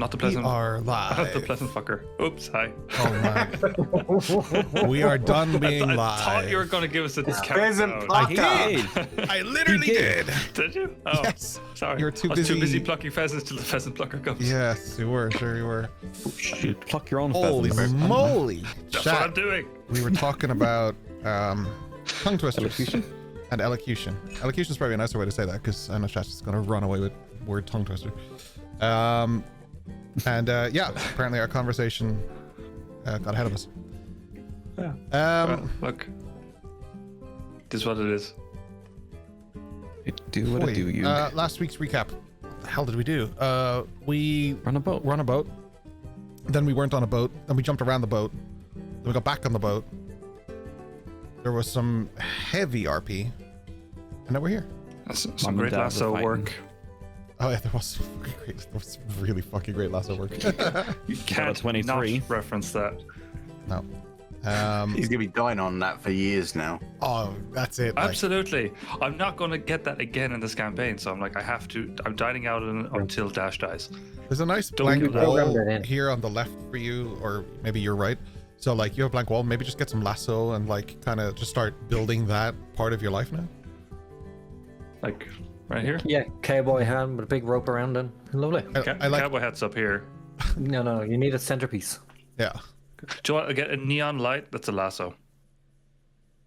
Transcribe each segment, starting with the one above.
Not the We pleasant. are Not the live. pleasant fucker. Oops, hi. Oh man. We are done being I live. thought you were going to give us a Pheasant countdown. plucker. I literally did. Did you? Oh, Yes. sorry. You're too I was too busy busy. plucking pheasants till the pheasant plucker comes. Yes, you were. Sure you were. Shit, pluck your own Holy pheasants. moly. That's Chat. what I'm doing. We were talking about tongue twisters Elocution? and elocution. Elocution is probably a nicer way to say that because I know Chat's is going to run away with word tongue twister. Yeah, apparently our conversation got ahead of us. Yeah. Um, Look, this is what it is. Do what I do, you. Last week's recap. What the hell did we do? We Run a boat. were on a boat. Then we weren't on a boat. Then we jumped around the boat. Then we got back on the boat. There was some heavy RP. And now we're here. That's Mom some and great Dad were lasso fighting. work. Oh yeah, there was really fucking great lasso work. You can't 23. not reference that. No. He's gonna be dying on that for years now. Oh, that's it. Like, Absolutely. I'm not going to get that again in this campaign, so I'm like, I have to. I'm dining out until Dash dies. there's a nice Don't blank do that. wall Program that in. here on the left for you, or maybe you're right. So like you have a blank wall, maybe just get some lasso and like kind of just start building that part of your life now. Like, right here. Yeah, cowboy hat with a big rope around it. Lovely. I like, Cowboy hat's up here. No, you need a centerpiece. yeah. Do you want to get a neon light? That's a lasso.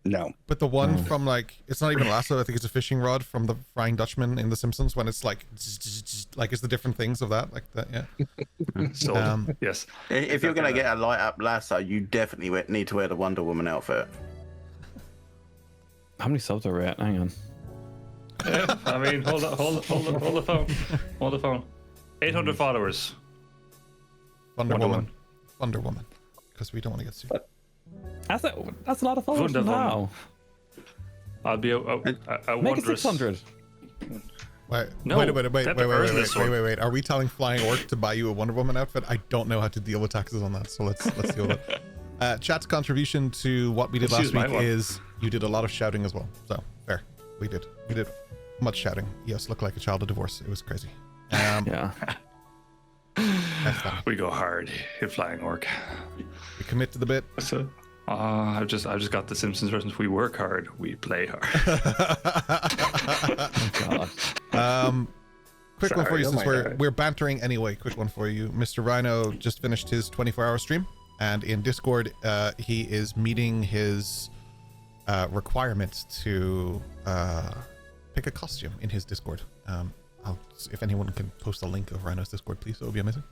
No. But the one from like, it's not even a lasso. I think it's a fishing rod from the Flying Dutchman in The Simpsons when it's like, like it's the different things of that, like that. Yeah. So, yes. If you're gonna get a light up lasso, you definitely need to wear the Wonder Woman outfit. How many subs are we at? Hang on. Yeah, I mean, hold the phone. Hold the phone. 800 followers. Wonder Wonder Woman. Wonder Woman. Because we don't want to get sued. That's a lot of followers Wonder now. I'll be a Make it wondrous. 600. Wait, No, wait. that earns this one. Wait. Are we telling Flying Orc to buy you a Wonder Woman outfit? I don't know how to deal with taxes on that, so let's deal with it. Chat's contribution to what we did Excuse last my week one. is you did a lot of shouting as well. So fair. We did much shouting. Yes, looked like a child of divorce. It was crazy. Yeah. That's that. We go hard in Flying Orc. We commit to the bit. So, I've just got the Simpsons version. We work hard, we play hard. God. Quick one for you Sorry, oh since my God. we're bantering anyway. Quick one for you. Mr. Rhino just finished his 24-hour stream, and in Discord, he is meeting his requirement to pick a costume in his Discord. If anyone can post a link of Rhino's Discord, please, that would be amazing.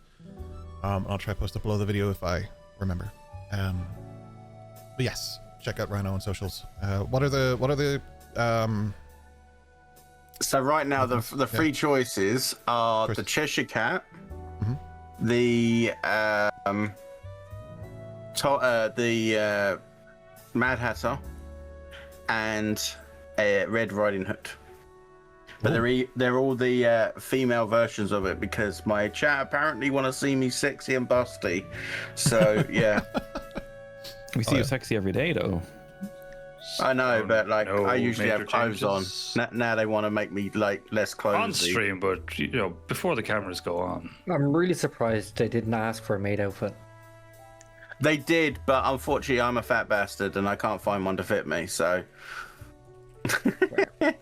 I'll try to post it below the video if I remember. But yes, check out Rhino on socials. What are the So right now the three choices are Choices. the Cheshire Cat, Mhm. the Mad Hatter, and Red Riding Hood. But they're all the female versions of it because my chat apparently want to see me sexy and busty. So yeah, We see you sexy every day, though. I know, but like No I usually major have clothes on. changes. Now they want to make me like less clothes. On stream, but before the cameras go on. I'm really surprised they didn't ask for a maid outfit. They did, but unfortunately I'm a fat bastard and I can't find one to fit me. So You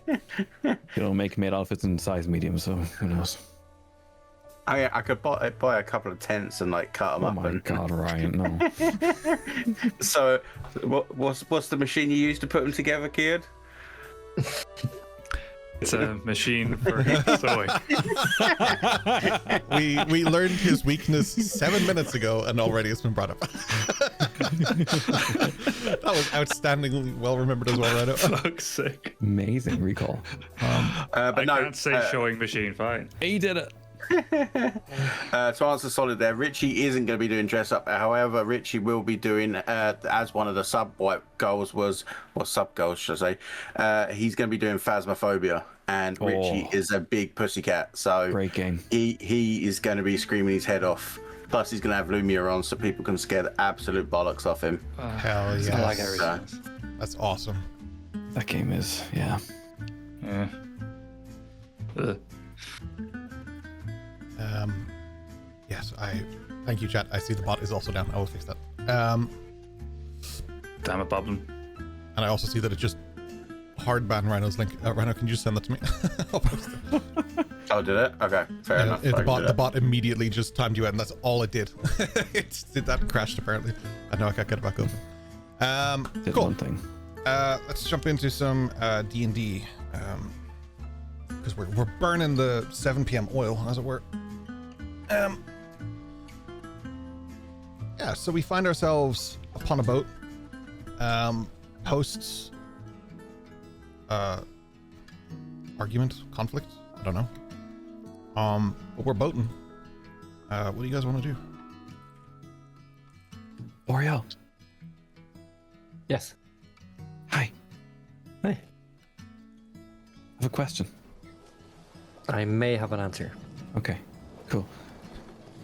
don't make made outfits in size medium, so who knows? I could buy a couple of tents and like cut them Oh up. my and... God, Ryan, no. So, what's the machine you use to put them together, kid? It's a machine for sewing. we learned his weakness 7 minutes ago, and already it's been brought up. That was outstandingly well remembered as well, Rhino. Fuck's sake. Amazing recall. But I no, can't say showing machine, fine. He did it. to answer solid there, Richie isn't going to be doing dress up. However, Richie will be doing as one of the sub goals should I say. He's going to be doing Phasmophobia, and Richie is a big pussycat, so Great game. he is going to be screaming his head off. Plus, he's going to have Lumia on, so people can scare the absolute bollocks off him. Hell I yeah. like So, That's awesome. That game is, yeah. Yeah. Ugh. Yes, thank you, chat. I see the bot is also down. I will fix that. Damn it, Boblin. And I also see that it just hard banned Rhino's link. Rhino, can you just send that to me? I'll post it. Oh, did it? Okay, fair enough. The bot immediately just timed you out, and that's all it did. It did that and crashed apparently. And now I can't get it back open. Did Cool. one thing. Let's jump into some D&D. Because we're burning the 7 p.m. oil, as it were. Yeah, so we find ourselves upon a boat. Post argument, conflict, I don't know. But we're boating. What do you guys want to do? Oriel. Yes. Hi. Hey. I have a question. I may have an answer. Okay, cool.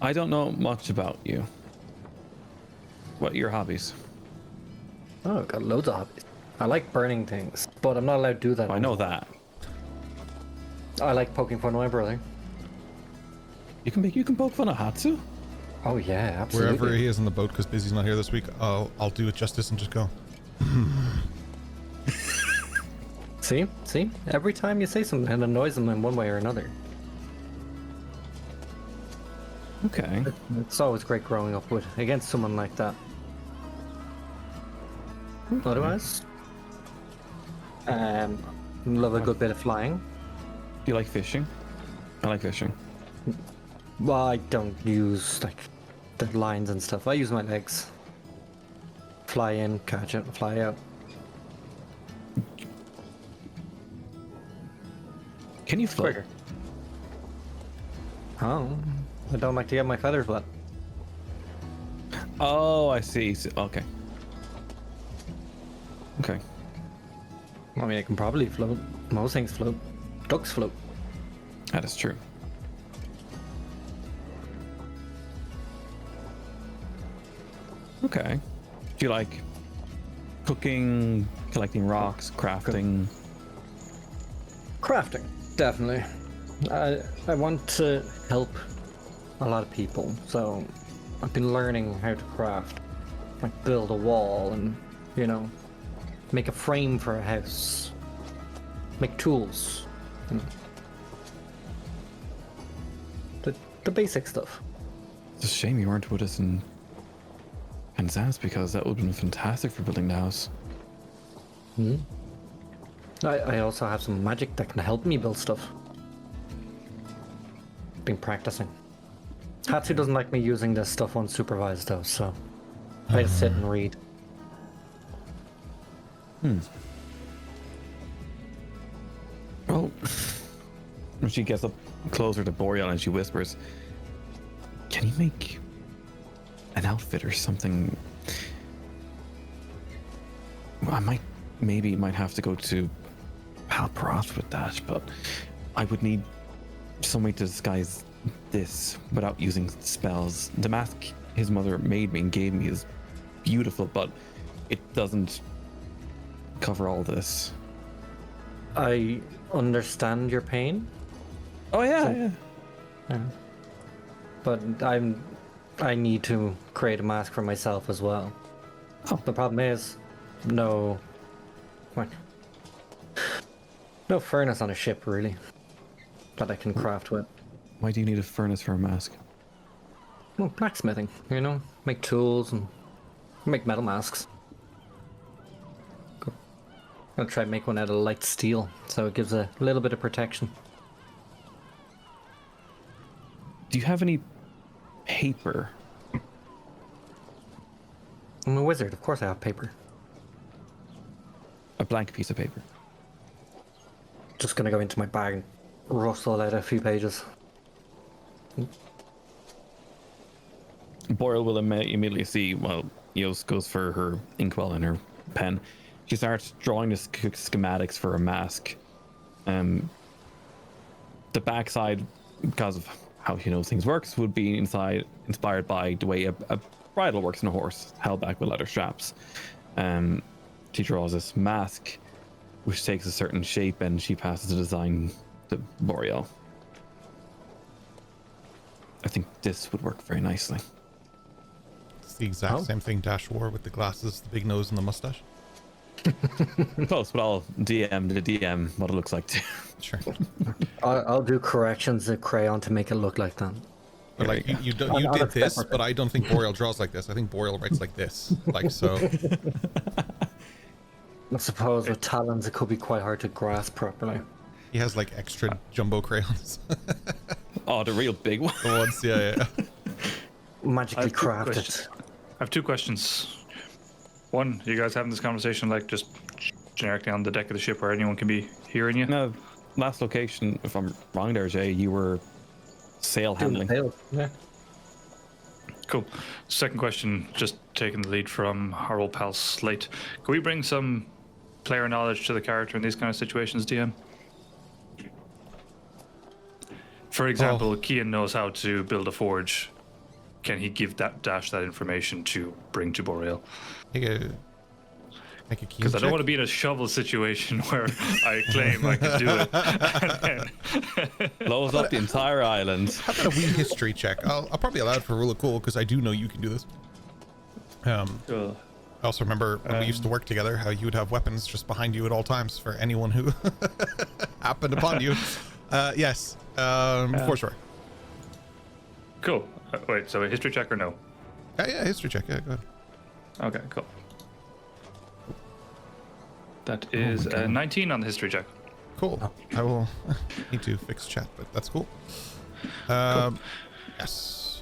I don't know much about you. What are your hobbies? Oh, I've got loads of hobbies. I like burning things, but I'm not allowed to do that. I know that. I like poking fun at my brother. You can poke fun at Hatsu? Oh yeah, absolutely. Wherever he is in the boat, because Busy's not here this week, I'll do it justice and just go. See? Every time you say something, it annoys them in one way or another. Okay. It's always great growing up with against someone like that. Otherwise, love a good bit of flying. Do you like fishing? I like fishing. Well, I don't use like the lines and stuff. I use my legs. Fly in, catch it, fly out. Can you float? Quicker. Oh, I don't like to get my feathers wet. Oh, I see. Okay. Okay. I mean, I can probably float. Most things float. Ducks float. That is true. Okay. Do you like cooking, collecting rocks, crafting? Crafting, definitely. I want to help a lot of people, so I've been learning how to craft, like build a wall and, you know, make a frame for a house, make tools, you know. The basic stuff. It's a shame you weren't with us in Penzance, because that would have been fantastic for building the house. I also have some magic that can help me build stuff. Been practicing. Hatsu doesn't like me using this stuff unsupervised though, so I just sit and read. Well, when she gets up closer to Boreal and she whispers, "Can you make an outfit or something?" I might have to go to Palproth with that, but I would need some way to disguise this without using spells. The mask his mother made me and gave me is beautiful, but it doesn't cover all this. I understand your pain, Oh yeah. but I need to create a mask for myself as well. Oh. The problem is, no furnace on a ship really that I can craft with. Why do you need a furnace for a mask? Well, blacksmithing, you know, make tools and make metal masks. I'll try and make one out of light steel, so it gives a little bit of protection. Do you have any paper? I'm a wizard, of course I have paper. A blank piece of paper? Just gonna go into my bag and rustle out a few pages. Boyle will immediately see, well, Yos goes for her inkwell and her pen. She starts drawing the schematics for a mask. The backside, because of how she knows things works, would be inspired by the way a bridle works in a horse, held back with leather straps. She draws this mask, which takes a certain shape, and she passes the design to Boreal. I think this would work very nicely. It's the exact same thing Dash wore with the glasses, the big nose, and the mustache. Close, but I'll DM the DM what it looks like too. Sure. I'll do corrections of crayon to make it look like that. But like you did this, but I don't think Boreal draws like this. I think Boreal writes like this, like so. I suppose with talons it could be quite hard to grasp properly. He has like extra jumbo crayons. Oh, the real big one. The ones, yeah. Magically two crafted. questions. I have 2 questions. One, you guys having this conversation like just generically on the deck of the ship where anyone can be hearing you? No, last location, if I'm wrong there, Jay, you were sail handling. Yeah. Cool. Second question, just taking the lead from our old pal Slate. Can we bring some player knowledge to the character in these kind of situations, DM? For example, Kian knows how to build a forge. Can he give Dash that information to bring to Boreal? Make a key Because I don't want to be in a shovel situation where I claim I can do it. Blows up the entire island. How about a wee history check? I'll probably allow it for rule of cool because I do know you can do this. I also remember when we used to work together how you would have weapons just behind you at all times for anyone who happened upon you. Yes, for sure. Cool. Wait, so a history check or no? Yeah, history check. Yeah, go ahead. Okay, cool. That is 19 on the history check. Cool. I will need to fix chat, but that's cool. Yes.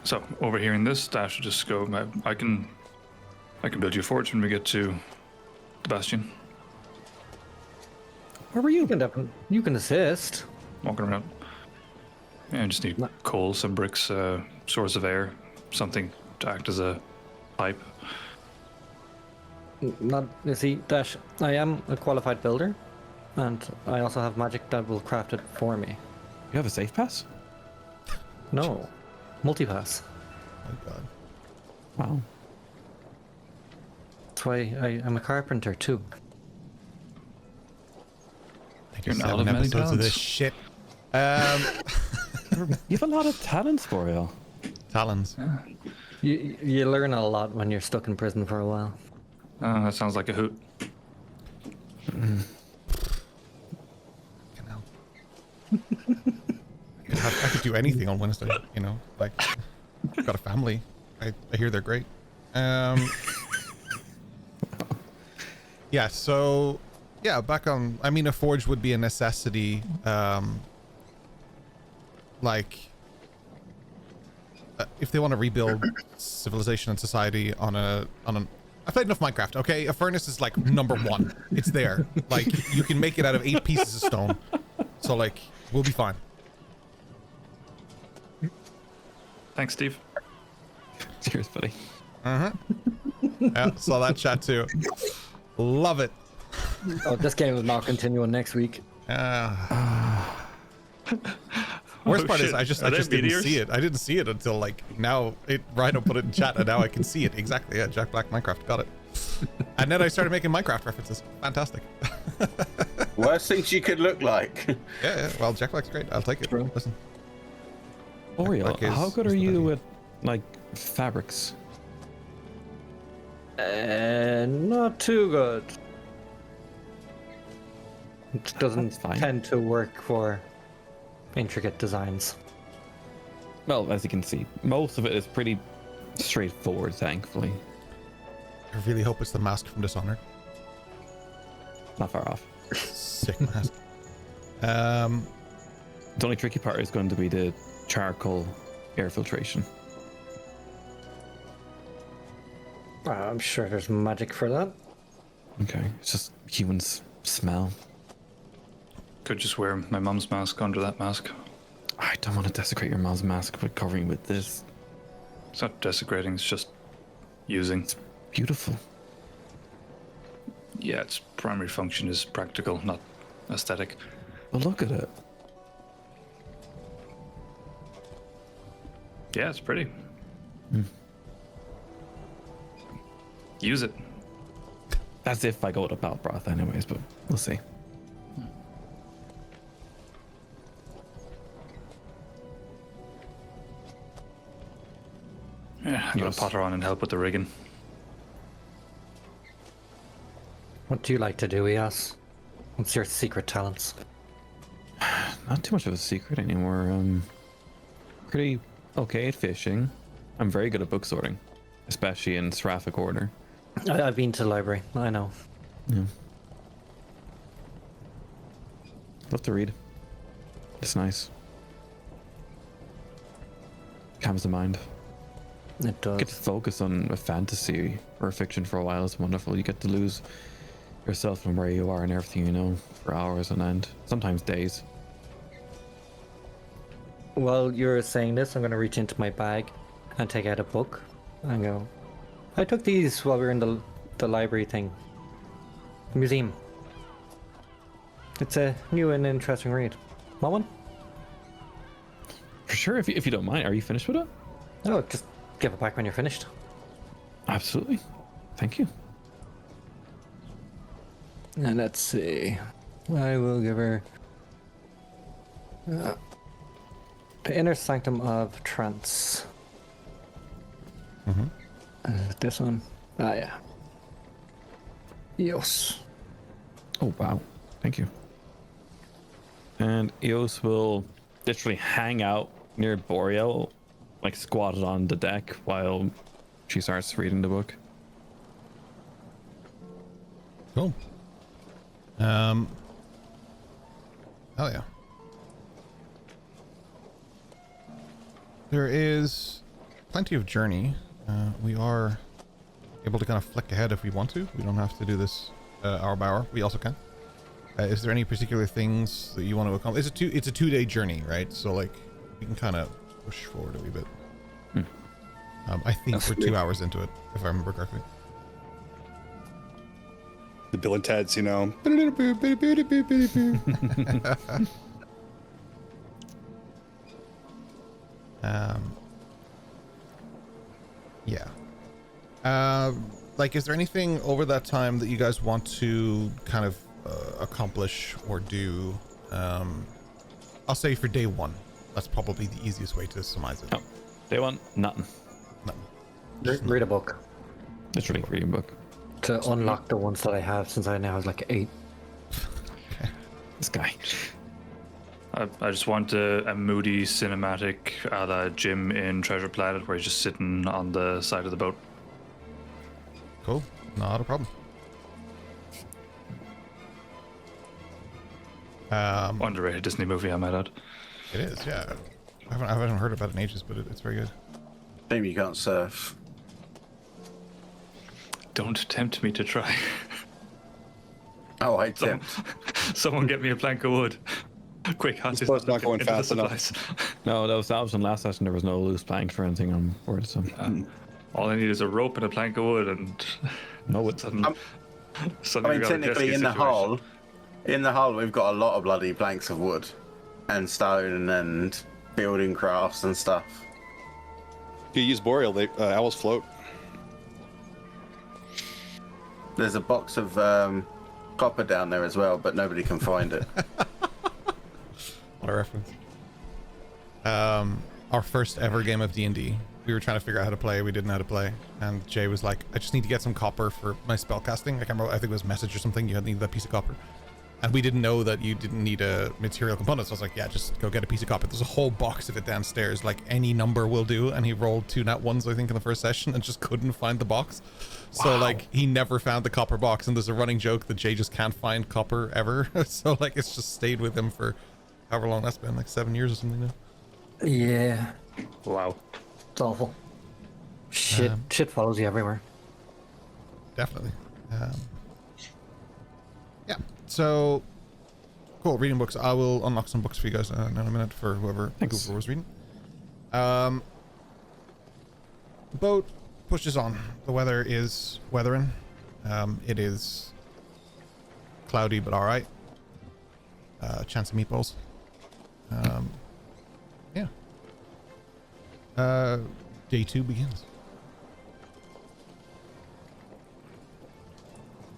So overhearing this, Dash will just go. I can build you a forge when we get to the bastion. Where were you? You can assist. Walking around. Yeah, I just need coal, some bricks, source of air, something to act as a pipe. You see, Dash, I am a qualified builder, and I also have magic that will craft it for me. You have a safe pass? No, multipass. Oh god. Wow. That's why I'm a carpenter too. You're not out of many episodes of this talents. shit. You have a lot of talents, Boreal. Talons. You learn a lot when you're stuck in prison for a while. That sounds like a hoot. I could do anything on Wednesday, you know, like I've got a family. I hear they're great. Yeah, so yeah, back on, I mean, a forge would be a necessity. If they want to rebuild civilization and society on an I've played enough Minecraft, okay? A furnace is like number 1. It's there. Like you can make it out of 8 pieces of stone. So like we'll be fine. Thanks, Steve. Cheers, buddy. Yeah, saw that chat too. Love it. Oh, this game is not continuing next week. Worst part shit. is I just Are they didn't meteors? see it. I didn't see it until like now. Rhino put it in chat, and now I can see it exactly. Yeah, Jack Black Minecraft, got it. And then I started making Minecraft references. Fantastic. Worst things you could look like. Yeah. Well, Jack Black's great. I'll take it. True. Listen. Boreal, Like is- how good is are the you value. with like fabrics? Not too good. It doesn't That's fine. tend to work for intricate designs. Well, as you can see, most of it is pretty straightforward, thankfully. I really hope it's the mask from Dishonored. Not far off. Sick mask. The only tricky part is going to be the charcoal air filtration. I'm sure there's magic for that. Okay, it's just humans smell. Could just wear my mum's mask under that mask. I don't want to desecrate your mom's mask by covering with this. It's not desecrating, it's just using. Beautiful. Yeah, its primary function is practical, not aesthetic. But look at it. Yeah, it's pretty. Use it. That's if I go to Balbroth anyways, but we'll see. Yeah, I'm gonna Yes. potter on and help with the rigging. What do you like to do, Eos? What's your secret talents? Not too much of a secret anymore. Pretty okay at fishing. I'm very good at book sorting, especially in seraphic order. I've been to the library. I know. Yeah. Love to read. It's nice. Calms the mind. It does. Get to focus on a fantasy or a fiction for a while is wonderful. You get to lose yourself and where you are and everything you know for hours on end, sometimes days. While you're saying this, I'm going to reach into my bag and take out a book and go, I took these while we were in the library thing. The museum. It's a new and interesting read. Want one? For sure, if you don't mind. Are you finished with it? Oh, just give it back when you're finished. Absolutely. Thank you. And let's see. I will give her the Inner Sanctum of Trance. This one. Ah, yeah. Eos. Oh, wow. Thank you. And Eos will literally hang out near Boreal, like squatted on the deck while she starts reading the book. Cool. Hell yeah. There is plenty of journey. We are able to kind of flick ahead if we want to. We don't have to do this hour by hour. We also can. Is there any particular things that you want to accomplish? It's a 2-day journey, right? So like we can kind of push forward a wee bit. I think we're 2 hours into it, if I remember correctly. The Bill and Ted's, you know. Yeah. Like, is there anything over that time that you guys want to kind of accomplish or do? I'll say for day one. That's probably the easiest way to surmise it. Oh, day one, nothing. Read a book Literally reading a book. to unlock the ones that I have, since I now have like 8. This guy. I just want a moody cinematic a la Jim in Treasure Planet where he's just sitting on the side of the boat. Cool. Not a problem. Underrated Disney movie, I might add. It is, yeah. I haven't heard about it in ages, but it's very good. Shame you can't surf. Don't tempt me to try. Oh, I tempt. Someone get me a plank of wood. Quick, hot This boat's not going fast enough. No, that was in last session. There was no loose planks or anything on board. So All I need is a rope and a plank of wood, and no, it's suddenly I mean, we've got a jet technically, ski in the situation. hull, we've got a lot of bloody planks of wood, and stone, and building crafts and stuff. If you use Boreal, owls float. There's a box of copper down there as well, but nobody can find it. What a reference. Our first ever game of D&D. We were trying to figure out how to play. We didn't know how to play. And Jay was like, I just need to get some copper for my spell casting. I can't remember. I think it was message or something. You need that piece of copper. And we didn't know that you didn't need a material component. So I was like, yeah, just go get a piece of copper. There's a whole box of it downstairs. Like any number will do. And he rolled 2 nat 1s, I think, in the first session and just couldn't find the box. So like he never found the copper box. And there's a running joke that Jay just can't find copper ever. So like it's just stayed with him for however long that's been, like 7 years or something now. Yeah, Wow. it's awful. Shit follows you everywhere. Definitely. Yeah. So cool. Reading books. I will unlock some books for you guys in a minute for whoever was reading. Boat pushes on. The weather is weathering. It is cloudy, but all right. Chance of meatballs. Yeah. Day 2 begins.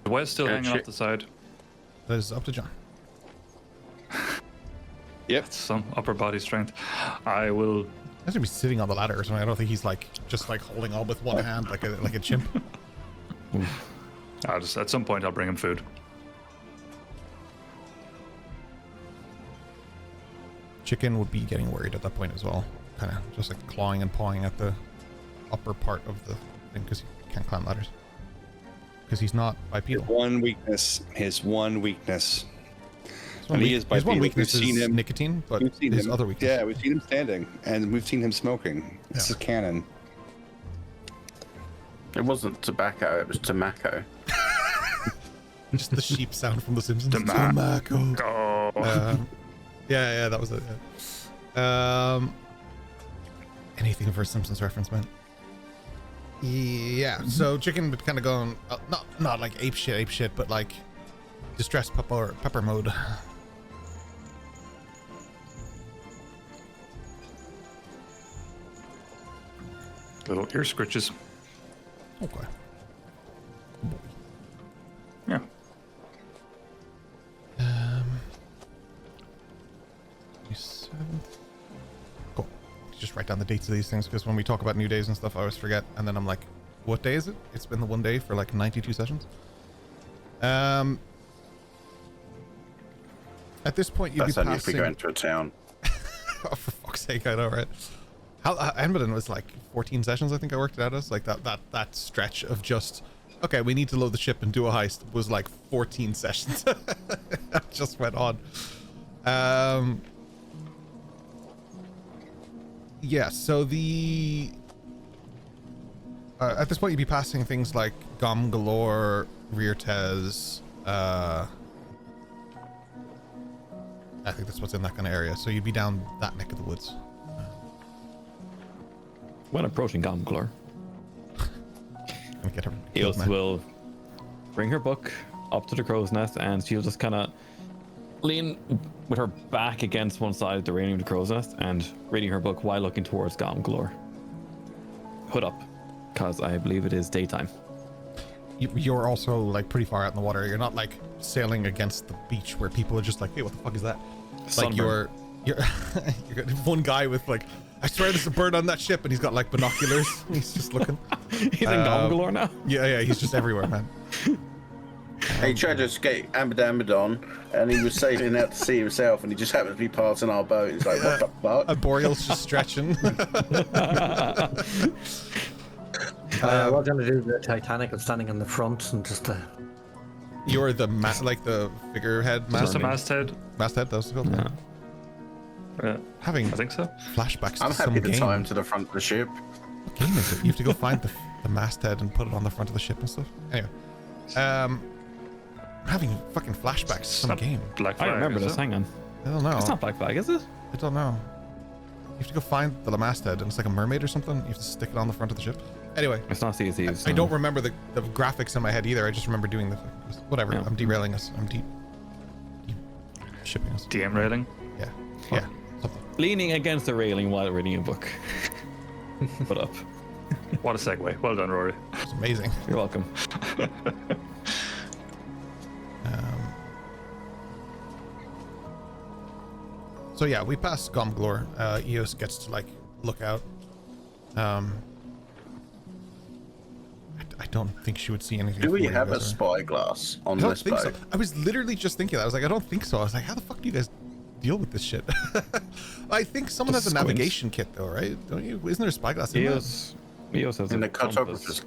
The Wes still hanging off the side. That is up to John. Yep. Some upper body strength. I will Has to be sitting on the ladder or something. I don't think he's like just like holding on with one hand like a chimp. At some point I'll bring him food. Chicken would be getting worried at that point as well. Kind of just like clawing and pawing at the upper part of the thing because he can't climb ladders. Because he's not bipedal. His one weakness. And he is his one bipedal. weakness We've is seen him- nicotine, but We've seen his him. other weakness. Yeah, we've seen him standing, and we've seen him smoking. This Yeah. is canon. It wasn't tobacco, it was tobacco. Just the sheep sound from The Simpsons. Tobacco. Yeah, that was it. Yeah. Anything for a Simpsons reference, man. Yeah. So chicken would kind of going not like ape shit, but like distressed pepper mode. Little ear scritches. Okay. Yeah. Cool. Just write down the dates of these things because when we talk about new days and stuff, I always forget, and then I'm like, "What day is it?" It's been the one day for like 92 sessions. At this point, you'd That's be only if we passing. go into a town. Oh, for fuck's sake, I know, right? How Edmonton was like 14 sessions, I think I worked it out as. Like that stretch of just, okay, we need to load the ship and do a heist was like 14 sessions. That just went on. Yeah, so the... at this point, you'd be passing things like Gom Galore, Reartez, I think that's what's in that kind of area. So you'd be down that neck of the woods. When approaching Gomglor, And get her killed, Eos man. will bring her book up to the crow's nest, and she'll just kind of lean with her back against one side of the railing of the crow's nest and reading her book while looking towards Gomglor. Hood up, because I believe it is daytime. You're also like pretty far out in the water. You're not like sailing against the beach where people are just like, hey, what the fuck is that? Like Sunburn. you're one guy with like, I swear there's a bird on that ship, and he's got like binoculars. He's just looking. He's in Gomglor now. Yeah, he's just everywhere, man. He tried to escape Amadammadon, and he was sailing out to sea himself, and he just happened to be passing our boat. He's like, what the fuck? A boreal's just stretching. We're gonna do the Titanic of standing in the front and just You're the like the figurehead Just a masthead. masthead. That was called. Yeah. Having I think so. flashbacks I'm to some happy to game. tie him to the front of the ship. What game is it? You have to go find the masthead and put it on the front of the ship and stuff. Anyway, having fucking flashbacks to some Not game. Black I Flag, remember is this. it? Hang on. I don't know. It's not Black Flag, is it? I don't know. You have to go find the masthead, and it's like a mermaid or something. You have to stick it on the front of the ship. Anyway, It's not Sea of Thieves. I no. don't remember the graphics in my head either. I just remember doing the whatever. Yeah. I'm derailing us. I'm deep shipping us. DM railing. Yeah, something. Leaning against the railing while reading a book. Put up. What a segue. Well done, Rory. It's amazing. You're welcome. So yeah, we pass Gomglor. Eos gets to like look out. I don't think she would see anything. Do we before you have a guys are- spyglass on I don't this think boat? so. I was literally just thinking that. I was like, I don't think so. I was like, how the fuck do you guys deal with this shit? I think someone has a Squints. navigation kit though, right? Don't you? Isn't there a spyglass in that? Eos has In a the compass. cartographer's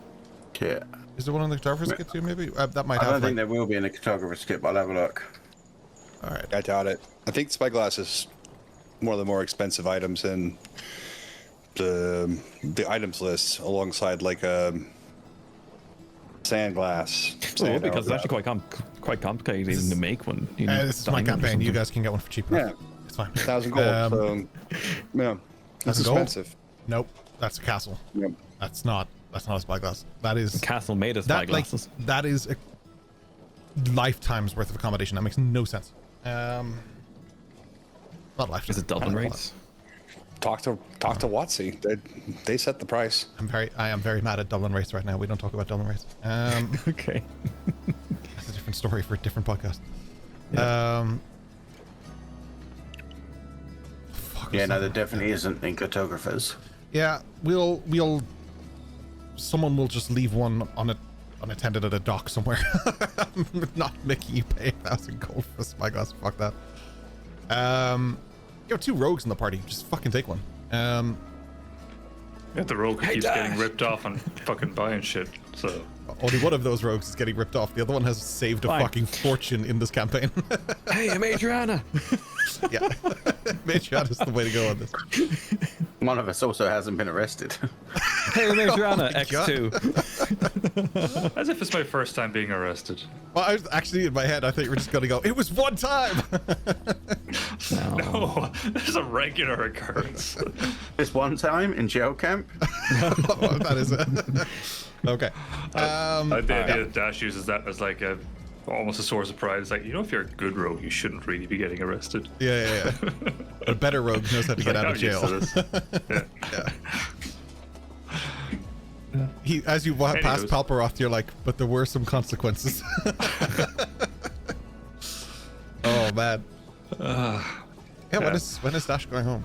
kit. Is there one on the cartographer's kit too? Maybe that might I have. don't think Like, there will be in the cartographer's kit, but I'll have a look. all right. I doubt it. I think spyglass is one of the more expensive items in the items list, alongside like a sand glass. Oh, because it's actually quite complicated even to make one. You need This is my diamonds or campaign. You something. guys can get one for cheap. Yeah. It's fine. 1,000 gold. So, yeah, that's 1,000 gold? expensive. Nope, that's a castle. Yep. That's not a spyglass. That is Castle made of that like spyglasses. that is a lifetime's worth of accommodation. That makes no sense. Not lifetime. Is it Dublin rates? Talk to Watsy. They set the price. I am very mad at Dublin rates right now. We don't talk about Dublin rates. Okay. That's a different story for a different podcast. Yeah. Fuck, Yeah, no, there definitely isn't in cartographers. Yeah, someone will just leave one unattended at a dock somewhere. I'm not making you pay 1,000 gold for a spyglass. Fuck that. You have 2 rogues in the party. Just fucking take one. Yeah, the rogue keeps getting ripped off and fucking buying shit. So only one of those rogues is getting ripped off. The other one has saved a fucking fortune in this campaign. Hey, I'm Adriana. Yeah, Matriana's the way to go on this. One of us also hasn't been arrested. Hey, I'm Adriana. my X2. as if it's my first time being arrested. Well, I was actually in my head. I think we're just gonna go. It was one time. No, this is a regular occurrence. This one time in jail camp. That is it. Okay. The idea that Dash uses that as like almost a source of pride. It's like, you know, if you're a good rogue, you shouldn't really be getting arrested. Yeah. A better rogue knows how to get out of jail. Yeah. As you walk past Palperoth, you're like, but there were some consequences. Oh man. When is Dash going home?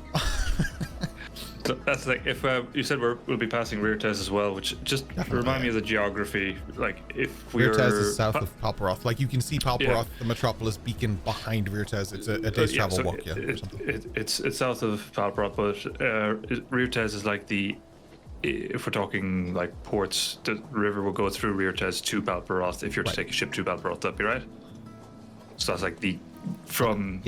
So that's like, if you said we'll be passing Reartez as well, which just remind me of the geography. Like if we're Reartez is south of Palperoth. Like you can see Palperoth, the metropolis beacon behind Reartez. It's a day's travel walk. It's south of Palperoth, but Reartez is like if we're talking like ports, the river will go through Reartez to Palperoth if you're to take a ship to Palperoth. That'd be right. So that's like from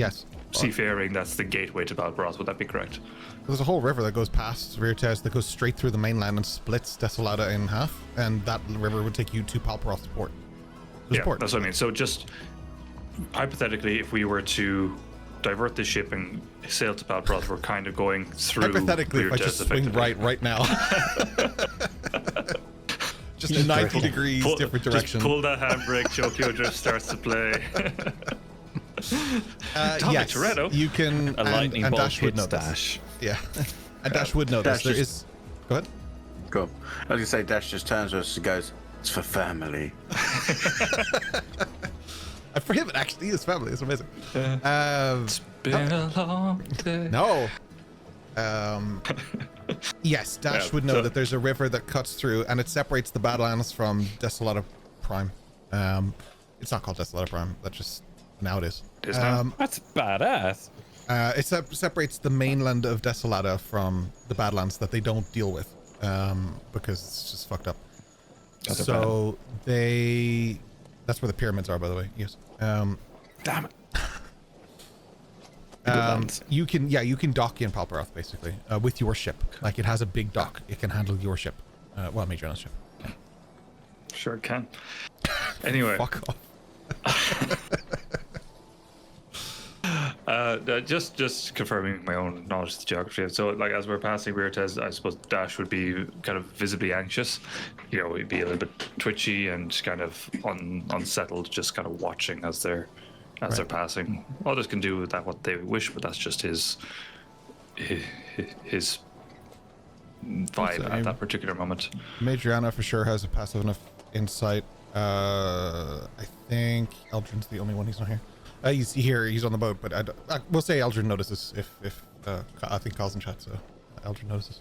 seafaring. That's the gateway to Palperoth. Would that be correct? There's a whole river that goes past Reartez that goes straight through the mainland and splits Desolata in half, and that river would take you to Palperoth's port. That's what I mean. So just hypothetically, if we were to divert the ship and sail to Palperoth, we're kind of going through. Hypothetically, if I just swing right now. Just 90 degrees different direction. Just pull that handbrake, Chokyo Drift starts to play. Yes, Toretto. you can. A lightning bolt Dash would know hits Dash. this. Yeah, and Dash would know this. There is. Go ahead. Cool. I was gonna say, Dash just turns to us and goes, "It's for family." For him, it actually is family. It's amazing. It's been a long day. No. Yes, Dash would know that there's a river that cuts through, and it separates the Badlands from Desolata Prime. It's not called Desolata Prime. That just now it is. It is now. That's badass. It separates the mainland of Desolata from the Badlands that they don't deal with, because it's just fucked up. So that's where the pyramids are, by the way. Yes. Damn it. You can dock in Palperoth basically with your ship. Like it has a big dock. It can handle your ship. Well, Matriana's ship. Sure it can. Anyway. Fuck off. Just confirming my own knowledge of the geography. So, like, as we're passing Reartez, I suppose Dash would be kind of visibly anxious. You know, he'd be a little bit twitchy and kind of unsettled, just kind of watching as they're passing. Others can do with that what they wish, but that's just his vibe at that particular moment. Matriana for sure has a passive enough insight. I think Eldrin's the only one who's not here. He's here. He's on the boat, but we'll say Eldrin notices if I think Carl's in chat, so Eldrin notices.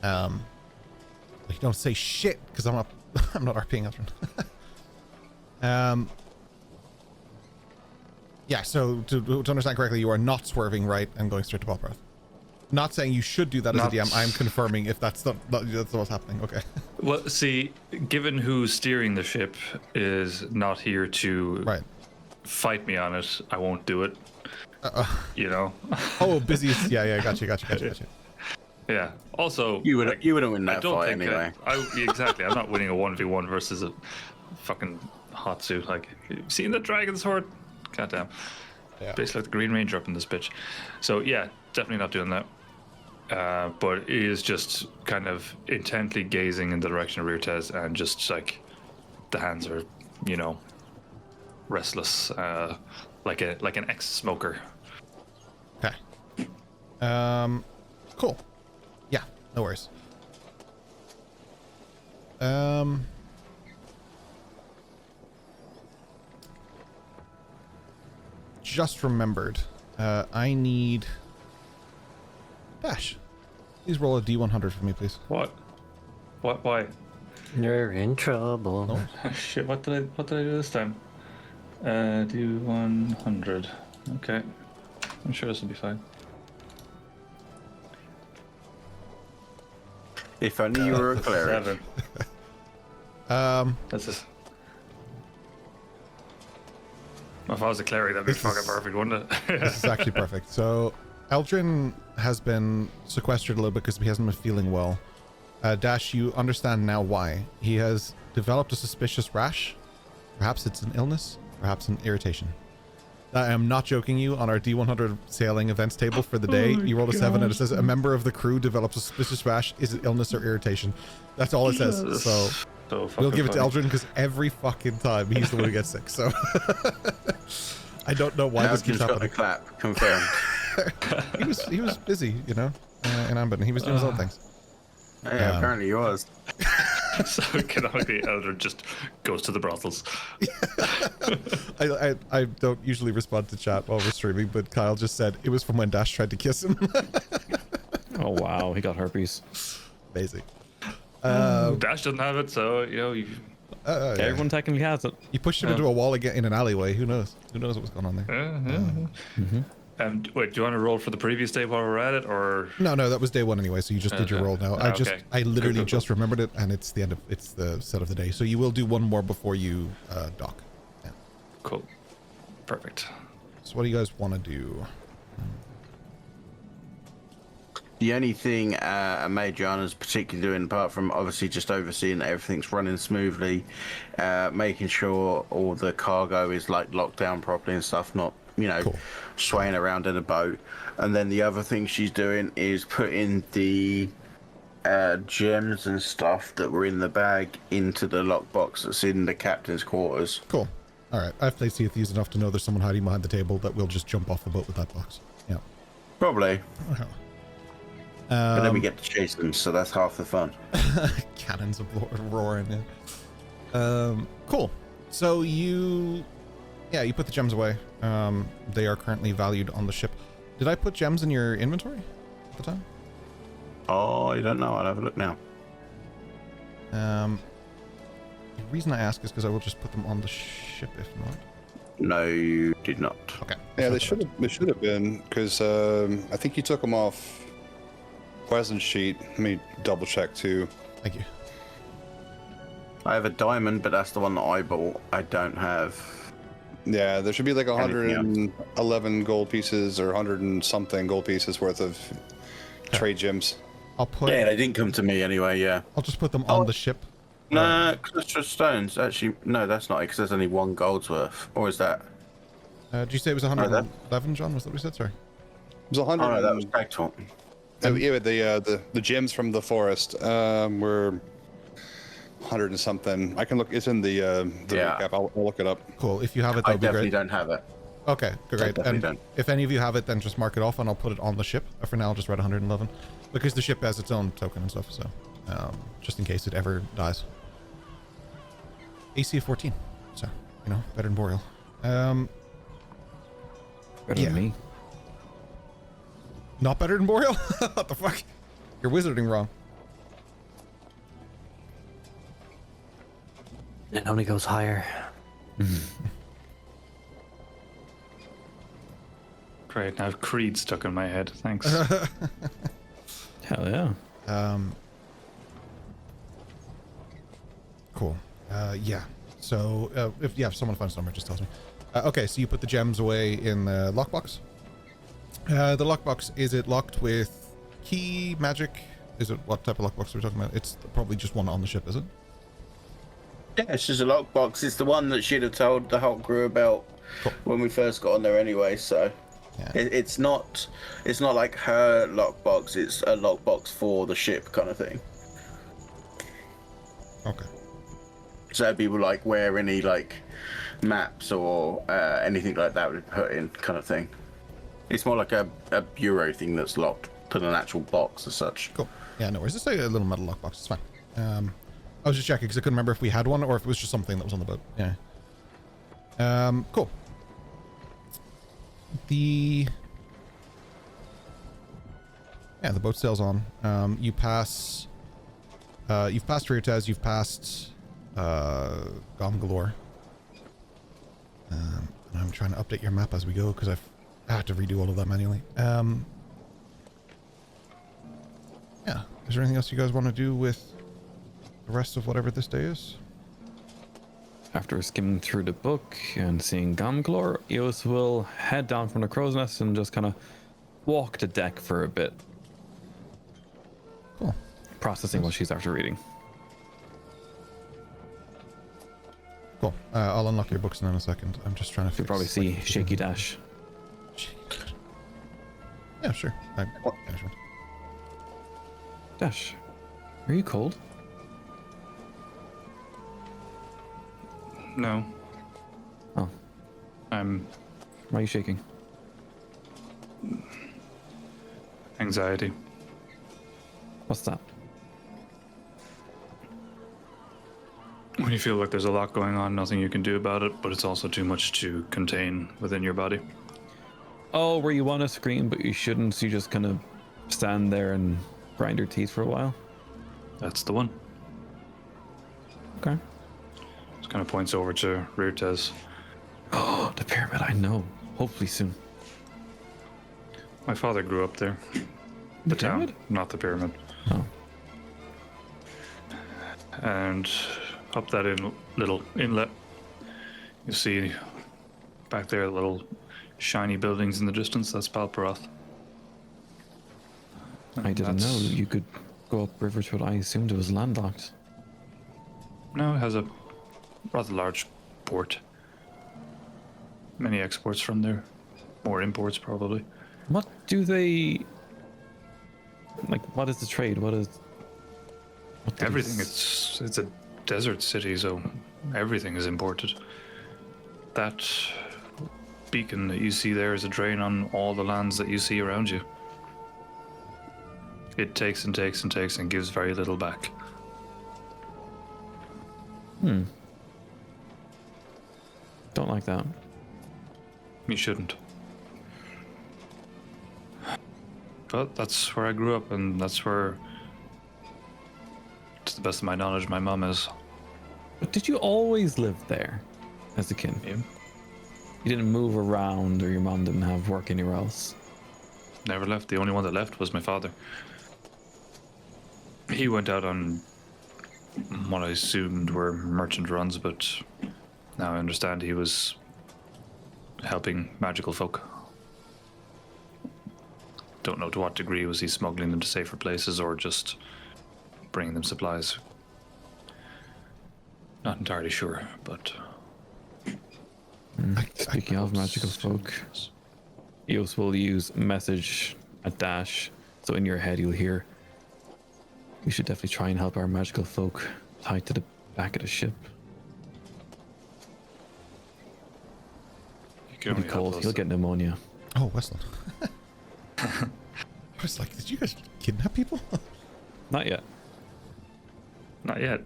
You don't say shit because I'm not RPing Eldrin. Yeah. So to understand correctly, you are not swerving right and going straight to Palperoth. Not saying you should do that as a DM. I'm confirming if that's what's happening. Okay. Well, see, given who's steering the ship is not here to fight me on it, I won't do it. You know. Oh, busy. Yeah. Gotcha. Yeah. Also, you wouldn't win that fight anyway. Exactly. I'm not winning a 1v1 versus a fucking hot suit. Like, you seen the dragon's sword? Goddamn. Yeah. Basically like the Green Ranger up in this bitch. So yeah, definitely not doing that. But it is just kind of intently gazing in the direction of Reartez, and just like the hands are, you know, restless, like an ex-smoker. Okay. Cool. Yeah, no worries. Just remembered. I need Dash, please roll a D100 for me, please. What? What? Why? You're in trouble. No. Shit! What did I do this time? Do 100. Okay. I'm sure this will be fine. If only you were a cleric. 7. That's it. If I was a cleric, that'd be fucking perfect, wouldn't it? This is actually perfect. So, Eldrin has been sequestered a little bit because he hasn't been feeling well. Dash, you understand now why. He has developed a suspicious rash. Perhaps it's an illness, perhaps an irritation. I am not joking you. On our D100 sailing events table for the day, you rolled a 7 and it says a member of the crew develops a suspicious rash. Is it illness or irritation? That's all it says. So we'll give it to Eldrin because every fucking time he's the one who gets sick. So I don't know why this keeps happening. Clap, confirmed. he was busy, you know, in Ambon. He was doing his own things. Yeah, apparently he was. So canonically, Eldrin just goes to the brothels. I don't usually respond to chat while we're streaming, but Kyle just said it was from when Dash tried to kiss him. Oh wow, he got herpes. Amazing. Dash doesn't have it, so you know. Yeah. Everyone technically has it. You pushed him into a wall again in an alleyway. Who knows? Who knows what's going on there? Wait, do you want to roll for the previous day while we're at it, or? No, that was day one anyway. So you just did your roll now. I literally just remembered it, and it's the set of the day. So you will do one more before you dock. Yeah. Cool. Perfect. So what do you guys want to do? The only thing Majorana's particularly doing, apart from obviously just overseeing that everything's running smoothly, making sure all the cargo is like locked down properly and stuff, not swaying around in a boat. And then the other thing she's doing is putting the gems and stuff that were in the bag into the lockbox that's in the captain's quarters. Cool. All right. I've played Sea of Thieves enough to know there's someone hiding behind the table that will just jump off the boat with that box. Yeah. Probably. Okay. But then we get to chase them, so that's half the fun. Cannons of roaring. Yeah. Cool. So you put the gems away. They are currently valued on the ship. Did I put gems in your inventory at the time? Oh, I don't know. I'll have a look now. The reason I ask is because I will just put them on the ship if not. No, you did not. Okay. Yeah, they should have been, because I think you took them off Weslyn's sheet. Let me double check too. Thank you. I have a diamond, but that's the one that I bought. I don't have. Yeah, there should be like 111 gold pieces or 100 and something gold pieces worth of trade gems. I'll put. Yeah, they didn't come to me anyway. Yeah. I'll just put them on the ship. No, cluster of stones. Actually, no, that's not it, because there's only 1 gold's worth. Or is that? Did you say it was 111, John? Was that what you said? Sorry. It was 100. Oh no, that was back talk. Yeah, the gems from the forest were 100 and something. I can look. It's in the recap. I'll look it up. Cool. If you have it, I that'll be definitely great. don't have it. Okay, great. And don't. if any of you have it, then just mark it off, and I'll put it on the ship. For now, I'll just write 111 because the ship has its own token and stuff. So, just in case it ever dies. AC of 14, so better than Boreal. Better than me. Not better than Boreal? What the fuck? You're wizarding wrong. It only goes higher. Great. Now I have Creed stuck in my head. Thanks. Hell yeah. Cool. Yeah. So if someone finds somewhere, just tells me. Okay, so you put the gems away in the lockbox. The lockbox, is it locked with key, magic? Is it, what type of lockbox are we talking about? It's probably just one on the ship, is it? Yeah, it's just a lockbox. It's the one that she'd have told the whole crew about when we first got on there anyway, so Yeah. it's not like her lockbox, it's a lockbox for the ship kind of thing. Okay. So it'd be like where any like maps or anything like that would be put in kind of thing. It's more like a bureau thing that's locked than an actual box as such. Cool. Yeah, no worries. It's like a little metal lockbox. It's fine. I was just checking because I couldn't remember if we had one or if it was just something that was on the boat. Yeah. Cool. Yeah, the boat sails on. You've passed Riotez, you've passed Galore. And I'm trying to update your map as we go because I had to redo all of that manually. Yeah. Is there anything else you guys want to do with the rest of whatever this day is? After skimming through the book and seeing Gamglor, Eos will head down from the crow's nest and just kind of walk the deck for a bit. Cool. Processing what she's after reading. Cool. I'll unlock your books in a second. I'm just trying to. You'll probably see Shaky Dash. Yeah, sure. Dash, are you cold? No. Oh, I'm why are you shaking? anxiety. What's that? When you feel like there's a lot going on, nothing you can do about it, but it's also too much to contain within your body. Oh, where you want to scream, but you shouldn't, so you just kind of stand there and grind your teeth for a while? That's the one. Okay. Just kind of points over to Riotez. Oh, the pyramid, I know. Hopefully soon. My father grew up there. The town, pyramid? not the pyramid. Oh. And up that little inlet, you see back there little shiny buildings in the distance. That's Palparoth. I didn't know you could go up river to it. I assumed it was landlocked. No, it has a rather large port. Many exports from there. More imports, probably. What do they... Like, what is the trade? What do Everything. they- It's a desert city, so everything is imported. That beacon that you see there is a drain on all the lands that you see around you. It takes and takes and takes and gives very little back. Don't like that. You shouldn't. But that's where I grew up, and that's where, to the best of my knowledge, my mum is. But did you always live there as a kid? Yeah. You didn't move around, or your mom didn't have work anywhere else? Never left. The only one that left was my father. He went out on what I assumed were merchant runs, but now I understand he was helping magical folk. Don't know to what degree was he smuggling them to safer places or just bringing them supplies. Not entirely sure, but... Speaking of magical folk, Eos will use message at dash, so in your head you'll hear, we should definitely try and help our magical folk tied to the back of the ship. You can It'll only be help cold, those he'll that- get pneumonia. Oh, Weslyn. I was like, did you guys kidnap people? Not yet. Not yet.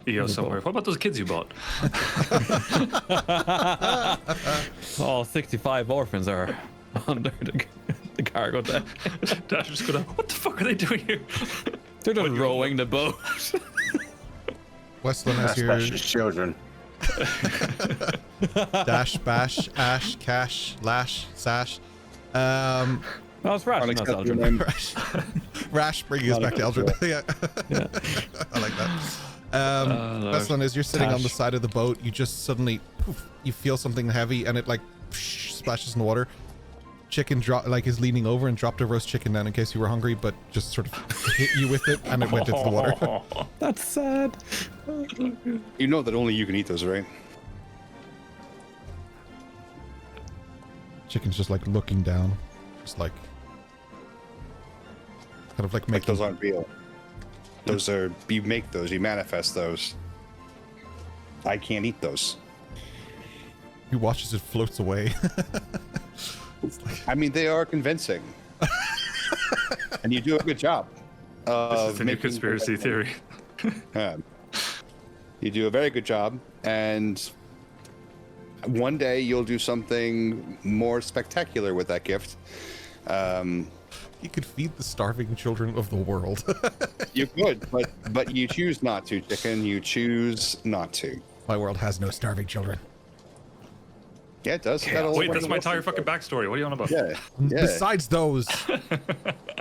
You go somewhere. What about those kids you bought? All 65 orphans are under the cargo deck. Dash just gonna, what the fuck are they doing here? They're just rowing the boat. Weslyn has That's your precious children. dash, bash, ash, cash, lash, sash. No, it's Rash, not Unacceptable Eldrin. name. Rash, bringing us back to Eldred. Yeah. Yeah. I like that. Lord. Weslyn, as you're sitting on the Tash. side of the boat, you just suddenly, poof, you feel something heavy and it like splashes in the water. Chicken is leaning over and dropped a roast chicken down in case you were hungry, but just sort of hit you with it and it went into the water. That's sad. You know that only you can eat those, right? Chicken's just like looking down, just like kind of like Like making. those aren't real. Those are, you make those, you manifest those. I can't eat those. You watch as it floats away. I mean, they are convincing. And you do a good job. This is the new conspiracy theory. You do a very good job, and one day you'll do something more spectacular with that gift. You could feed the starving children of the world. You could, but you choose not to, chicken. You choose not to. My world has no starving children. Yeah, it does. Wait, that's my entire fucking backstory. What are you on about? Yeah. Besides those,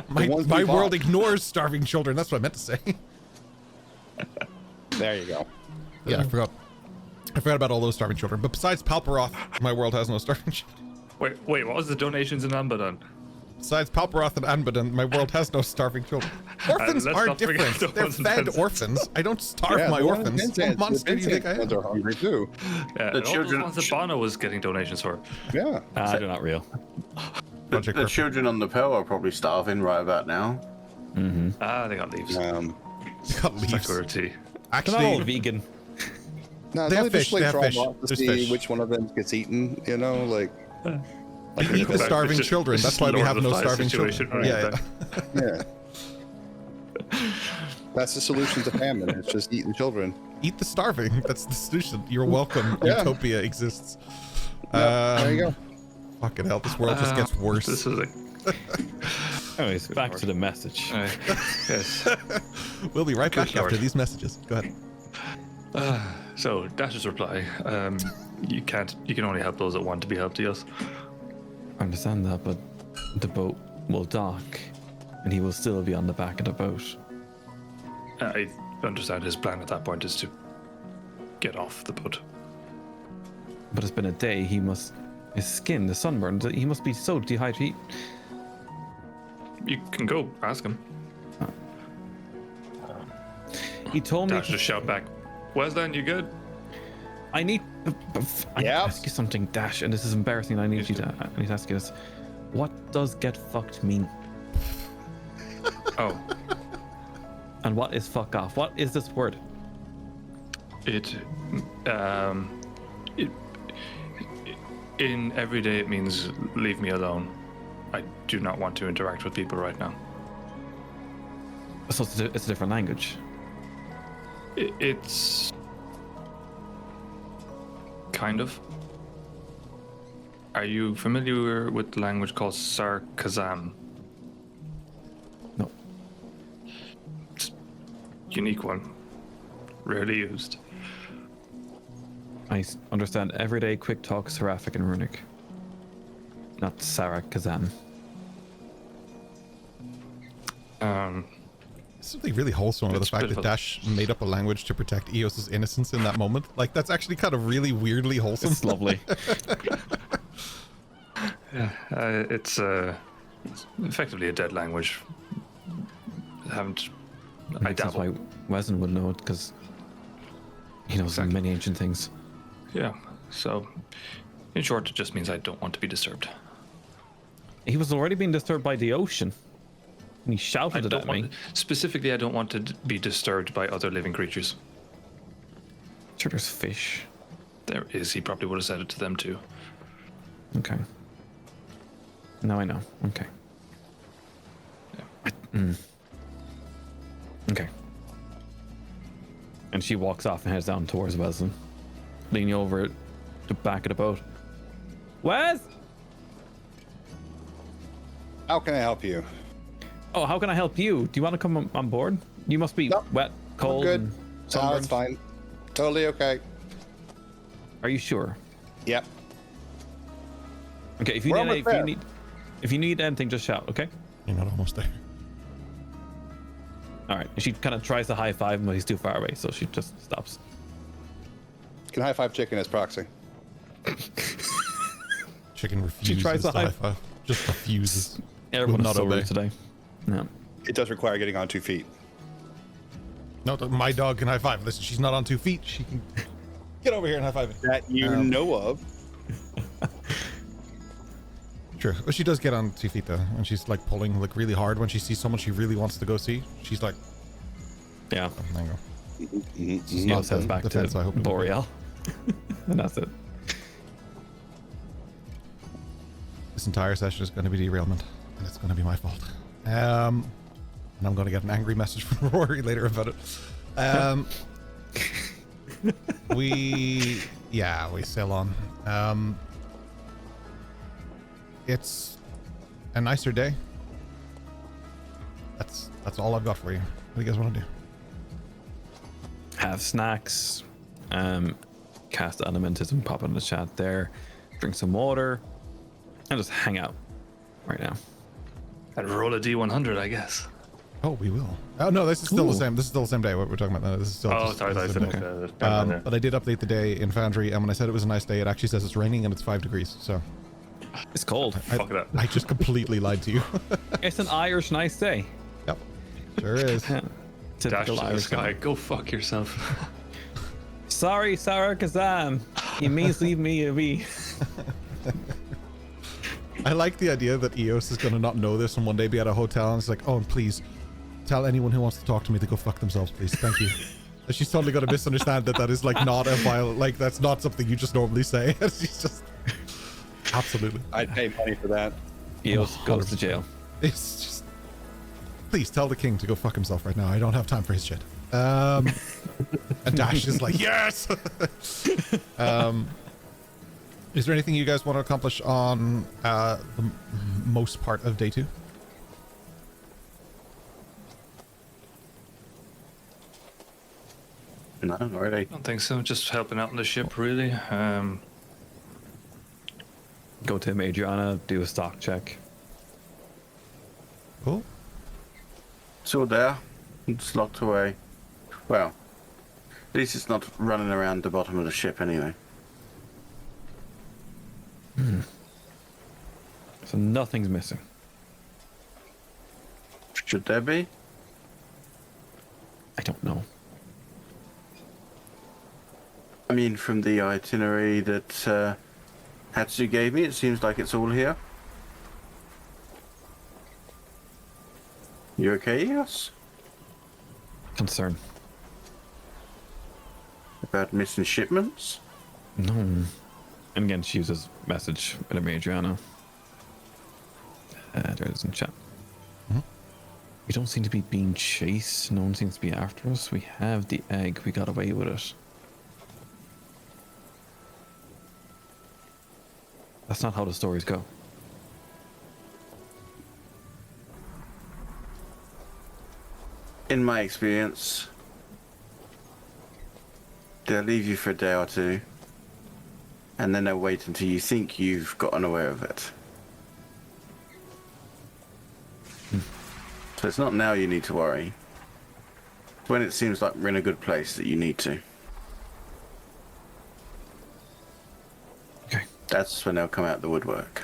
my ones we world bought. ignores starving children. That's what I meant to say. There you go. Yeah, I forgot about all those starving children. But besides Palparoth, my world has no starving children. Wait, what was the donations in Ambadan? Besides Palparoth and Anbadan, my world has no starving children. Orphans let's are not forget different. the They're ones in fed Penzance. orphans. I don't starve Yeah, my the ones in orphans. What Penzance- monster do you think I Penzance am? ones are hungry too. Yeah, The and all children- those ones that Bono was getting donations for. Yeah. They're not real. Project The Griffin. children on the Pearl are probably starving right about now. They got leaves. Got leaves. Security. They're not all Actually, vegan. No, They it's have only fish, just like they have draw fish. lots to There's see fish. which one of them gets eaten. You know, like eat the starving It's just- children. it's That's just why we Lord have of the no Flies starving children. situation, right? Yeah. yeah. That's the solution to famine. It's just eating children. Eat the starving. That's the solution. You're welcome. Yeah. Utopia exists. There you go. Fucking hell, this world just gets worse. This is like. Anyways, back to the message. Yes. We'll be right back Lord. after these messages. Go ahead. So Dash's reply: you can only help those that want to be helped. Yes. I understand that, but the boat will dock, and he will still be on the back of the boat. I understand his plan at that point is to get off the boat. But it's been a day. His skin, the sunburn, he must be so dehydrated. You can go ask him. He told me Dash just shout back, Weslyn, you good? I need to Yep. ask you something, Dash, and this is embarrassing. I need to ask you this. What does get fucked mean? Oh, And what is fuck off? What is this word? it in every day it means leave me alone. I do not want to interact with people right now. So it's a different language. It's kind of. Are you familiar with the language called Sarkazam? No. It's a unique one, rarely used. I understand everyday quick talk Seraphic and Runic. Not Sarah Kazan. Something really wholesome about the It's fact bit that of a- Dash made up a language to protect Eos's innocence in that moment. Like, that's actually kind of really weirdly wholesome. It's lovely. It's effectively a dead language. I That's dabble. why Weslyn would know it, because he knows Exactly. many ancient things. Yeah. So, in short, it just means I don't want to be disturbed. He was already being disturbed by the ocean. And he shouted it at me. Specifically, I don't want to be disturbed by other living creatures. Sure, there's fish. There is. He probably would have said it to them too. Okay. Now I know. Okay. Yeah. Okay. And she walks off and heads down towards Wesley, leaning over the back of the boat. Wes! How can I help you? Oh, how can I help you? Do you want to come on board? You must be Nope. wet, cold, Good. and No, sunburned. it's fine. Totally okay. Are you sure? Yep. Okay, if you We're need, almost there. if you need anything, just shout. Okay. You're not almost there. All right. And she kind of tries to high five him, but he's too far away, so she just stops. Can high five chicken as proxy. Chicken refuses tries to to high five. Just refuses. Everyone's not so obey. rude today. No. It does require getting on 2 feet. No, my dog can high five. Listen, she's not on 2 feet. She can get over here and high five me. That you know of. Sure. But she does get on 2 feet though, and she's like pulling like really hard when she sees someone she really wants to go see. She's like, Yeah. oh, there you go. He not also heads the back defense I to hope it would be. Boreal. And that's it. This entire session is going to be derailment, and it's going to be my fault. And I'm going to get an angry message from Rory later about it. We sail on. It's a nicer day. That's all I've got for you. What do you guys want to do? Have snacks, cast elementism, pop in the chat there, drink some water, and just hang out right now. And roll a D100, I guess. Oh, we will. Oh no, this is still the same. This is still the same day. What we're talking about now. This is still. Oh, sorry. this is the same day. But I did update the day in Foundry, and when I said it was a nice day, it actually says it's raining and it's 5 degrees. So It's cold. Fuck that. I just completely lied to you. It's an Irish nice day. Yep, sure is. Dash Typical to the Irish sky. guy. Go fuck yourself. Sorry, Sarah Kazam. You means leave me be. I like the idea that Eos is going to not know this and one day be at a hotel and it's like, oh, and please tell anyone who wants to talk to me to go fuck themselves, please. Thank you. And she's totally going to misunderstand that is like not a violent, like that's not something you just normally say. She's just absolutely. I'd pay money for that. Eos goes to jail. It's just, please tell the king to go fuck himself right now. I don't have time for his shit. And Dash is like, yes. Is there anything you guys want to accomplish on the most part of day 2? No, not really. I don't think so. Just helping out on the ship, really. Go to Adriana, do a stock check. Cool. It's all there. It's locked away. Well, at least it's not running around the bottom of the ship anyway. So nothing's missing. Should there be? I don't know. I mean, from the itinerary that Hatsu gave me, it seems like it's all here. You okay, yes? Concern. About missing shipments? No. And again, she uses message in a Adriana. There it is in chat. We don't seem to be being chased. No one seems to be after us. We have the egg. We got away with it. That's not how the stories go. In my experience, they'll leave you for a day or two, and then they'll wait until you think you've gotten away with it. So it's not now you need to worry. It's when it seems like we're in a good place that you need to. Okay. That's when they'll come out the woodwork.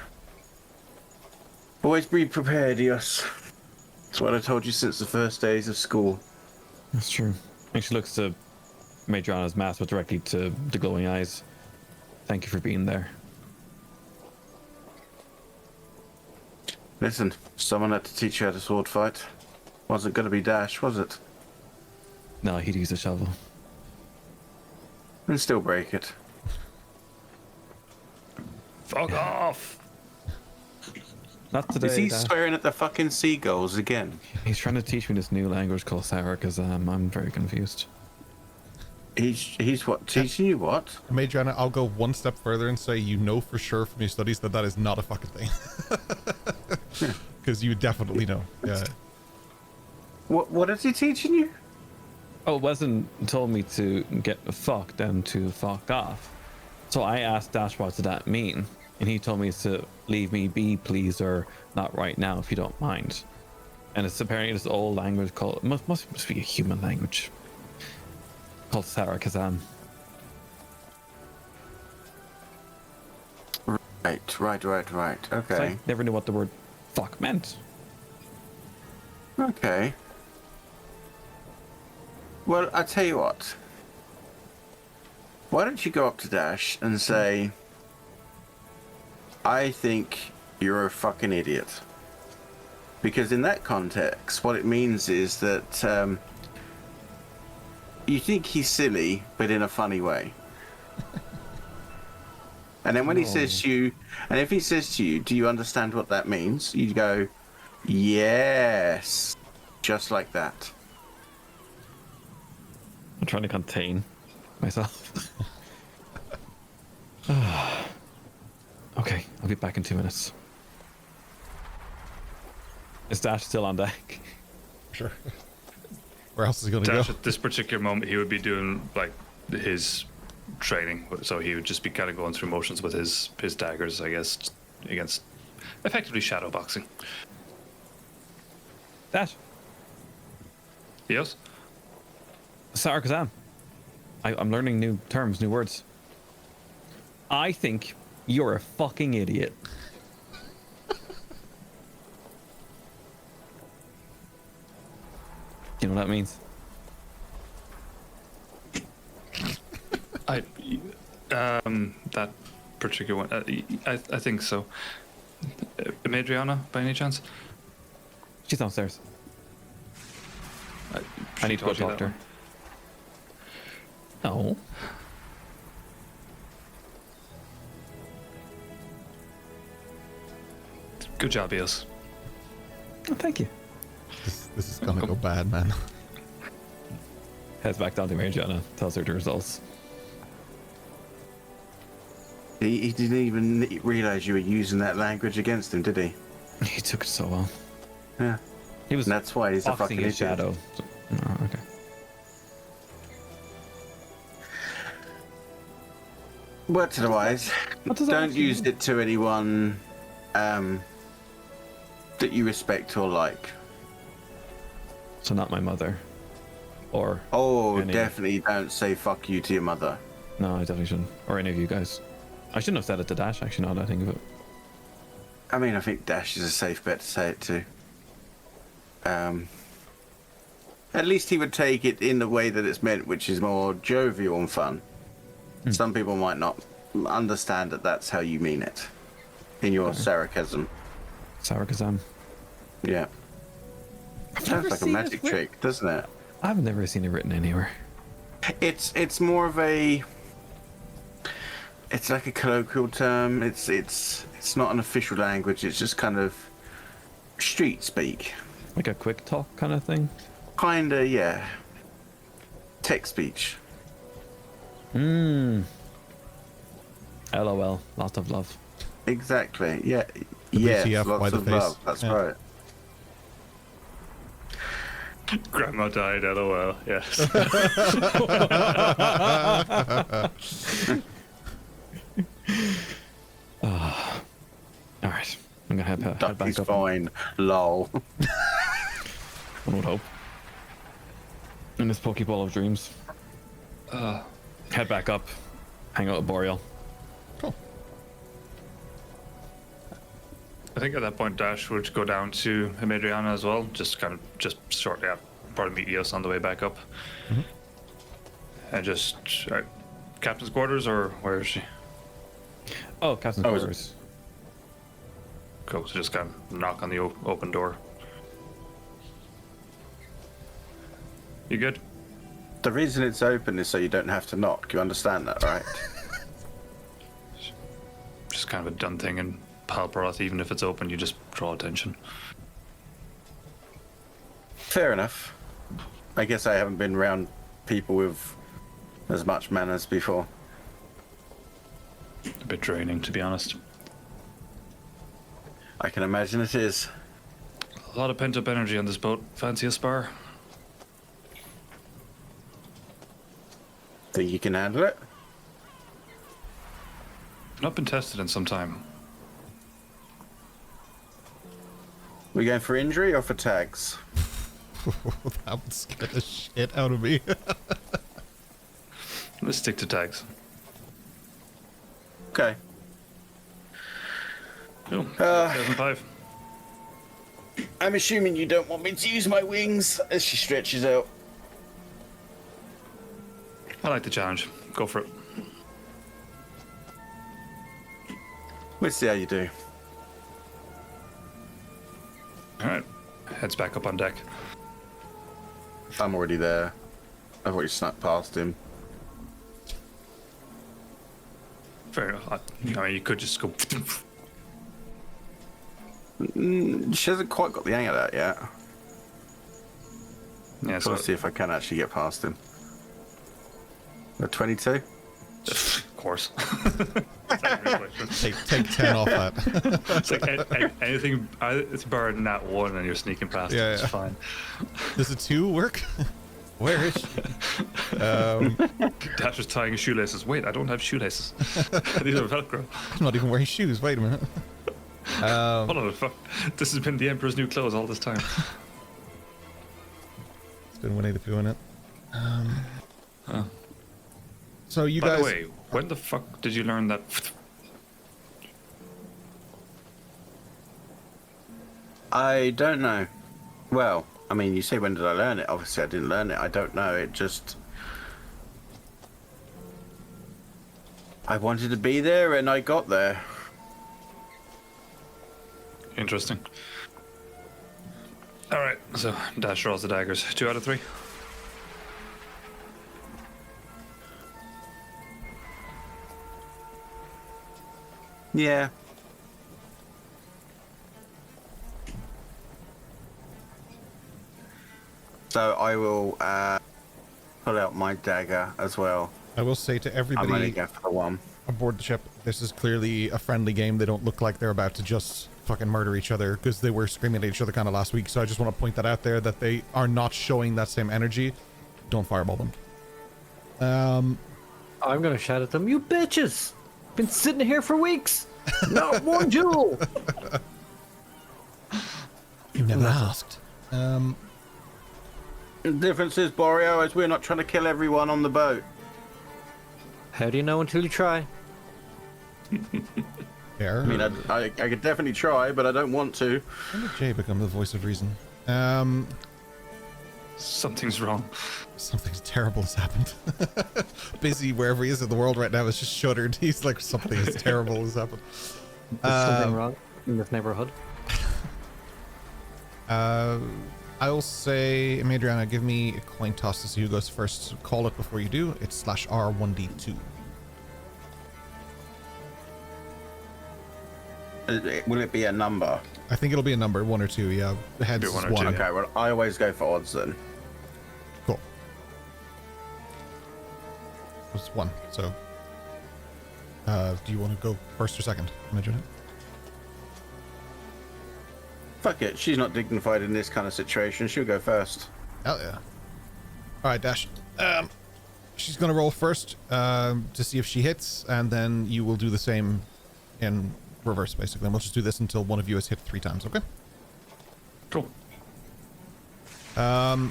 Always be prepared, Eos. That's what I told you since the first days of school. That's true. And she looks to Madriana's mask, but directly to the glowing eyes. Thank you for being there. Listen, someone had to teach you how to sword fight. Wasn't going to be Dash, was it? No, he'd use a shovel. And still break it. Fuck off! Not today. Is he Dad. swearing at the fucking seagulls again? He's trying to teach me this new language called Sour because I'm very confused. He's what? Teaching you what? Major, I'll go one step further and say you know for sure from your studies that is not a fucking thing. Because you definitely know. Yeah. What is he teaching you? Oh, Weslyn told me to get fucked and to fuck off. So I asked Dash what did that mean? And he told me to leave me be, please, or not right now if you don't mind. And it's apparently this old language called, must be a human language, called Sarah Kazam. Right. So Okay. I never knew what the word fuck meant. Okay. Well, I tell you what. Why don't you go up to Dash and say, I think you're a fucking idiot. Because in that context, what it means is that you think he's silly, but in a funny way. And then when he says to you, and if he says to you, do you understand what that means? You go, yes. Just like that. I'm trying to contain myself. Okay, I'll be back in 2 minutes. Is Dash still on deck? Sure. Where else is he going to Dash go? at this particular moment, he would be doing like his training, so he would just be kind of going through motions with his daggers, I guess, against effectively shadow boxing. Dash. Yes. Sarakazam. I'm learning new terms, new words. I think you're a fucking idiot. You know what that means? That particular one, I think so. Madriana, by any chance? She's downstairs. I need to go talk to her. No. Good job, Eos. Oh, thank you. This is going to go bad, man. Heads back down to Mariana, tells her the results. He didn't even realize you were using that language against him, did he? He took it so well. Yeah. He was And that's why he's a boxing fucking his idiot. shadow. Oh, okay. Word to the wise. What does that Don't actually use mean? it to anyone that you respect or like. So not my mother. Or Oh, any- definitely don't say fuck you to your mother. No, I definitely shouldn't. Or any of you guys. I shouldn't have said it to Dash, actually, now that I think of it. I mean, I think Dash is a safe bet to say it to. At least he would take it in the way that it's meant, which is more jovial and fun. Some people might not understand that that's how you mean it. In your sarcasm. Sarakazam. Yeah. never Sounds like a seen magic it writ- trick, doesn't it? I've never seen it written anywhere. It's more of a. It's like a colloquial term. It's not an official language. It's just kind of street speak. Like a quick talk kind of thing. Kinda, yeah. Text speech. LOL. Lots of love. Exactly. Yeah. The Yes. BTF by Lots the of face. love. That's Yeah. right. Grandma died, lol. Yes. All right. I'm going to head back Ducky's up. fine. Lol. One would hope. In this Pokeball of dreams. Head back up. Hang out with Boreal. Cool. I think at that point Dash would go down to Madriana as well, just shortly after, probably meet Eos on the way back up. And just captain's quarters, or where is she? Oh, Captain's Oh, is it? quarters. Cool. So just kind of knock on the open door. You good? The reason it's open is so you don't have to knock. You understand that, right? Just kind of a done thing in Palparoth. Even if it's open, you just draw attention. Fair enough. I guess I haven't been around people with as much manners before. A bit draining, to be honest. I can imagine it is. A lot of pent-up energy on this boat. Fancy a spar? Think you can handle it? Not been tested in some time. We going for injury or for tags? That would scare the shit out of me. Let's stick to tags. Okay. Cool. 2005. I'm assuming you don't want me to use my wings as she stretches out. I like the challenge. Go for it. Let's see how you do. All right. Heads back up on deck. I'm already there. I've already snuck past him. Fair enough. I mean, you could just go. She hasn't quite got the hang of that yet. Yeah, So so let's see if I can actually get past him. A 22? course. It's like a real question. Take 10 off that. It's like anything. It's better than that one, and you're sneaking past it. Yeah, It's yeah. fine. Does a 2 work? Where is she? Dash is tying his shoelaces. Wait, I don't have shoelaces. These are Velcro. I'm not even wearing shoes. Wait a minute. Hold on, fuck. This has been the Emperor's new clothes all this time. It's been Winnie the Pooh in it. So you By guys. the way, when the fuck did you learn that? I don't know. Well, I mean, you say when did I learn it? Obviously, I didn't learn it. I don't know. It just. I wanted to be there, and I got there. Interesting. All right, so Dash rolls the daggers. 2 out of 3. Yeah. So I will pull out my dagger as well. I will say to I'm only everybody going for the one. aboard the ship, this is clearly a friendly game. They don't look like they're about to just fucking murder each other, because they were screaming at each other kind of last week. So I just want to point that out there, that they are not showing that same energy. Don't fireball them. I'm gonna shout at them, you bitches! Been sitting here for weeks! Not one jewel! You never asked. The difference is, Boreal, is we're not trying to kill everyone on the boat. How do you know until you try? Fair. I mean, I could definitely try, but I don't want to. When did Jay become the voice of reason? Something's wrong. Something terrible has happened. Busy wherever he is in the world right now is just shuddered. He's like, something is terrible has happened. There's something wrong in this neighborhood. I will say, Madriana, give me a coin toss to see who goes first. Call it before you do. It's /R1D2. Will it be a number? I think it'll be a number, 1 or 2. Yeah, heads Be is 1 or 1. 2. Okay, well, I always go for odds then. Cool. It's 1. So, do you want to go first or second, Madriana? Fuck it, she's not dignified in this kind of situation. She'll go first. Hell yeah. All right, Dash. She's gonna roll first to see if she hits, and then you will do the same in reverse, basically. And we'll just do this until one of you has hit 3 times. Okay. Cool. Are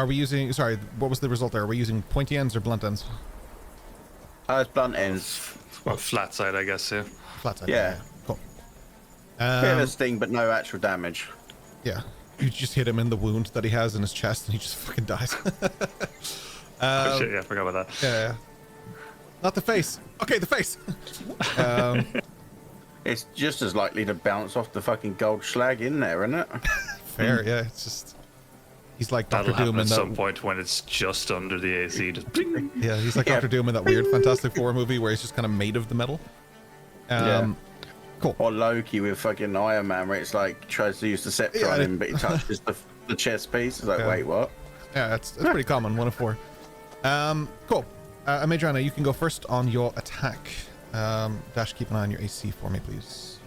we using? Sorry, what was the result there? Are we using pointy ends or blunt ends? It's blunt ends. Well, flat side, I guess. Yeah. Flat side. Yeah. Cool. Bit of a sting, but no actual damage. Yeah. You just hit him in the wound that he has in his chest, and he just fucking dies. Oh, shit, yeah, I forgot about that. Yeah. Not the face. Okay, the face. It's just as likely to bounce off the fucking gold slag in there, isn't it? Fair. Yeah. It's just. He's like Doctor That'll Doom happen in at that. some point when it's just under the AC. Just bling. Yeah, he's like Yeah. Doctor Doom in that weird Fantastic Four movie where he's just kind of made of the metal. Yeah. Cool. Or Loki with fucking Iron Man, where it's like tries to use the scepter Yeah, on him, but he touches the chest piece. It's like, Yeah. wait, what? Yeah, it's pretty common. 1 of 4. Cool. Madriana, you can go first on your attack. Dash, keep an eye on your AC for me, please.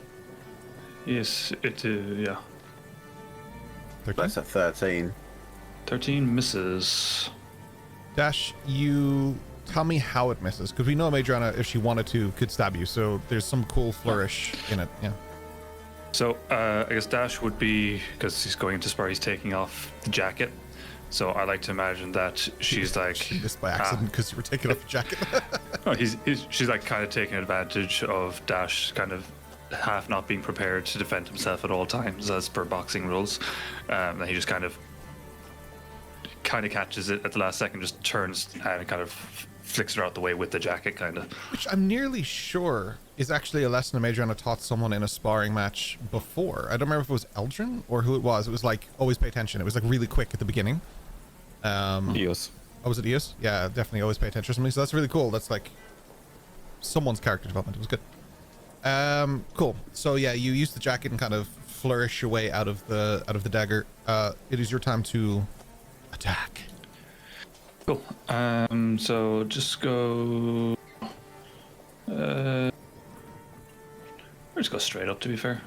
Yes, it yeah. 13. That's a 13. 13 misses. Dash, you tell me how it misses, because we know Madriana, if she wanted to, could stab you. So there's some cool flourish in it. Yeah. So I guess Dash would be, because he's going into Spar, he's taking off the jacket. So I like to imagine that she's like She missed by accident because you were taking off the jacket. no, she's like kind of taking advantage of Dash kind of half not being prepared to defend himself at all times as per boxing rules. And he just kind of catches it at the last second, just turns and kind of flicks her out the way with the jacket, kind of. Which I'm nearly sure is actually a lesson Madriana taught someone in a sparring match before. I don't remember if it was Eldrin or who it was. It was like, always pay attention. It was like really quick at the beginning. Eos. Oh, was it Eos? Yeah, definitely always pay attention to something. So that's really cool. That's like someone's character development. It was good. Cool. So yeah, you use the jacket and kind of flourish your way out of the dagger. It is your time to attack. Cool. So just go. Or just go straight up, to be fair.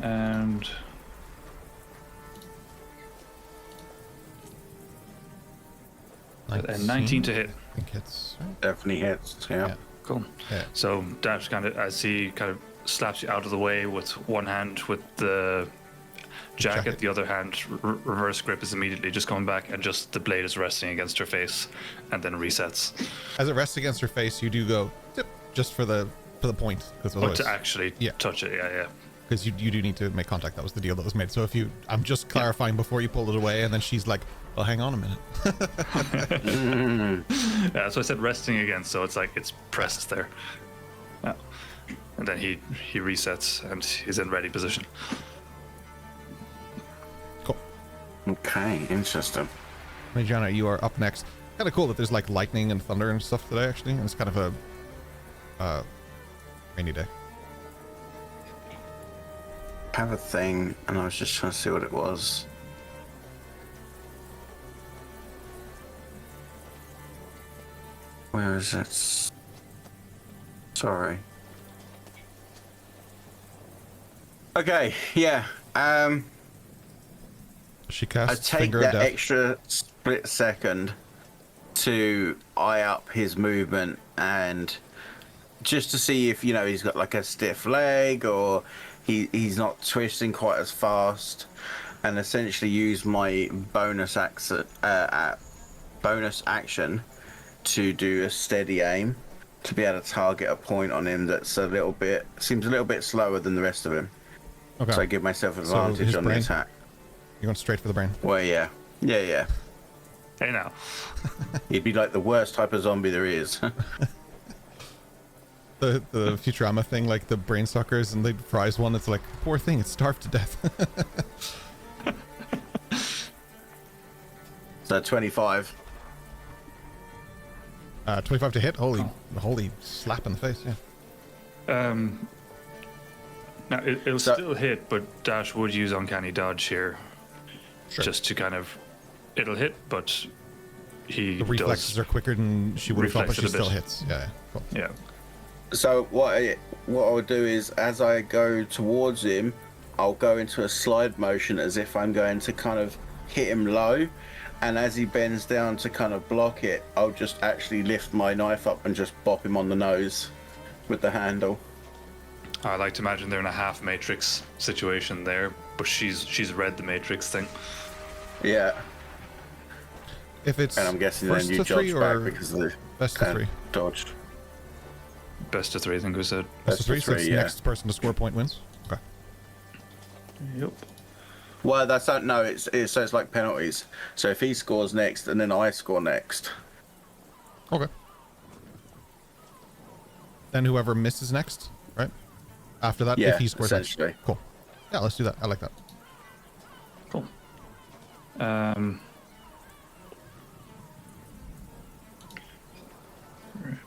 And a 19 to hit. I think it's right. Definitely hits. Yeah. Yeah. Cool. Yeah. So Dash kind of, as he kind of slaps you out of the way with one hand with the jacket, the other hand reverse grip is immediately just coming back, and just the blade is resting against her face, and then resets. As it rests against her face, you do go tip, just for the point, because But to actually touch it, yeah. because you do need to make contact. That was the deal that was made. So if you, I'm just clarifying before you pulled it away, and then she's like, "Well, hang on a minute." Yeah, so I said resting again, so it's like it's pressed there. Yeah. And then he resets and he's in ready position. Cool. Okay, interesting. Mariana, you are up next. Kind of cool that there's like lightning and thunder and stuff today, actually. And it's kind of a rainy day. I have a thing, and I was just trying to see what it was. Where is it? Sorry. Okay, yeah. She I casts take Finger of that Death. extra split second to eye up his movement and just to see if, you know, he's got like a stiff leg or he's not twisting quite as fast, and essentially use my bonus action to do a steady aim to be able to target a point on him that's seems a little bit slower than the rest of him. Okay. So I give myself So advantage his on brain? the attack. You're going straight for the brain. Well, yeah. Hey now. He'd be like the worst type of zombie there is. The Futurama thing, like the brain suckers, and they fries one. It's like, poor thing, it's starved to death. So 25. 25 to hit. Holy slap in the face. Yeah. Now it'll still hit, but Dash would use uncanny dodge here, Sure. just to kind of, it'll hit, but The reflexes are quicker than she would have thought, but she Reflex it a still bit. hits. Yeah. Cool. Yeah. So what I would do is, as I go towards him, I'll go into a slide motion as if I'm going to kind of hit him low, and as he bends down to kind of block it, I'll just actually lift my knife up and just bop him on the nose with the handle. I like to imagine they're in a half Matrix situation there, but she's read the Matrix thing. Yeah, If it's and I'm guessing first then you to three dodge back or because of the best to three. dodged. Best of three, I think we said. Best of three, so it's yeah. next person to score point wins. Okay. Yep. Well, that's not, no, it's so it's like penalties. So if he scores next and then I score next. Okay. Then whoever misses next, right? After that, Yeah, if he scores next. essentially. Cool. Yeah, let's do that. I like that. Cool.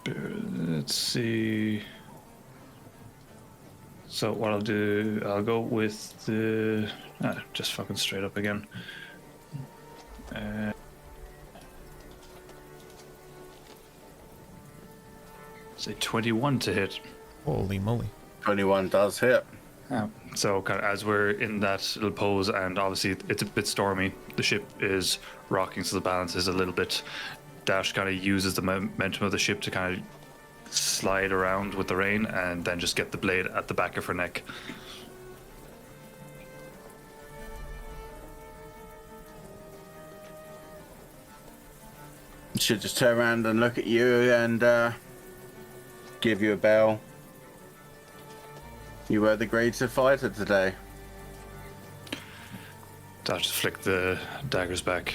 Let's see. So what I'll do, I'll go with the just fucking straight up again. Say 21 to hit. Holy moly. 21 does hit. So kind of as we're in that little pose, and obviously it's a bit stormy, the ship is rocking, so the balance is a little bit. Dash kind of uses the momentum of the ship to kind of slide around with the rain, and then just get the blade at the back of her neck. Should just turn around and look at you and give you a bell. You were the greater fighter today. Dash just flick the daggers back.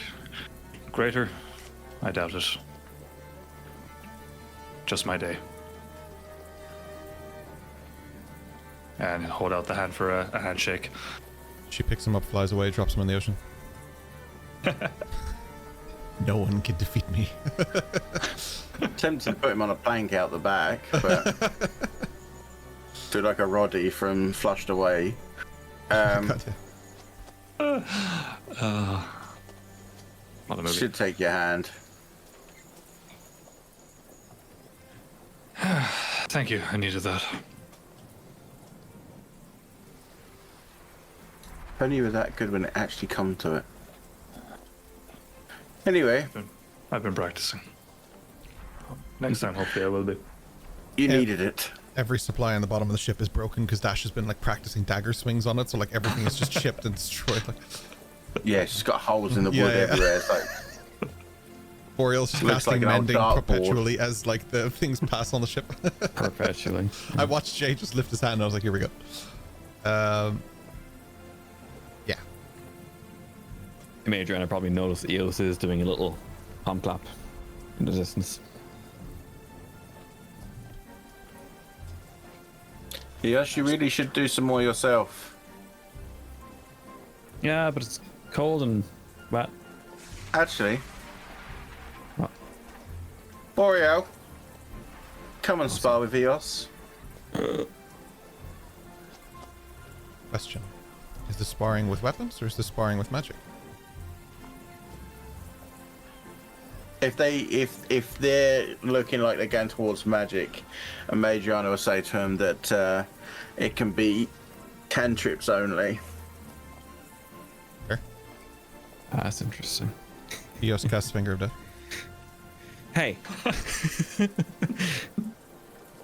Greater? I doubt it. Just my day. And hold out the hand for a handshake. She picks him up, flies away, drops him in the ocean. No one can defeat me. Tempted to put him on a plank out the back, but do like a Roddy from Flushed Away. God, yeah. What a movie. Should take your hand. Thank you. I needed that. If only you were that good when it actually come to it. Anyway, I've been practicing. Next time, hopefully, I will be. you needed it. Every supply on the bottom of the ship is broken because Dash has been like practicing dagger swings on it, so like everything is just chipped and destroyed. Like, Yeah, she's got holes in the wood Yeah, yeah. everywhere. It's like, Boreal's just Looks casting like an old mending dartboard. perpetually as like the things pass on the ship. Perpetually. I watched Jay just lift his hand and I was like, here we go. Yeah. Major, and I probably noticed Eos is doing a little palm clap in the distance. yes, you really should do some more yourself. Yeah, but it's cold and wet. Actually, What? Boreal, come and spar with Eos. Question. Is this sparring with weapons or is this sparring with magic? If they're looking like they're going towards magic, and Majorana will say to him that it can be cantrips only. Sure. That's interesting. Eos casts Finger of Death. Hey.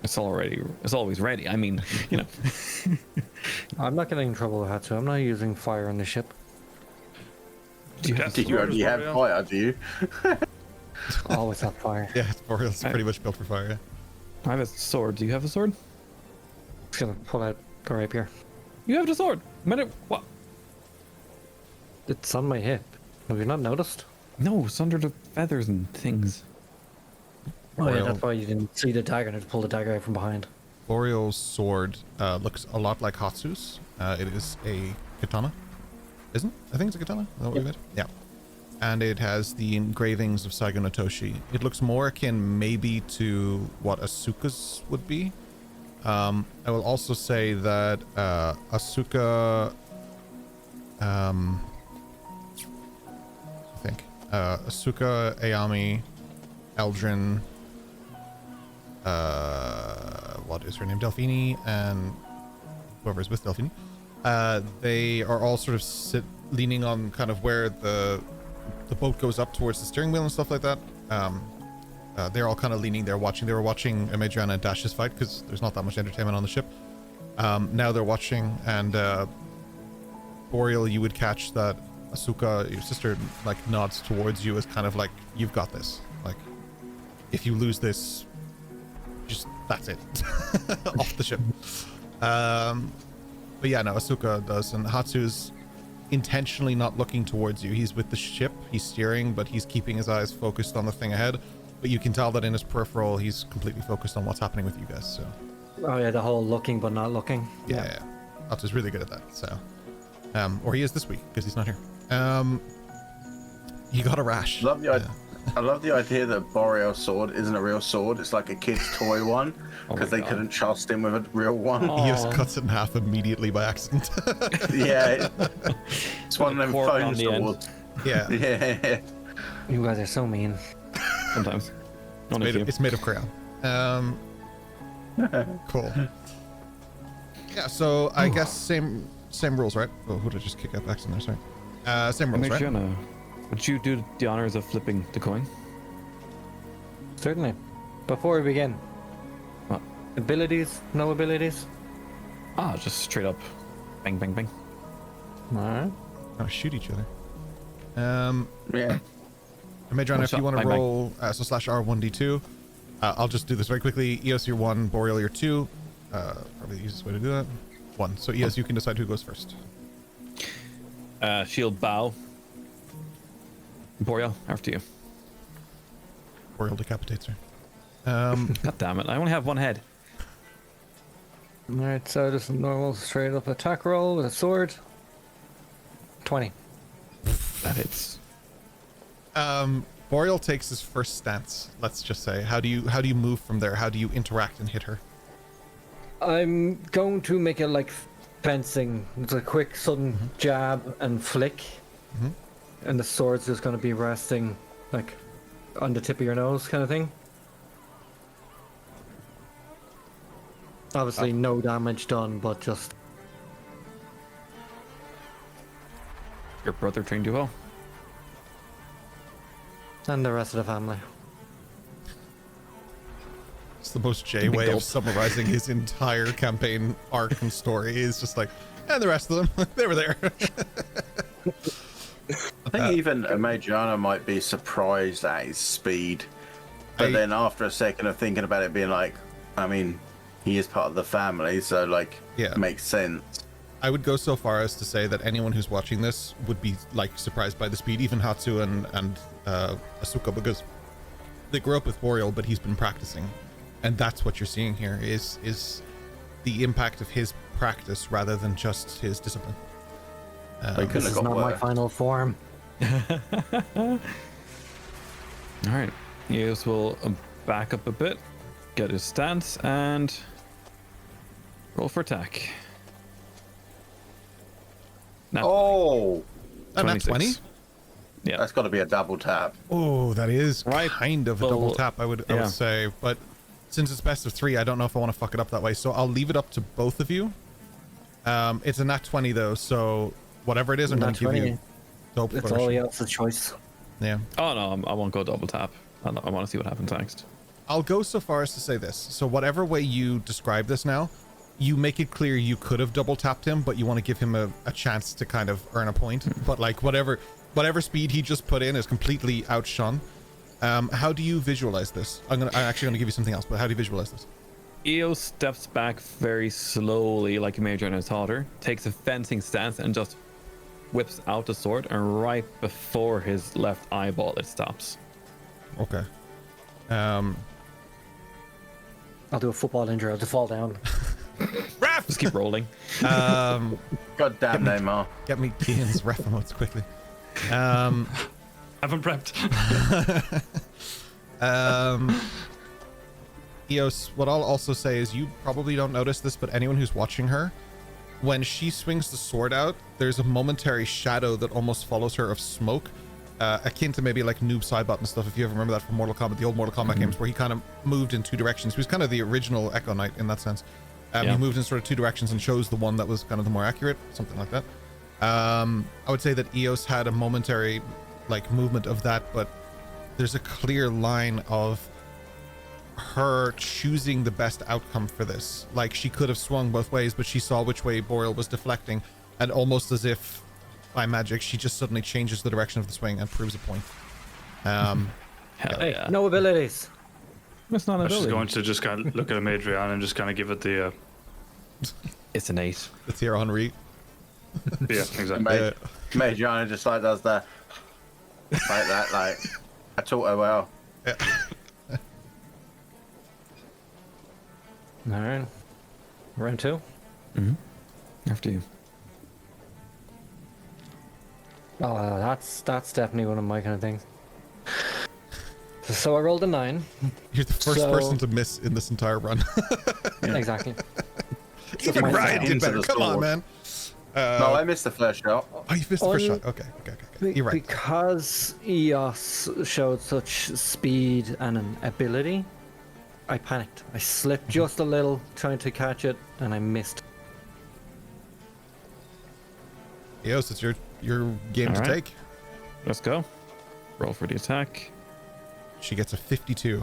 It's always ready. I mean, you know. I'm not getting in trouble with Hatsu. I'm not using fire on the ship. Do you have Did you only have fire, do you? Always have fire. Yeah, Boreal's pretty much built for fire, yeah. I have a sword. Do you have a sword? Just gonna pull out the rapier. You have the sword. What? It's on my hip. Have you not noticed? No, it's under the feathers and things. Oh yeah, Boreal- that's why you didn't see the dagger and I just pulled the dagger out from behind. Boreal's sword looks a lot like Hatsu's. It is a katana. Isn't it? I think it's a katana. Is that what we made? Yeah. And it has the engravings of Saigo no Toshi. It looks more akin maybe to what Asuka's would be. I will also say that Asuka... I think. Asuka, Ayami, Eldrin... what is her name? Delphini and whoever is with Delphini. They are all sort of leaning on kind of where the boat goes up towards the steering wheel and stuff like that. They're all kind of leaning there watching. They were watching Majorana and Dash's fight because there's not that much entertainment on the ship. Now they're watching, and Boreal, you would catch that Asuka, your sister, like nods towards you as kind of like, you've got this. Like, if you lose this, just that's it. Off the ship. But yeah, no, Asuka does, and Hatsu's intentionally not looking towards you. He's with the ship, he's steering, but he's keeping his eyes focused on the thing ahead. But you can tell that in his peripheral, he's completely focused on what's happening with you guys. So Oh yeah, the whole looking but not looking. yeah. Hatsu's really good at that. So, or he is this week because he's not here. He got a rash. I love the idea that Boreal's sword isn't a real sword. It's like a kid's toy one because they couldn't trust him with a real one. He just cuts it in half immediately by accident. Yeah, it's one of them Cork on phone the end. swords. Yeah. Yeah. You guys are so mean. Sometimes. Only a few. It's made of crayon. Cool. Yeah, so I guess same rules, right? Oh, who did I just kick out back in there? Sorry. Same rules, right? Majorana, would you do the honors of flipping the coin? Certainly. Before we begin, What? abilities? No abilities? Just straight up bang, bang, bang. Alright. Oh, shoot each other. Yeah. Majorana, if you want to Bang, bang. roll so /R1d2, I'll just do this very quickly. Eos, you're 1, Boreal, you're 2. Probably the easiest way to do that. 1. So Eos, you can decide who goes first. Shield bow. Boreal, after you. Boreal decapitates her. God damn it, I only have one head. Alright, so just a normal straight up attack roll with a sword. 20. That hits. Boreal takes his first stance. Let's just say, how do you move from there? How do you interact and hit her? I'm going to make it like fencing. It's a quick sudden jab and flick. And the sword's just going to be resting like on the tip of your nose kind of thing. Obviously, no damage done, but just Your brother trained you well. and the rest of the family. It's the most J way of summarizing his entire campaign arc and story. Is just like, and the rest of them, they were there. I think even Magiana might be surprised at his speed, but then after a second of thinking about it, being like, I mean, he is part of the family, so like, Yeah. it makes sense. I would go so far as to say that anyone who's watching this would be like surprised by the speed, even Hatsu and Asuka, because they grew up with Boreal, but he's been practicing, and that's what you're seeing here is the impact of his practice rather than just his discipline. They couldn't This have is got not my worse. final form. All right. Eos will back up a bit, get his stance, and roll for attack. Now, Oh, And that's 20. Yeah. that's got to be a double tap. Oh, that is Right. kind of a double Well, tap, I would yeah. say. But since it's best of 3, I don't know if I want to fuck it up that way. So I'll leave it up to both of you. It's a nat 20 though, so whatever it is, I'm going Nat to give 20. you dope It's flourish. all else's choice. Yeah. Oh no, I won't go double tap. I want to see what happens next. I'll go so far as to say this. So whatever way you describe this now, you make it clear you could have double tapped him, but you want to give him a chance to kind of earn a point. But like whatever speed he just put in is completely outshone. How do you visualize this? I'm actually gonna give you something else, but how do you visualize this? Eos steps back very slowly, like Major has taught her, takes a fencing stance, and just whips out the sword, and right before his left eyeball, it stops. Okay. I'll do a football injury. I'll just fall down. Just keep rolling. God damn, Neymar. Get me Kian's ref emotes quickly. Haven't prepped. Eos, what I'll also say is you probably don't notice this, but anyone who's watching her, when she swings the sword out, there's a momentary shadow that almost follows her of smoke, akin to maybe like Noob Saibot and stuff, if you ever remember that from Mortal Kombat, the old Mortal Kombat games, where he kind of moved in 2 directions. He was kind of the original Echo Knight in that sense. Yeah. He moved in sort of 2 directions and chose the one that was kind of the more accurate, something like that. I would say that Eos had a momentary like movement of that, but there's a clear line of her choosing the best outcome for this. Like she could have swung both ways, but she saw which way Boreal was deflecting, and almost as if by magic, she just suddenly changes the direction of the swing and proves a point. Hell Hey, yeah. no abilities. That's not I an was just ability. going to just kind of look at Adrian and just kind of give it the It's an 8. It's here Henri. yeah, exactly. Magiana just like does that, like that, like I taught her well. All right. Round 2. After you. Oh, that's definitely one of my kind of things. So I rolled a 9. You're the first So- person to miss in this entire run. Exactly. Even my Ryan did into better. the Come on, sword. man. No, I missed the first shot. Oh, you missed the first On- shot. Okay. You're right. Because Eos showed such speed and an ability, I panicked. I slipped just a little trying to catch it, and I missed. Eos, it's your game to All right. take. Let's go. Roll for the attack. She gets a 52.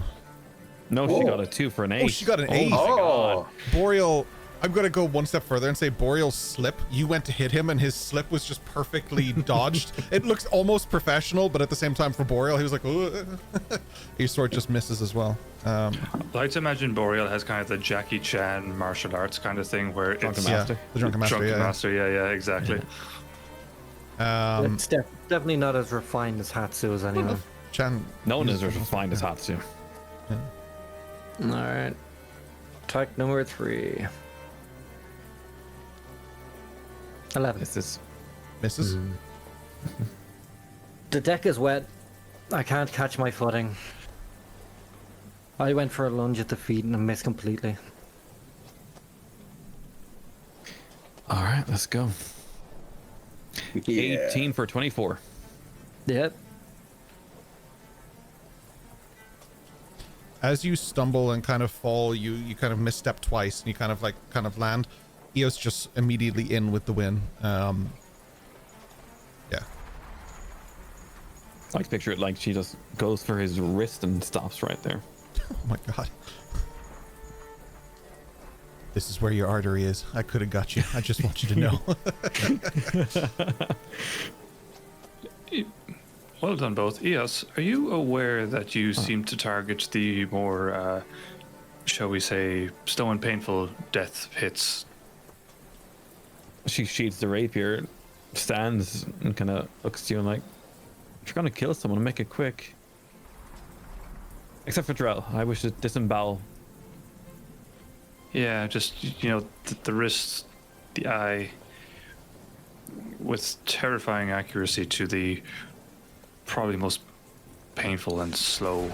No, she got a 2 for an 8. Oh, she got an 8. Oh, Boreal, I'm going to go one step further and say Boreal's slip. You went to hit him and his slip was just perfectly dodged. It looks almost professional, but at the same time for Boreal, he was like, "Ugh." His sword just misses as well. I like to imagine Boreal has kind of the Jackie Chan martial arts kind of thing where Drunken it's Master. Yeah, the Drunken Master, Drunken yeah. Master, yeah, exactly. It's definitely not as refined as Hatsu's anyway. Chan. No one is refined as Hatsu. All right. Attack number 3. 11. This is Misses. The deck is wet. I can't catch my footing. I went for a lunge at the feet and I missed completely. all right. Let's go. yeah. 18 for 24. Yep. As you stumble and kind of fall, you kind of misstep twice, and you kind of land. Eos just immediately in with the win. Yeah. I like to picture it like she just goes for his wrist and stops right there. Oh my god. This is where your artery is. I could have got you. I just want you to know. Well done, both. Eos, are you aware that you seem to target the more, shall we say, slow and painful death hits? She sheathes the rapier, stands, and kind of looks to you and like, if you're gonna kill someone, make it quick. Except for Drell, I wish to disembowel. Yeah, just, you know, the wrist, the eye, with terrifying accuracy to the probably most painful and slow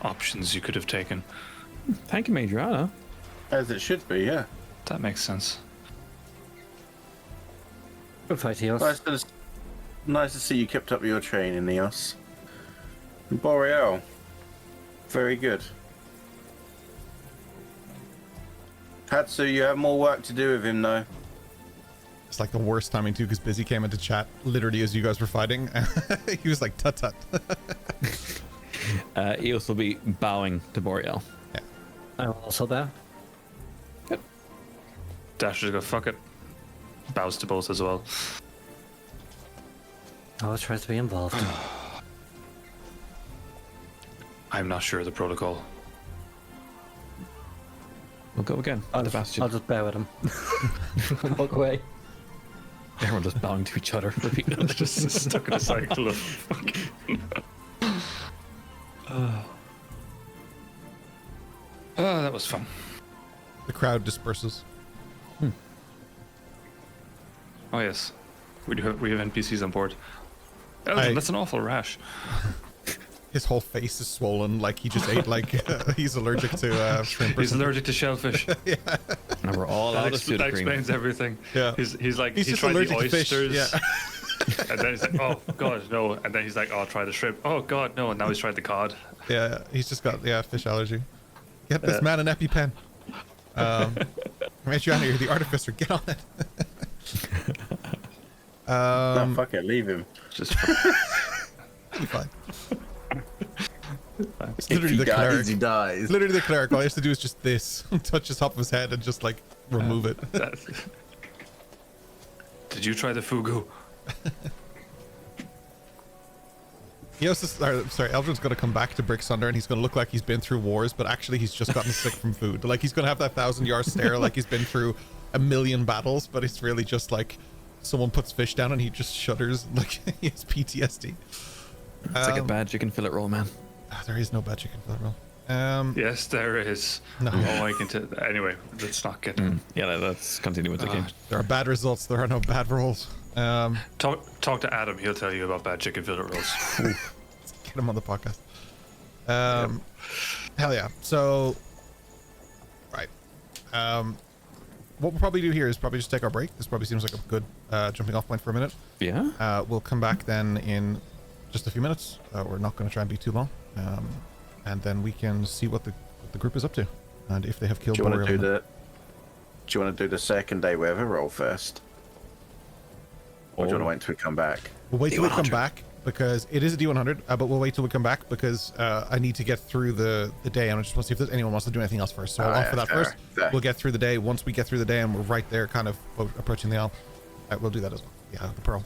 options you could have taken. Thank you, Majorana. As it should be, yeah. That makes sense. Good fight, Eos. Nice to see you kept up your training, Eos. Boreal. Very good. Hatsu, you have more work to do with him, though. It's like the worst timing too, because Busy came into chat literally as you guys were fighting. He was like, tut tut. Eos will be bowing to Boreal. Yeah. I'm also there. Dasher's go, fuck it. Bows to both as well. Always tries to be involved. I'm not sure of the protocol. We'll go again. I'll The just, Bastion. I'll just bear with him. Walk away. Everyone just bowing to each other repeatedly. Just stuck in a cycle of fucking... that was fun. The crowd disperses. Oh yes, we have NPCs on board. Elton, that's an awful rash. His whole face is swollen, like he just ate, like he's allergic to shrimp. Or He's something. allergic to shellfish. And we're all out of That pseudo cream. explains everything. Yeah. He's like, He's he just tried allergic the to fish. oysters. Yeah. And then he's like, oh god, no. And then he's like, oh, I'll try the shrimp. Oh god, no. And now he's tried the cod. Yeah, he's just got fish allergy. Get this man an EpiPen. Adriana, you're the artificer. Get on it. No, fuck it, leave him. Just Fine. It's If literally he the dies, cleric. he dies. Literally the cleric. All he has to do is just this, touch the top of his head, and just like remove it. Did you try the fugu? Eldrin's going to come back to Brick Sunder, and he's going to look like he's been through wars, but actually he's just gotten sick from food. Like he's going to have that 1,000-yard stare, like he's been through a million battles, but it's really just like someone puts fish down and he just shudders, like he has PTSD. It's like a bad chicken fillet roll, man. There is no bad chicken for that roll. Yes, there is. No. Oh, I can tell. Anyway, let's not get. Yeah, let's continue with the game. There are bad results. There are no bad rolls. Talk to Adam. He'll tell you about bad chicken fillet rolls. Get him on the podcast. Hell yeah. So, right. What we'll probably do here is probably just take our break. This probably seems like a good jumping off point for a minute. Yeah. We'll come back then in just a few minutes. We're not going to try and be too long. And then we can see what the group is up to, and if they have killed. Do you want Boreal. to do the second day weather roll first, or do you want to wait until we come back? We'll wait till we come D100. back because it is a D100, but we'll wait till we come back because I need to get through the day, and I just want to see if there's anyone wants to do anything else first. So I'll offer that first. Fair. We'll get through the day. Once we get through the day and we're right there, kind of approaching the Isle, we'll do that as well. Yeah, the Pearl.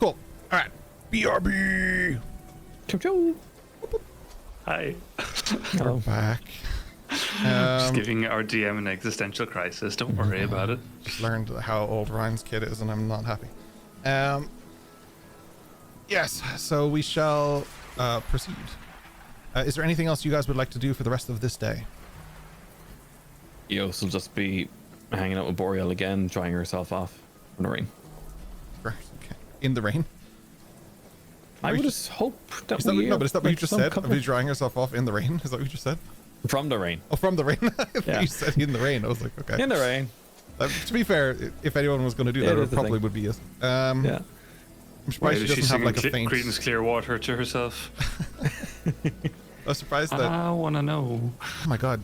Cool. All right. BRB. Choo choo. Hi. We're back. Just giving our DM an existential crisis. Don't worry about it. Just learned how old Ryan's kid is, and I'm not happy. Yes, so we shall proceed. Is there anything else you guys would like to do for the rest of this day? Eos will just be hanging out with Boreal again, drying herself off in the rain. Right, okay. In the rain? I would just hope that Is that, we... no, but is that what you just said? cover. Of you drying yourself off in the rain? Is that what you just said? From the rain. Oh, from the rain? I thought Yeah. You said in the rain. I was like, okay. In the rain. To be fair, if anyone was going to do that, It it is the probably thing. would be us. Yeah. I'm surprised Wait, she is she doesn't have singing like a faint... Creedence Clearwater to herself? I was surprised that. I want to know. Oh my god,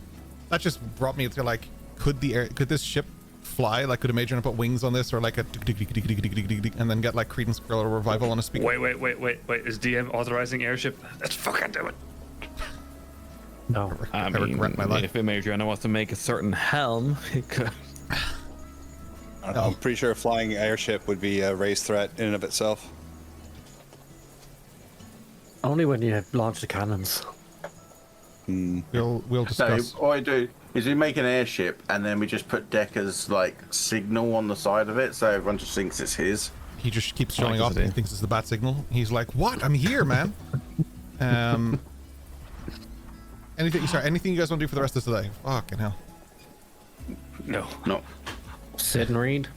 that just brought me to like, could this ship fly? Like, could a mage put wings on this, or like a and then get like Credence Girl Revival on a speaker? Wait. Is DM authorizing airship? Let's fucking do it. No. I regret my life. if a major wants to make a certain helm, it could. I'm pretty sure a flying airship would be a raised threat in and of itself. Only when you launch the cannons. We'll discuss. No, what I do is we make an airship and then we just put Decker's like signal on the side of it, so everyone just thinks it's his. He just keeps showing like up this and he idea. thinks it's the bat signal. He's like, "What? I'm here, man." Anything you guys want to do for the rest of today? Fucking hell. No. No. Sit and read.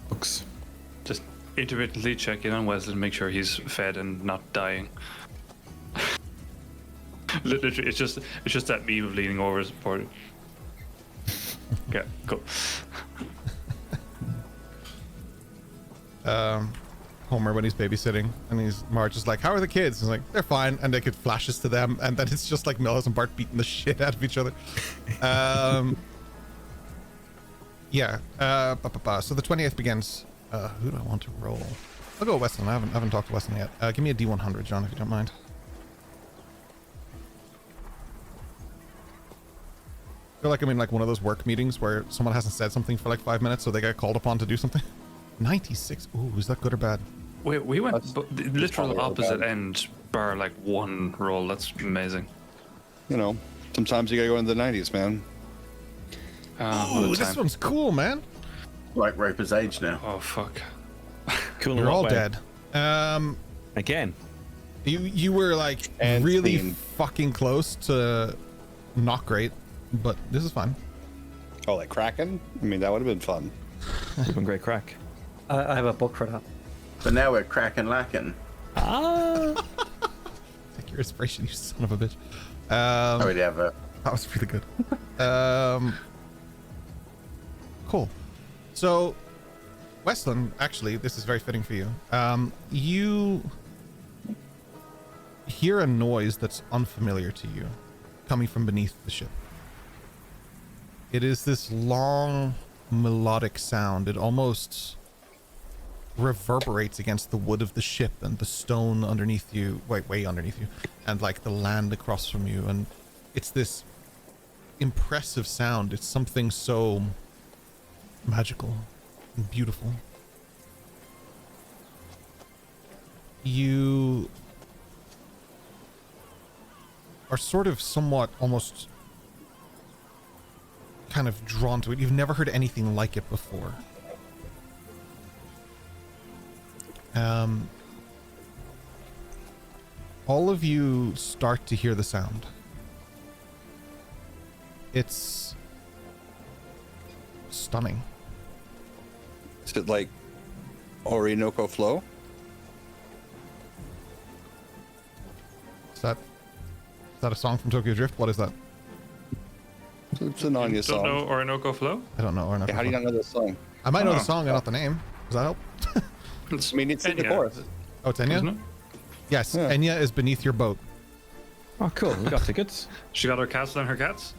Books. Just intermittently check in on Wesley, make sure he's fed and not dying. Literally, it's just that meme of leaning over supporting. Okay, cool. Homer when he's babysitting, and Marge is like, "How are the kids?" He's like, "They're fine," and like it flashes to them, and then it's just like Milhouse and Bart beating the shit out of each other. Yeah. So the 28th begins. Who do I want to roll? I'll go with Weslyn. I haven't talked to Weslyn yet. Give me a D100, John, if you don't mind. I feel like I'm in like one of those work meetings where someone hasn't said something for like 5 minutes, so they get called upon to do something. 96. Ooh, is that good or bad? We went the literal probably opposite bad. end, bar like one roll. That's amazing. You know, sometimes you gotta go into the 90s, man. Ooh, this one's cool, man. Like Roper's age now. Oh fuck. Cool. in You're what all way? dead. Again. You were like And really theme. fucking close to not great, but this is fine. Oh, like Kraken? I mean, that would have been fun. It's been great crack. I have a book for that. But now we're cracking lacking. Take your inspiration, you son of a bitch. I already have a. That was really good. Cool. So, Weslyn, actually, this is very fitting for you. You hear a noise that's unfamiliar to you coming from beneath the ship. It is this long, melodic sound. It almost reverberates against the wood of the ship and the stone underneath you, way underneath you, and like the land across from you. And it's this impressive sound. It's something so magical and beautiful. You are sort of somewhat almost kind of drawn to it. You've never heard anything like it before. All of you start to hear the sound. It's stunning. Is it like Orinoco Flow? Is that a song from Tokyo Drift? What is that? It's an Anya Don't song. know Orinoco Flow? I don't know. Or not. Yeah, how do you not know this song? I might know the Oh. song and not the name. Does that help? I mean, it's in the Enya, chorus. Oh, it's isn't Enya? it? Yes, Yeah. Enya is beneath your boat. Oh, cool. We got tickets. She got her castle and her cats?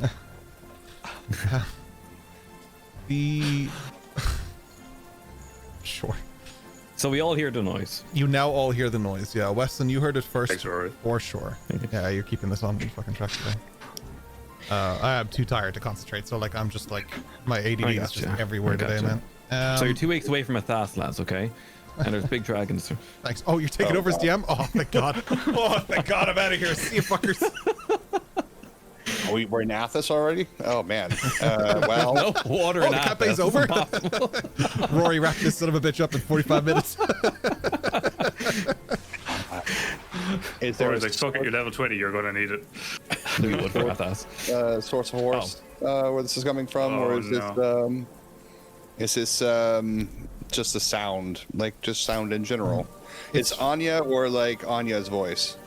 The... Sure. So we all hear the noise. You now all hear the noise. Yeah, Weslyn, you heard it first. Thanks, Rory. For sure. Yeah, you're keeping this on fucking track today. I'm too tired to concentrate, so like I'm just like my ADD I is just gotcha. everywhere I today, gotcha. man. So you're 2 weeks away from a Thas, lads, okay? And there's big dragons. Thanks. Oh, you're taking over as DM? Oh, thank God. Oh, thank God, I'm out of here. See you fuckers. Oh, we're in Athos already? Oh, man. Well, No water in the that. campaign's over? Rory wrapped this son of a bitch up in 45 minutes. is there Rory's a like, fuck it, you're level 20, you're gonna need it. We would for Athos. source of horse where this is coming from? Oh, or is this just a sound? Like, just sound in general? It's Anya or like Anya's voice?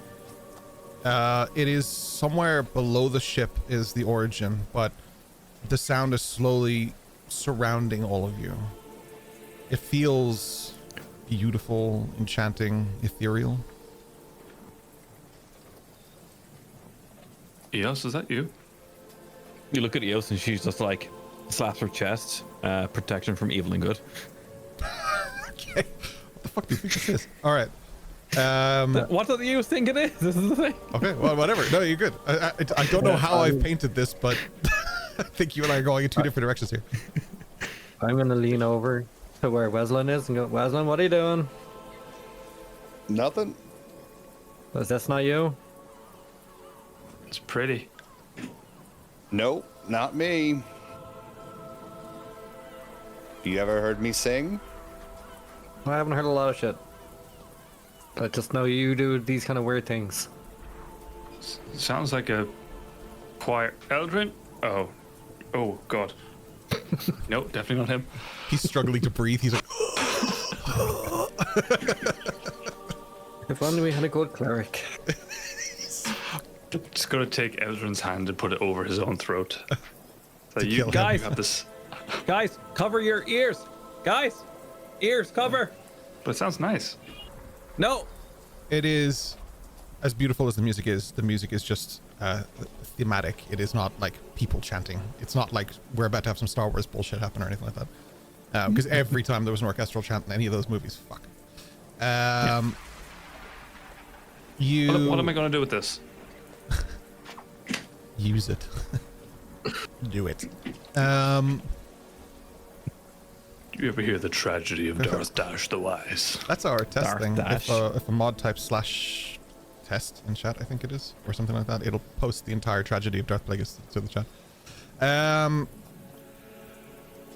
It is somewhere below the ship is the origin, but the sound is slowly surrounding all of you. It feels beautiful, enchanting, ethereal. Eos, is that you? You look at Eos and she's just like slaps her chest, protection from evil and good. Okay. What the fuck do you think this is? All right. What do you think it is? This is the thing. Okay, well, whatever. No, you're good. I don't know how I've painted this, but I think you and I are going in two different directions here. I'm gonna lean over to where Weslyn is and go, Weslyn, what are you doing? Nothing. Is this not you? It's pretty. Nope, not me. You ever heard me sing? I haven't heard a lot of shit. I just know you do these kind of weird things. Sounds like a choir. Eldrin? Oh God. No, definitely not him. He's struggling to breathe. He's like, If only we had a good cleric. Just gonna take Eldrin's hand and put it over his own throat. So kill you him. guys have this. Guys, cover your ears. Guys, ears, cover. But it sounds nice. No. it is as beautiful as the music is just thematic. It is not like people chanting. It's not like we're about to have some Star Wars bullshit happen or anything like that. Because every time there was an orchestral chant in any of those movies, fuck. What am I going to do with this? Use it. Do it. Do you ever hear the tragedy of Darth Dash the Wise? That's our test Darth thing. Dash. If a mod type / test in chat, I think it is, or something like that, it'll post the entire tragedy of Darth Plagueis to the chat.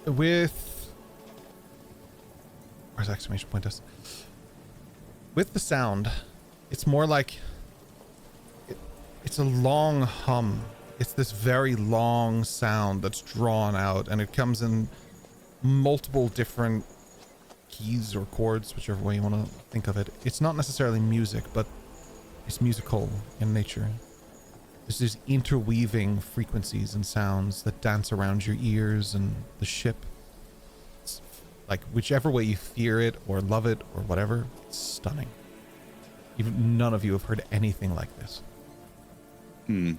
Where's exclamation point test? With the sound, it's more like it's a long hum. It's this very long sound that's drawn out, and it comes in multiple different keys or chords, whichever way you want to think of it. It's not necessarily music, but it's musical in nature. There's these interweaving frequencies and sounds that dance around your ears and the ship. It's like whichever way you fear it or love it or whatever, it's stunning. Even none of you have heard anything like this. Do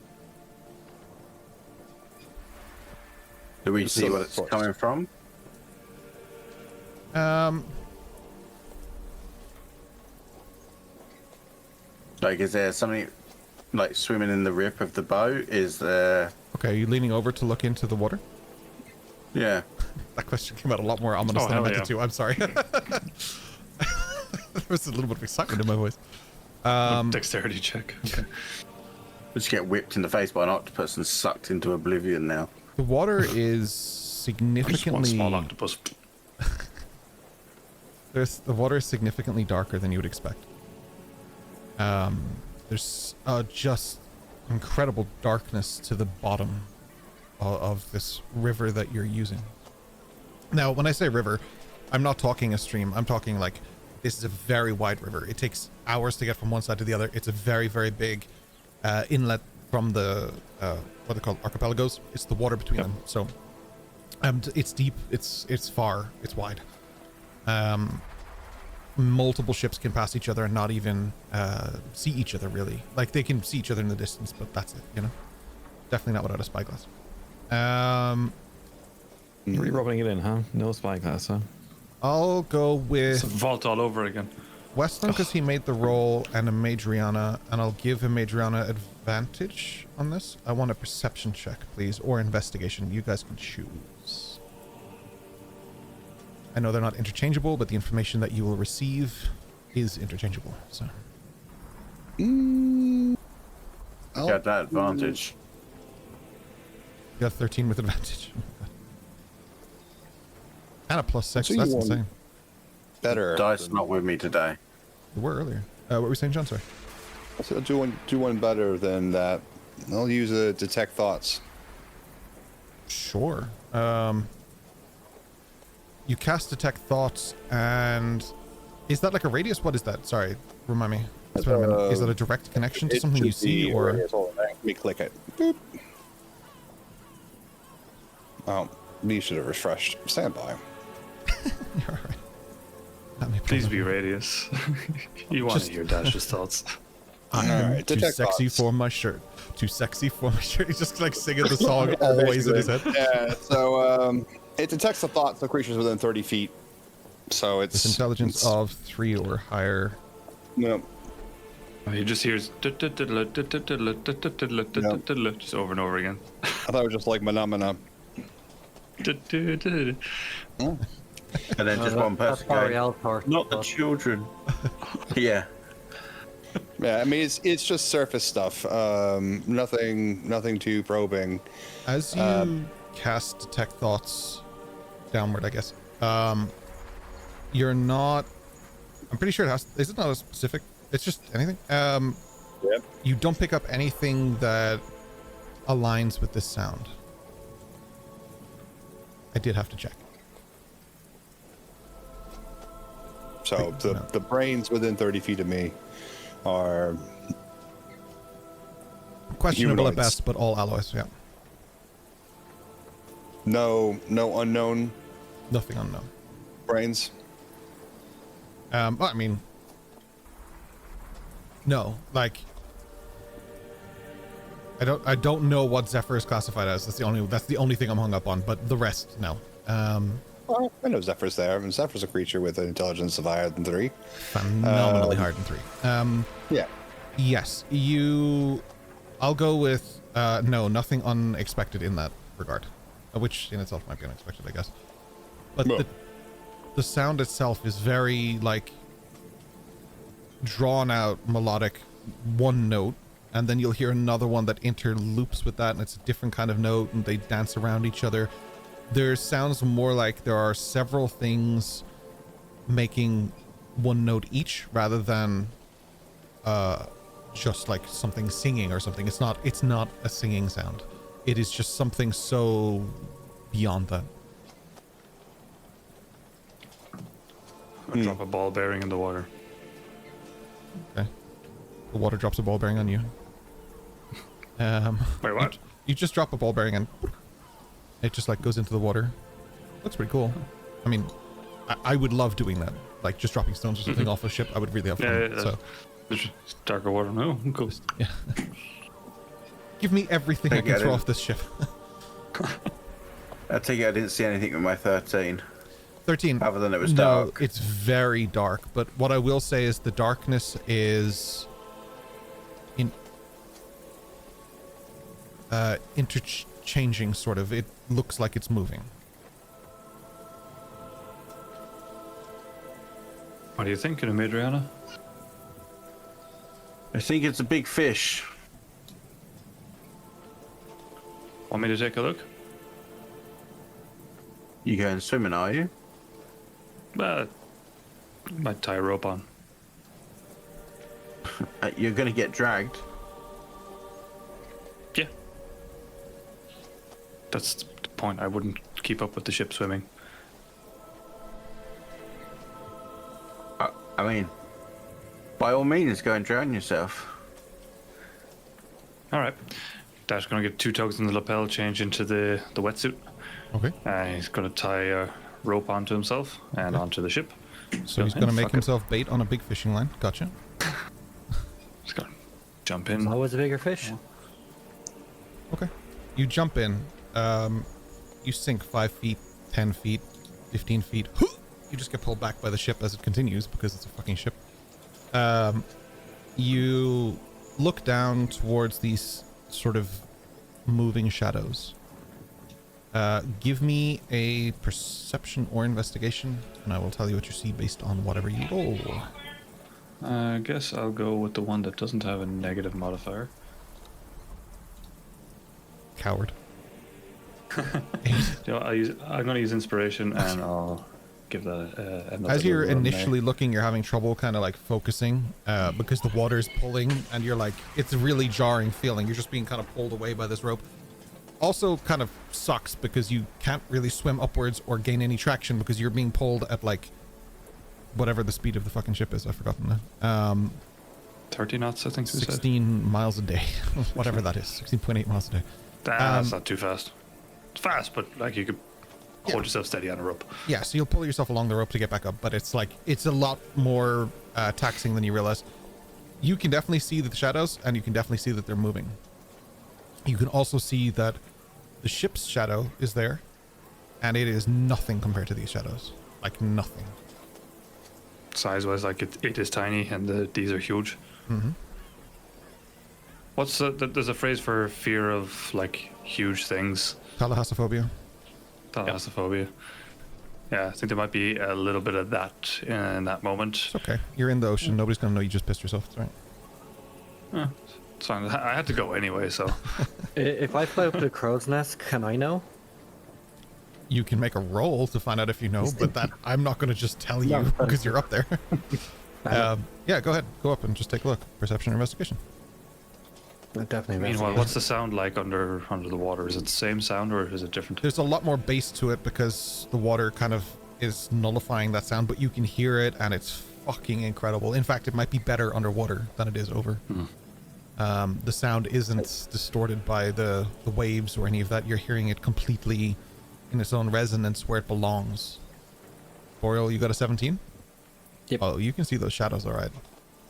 we see what it's coming from? Like, is there something like swimming in the rip of the boat? Is there? Okay, are you leaning over to look into the water? Yeah. That question came out a lot more ominous than I hell meant yeah. it to. I'm sorry. There was a little bit of excitement in my voice. Dexterity check. Okay. Just get whipped in the face by an octopus and sucked into oblivion now. The water is Just one significantly small octopus. the water is significantly darker than you would expect. There's just incredible darkness to the bottom of this river that you're using. Now, when I say river, I'm not talking a stream. I'm talking like this is a very wide river. It takes hours to get from one side to the other. It's a very, very big inlet from the what are they called, archipelagos. It's the water between them. So it's deep. It's far. It's wide. Multiple ships can pass each other and not even see each other, really. Like, they can see each other in the distance, but that's it, you know? Definitely not without a spyglass. Re-rubbing it in, huh? No spyglass, huh? I'll go It's a with vault all over again. Weslyn because he made the roll, and a Madriana, and I'll give a Madriana advantage on this. I want a perception check, please, or investigation. You guys can choose. I know they're not interchangeable, but the information that you will receive is interchangeable, so. Got that advantage. You got 13 with advantage. And a +6, So that's you won. insane. Better. Dice not with me today. You were earlier. What were we saying, John? Sorry. So do one better than that. I'll use a detect thoughts. Sure. You cast detect thoughts, and is that like a radius? What is that? Sorry, remind me. That's what I meant. Is that a direct connection to It something you should be see, or? Let me click it. Boop. Oh, me should have refreshed. Stand by. You're all right. That may Please probably- be radius. You want Just- to hear Dash's thoughts. right, Too detect sexy thoughts. for my shirt. Too sexy for my shirt. He's just like singing the song always in his head. Yeah, so it detects the thoughts of creatures within 30 feet. So it's With intelligence of 3 or higher. No. He just hears just over and over again. I thought it was just like Phenomena. And then just one That's person probably going, Althor. not the children. Yeah. Yeah, I mean it's just surface stuff. Nothing too probing. As you cast detect thoughts downward, I guess. You're not. I'm pretty sure it has. Is it not a specific? It's just anything. Yep. You don't pick up anything that aligns with this sound. I did have to check. So the brains within 30 feet of me are Questionable at humanoids. best, but all alloys. Yeah. no unknown Nothing unknown. brains. Well, I mean, no. Like, I don't know what Zephyr is classified as. That's the only thing I'm hung up on. But the rest, no. Well, I know Zephyr's there. I mean, Zephyr's a creature with an intelligence of higher than 3. Phenomenally higher than 3. Yeah. Yes, I'll go with no, nothing unexpected in that regard, which in itself might be unexpected, I guess. But No. the sound itself is very like drawn out, melodic, one note, and then you'll hear another one that interloops with that, and it's a different kind of note, and they dance around each other. There sounds more like there are several things making one note each, rather than just like something singing or something. It's not a singing sound. It is just something so beyond that. I'll drop a ball bearing in the water. Okay. The water drops a ball bearing on you. Wait, what? You just drop a ball bearing and it just like goes into the water. Looks pretty cool. I mean, I would love doing that. Like just dropping stones or something off a ship. I would really have fun. Yeah, So there's darker water. No, ghost. yeah. Give me everything I Take can it throw in. off this ship. I take it I didn't see anything with my 13. 13. Other than it was no, dark. it's very dark. But what I will say is the darkness is interchanging, sort of. It looks like it's moving. What are you thinking of, Adriana? I think it's a big fish. Want me to take a look? You going swimming, are you? Might tie a rope on. You're going to get dragged. Yeah. That's the point. I wouldn't keep up with the ship swimming. I mean, by all means, go and drown yourself. All right. Dash going to get 2 tugs in the lapel, change into the wetsuit. Okay. He's going to tie a rope onto himself and onto the ship. So he's going to make himself bait on a big fishing line. Gotcha. He's going to jump in. Always a bigger fish. Okay. You jump in. You sink 5 feet, 10 feet, 15 feet. You just get pulled back by the ship as it continues because it's a fucking ship. You look down towards these sort of moving shadows. Give me a perception or investigation, and I will tell you what you see based on whatever you roll. I guess I'll go with the one that doesn't have a negative modifier. Coward. You know, I'm going to use inspiration and I'll give that another. As you're little initially looking, you're having trouble kind of like focusing because the water's pulling, and you're like, it's a really jarring feeling. You're just being kind of pulled away by this rope. Also kind of sucks because you can't really swim upwards or gain any traction because you're being pulled at like whatever the speed of the fucking ship is. I've forgotten that. 30 knots, I think we said. 16 miles a day. Whatever that is. 16.8 miles a day. That's not too fast. It's fast, but like you could hold yourself steady on a rope. Yeah, so you'll pull yourself along the rope to get back up, but it's like, it's a lot more taxing than you realize. You can definitely see the shadows, and you can definitely see that they're moving. You can also see that the ship's shadow is there, and it is nothing compared to these shadows. Like nothing. Size-wise, like it is tiny, and these are huge. Mm-hmm. What's there's a phrase for fear of like huge things. Thalassophobia. Thalassophobia. Yeah, I think there might be a little bit of that in that moment. It's okay. You're in the ocean. Nobody's gonna know you just pissed yourself. It's all right. It's fine. I had to go anyway, so. If I fly up to a crow's nest, can I know? You can make a roll to find out if you know, but that I'm not going to just tell you because you're up there. Yeah, go ahead. Go up and just take a look. Perception or investigation. Definitely. Meanwhile, what's the sound like under the water? Is it the same sound or is it different? There's a lot more bass to it because the water kind of is nullifying that sound, but you can hear it and it's fucking incredible. In fact, it might be better underwater than it is over. The sound isn't distorted by the waves or any of that. You're hearing it completely in its own resonance where it belongs. Boreal, you got a 17? Yep. Oh, you can see those shadows all right.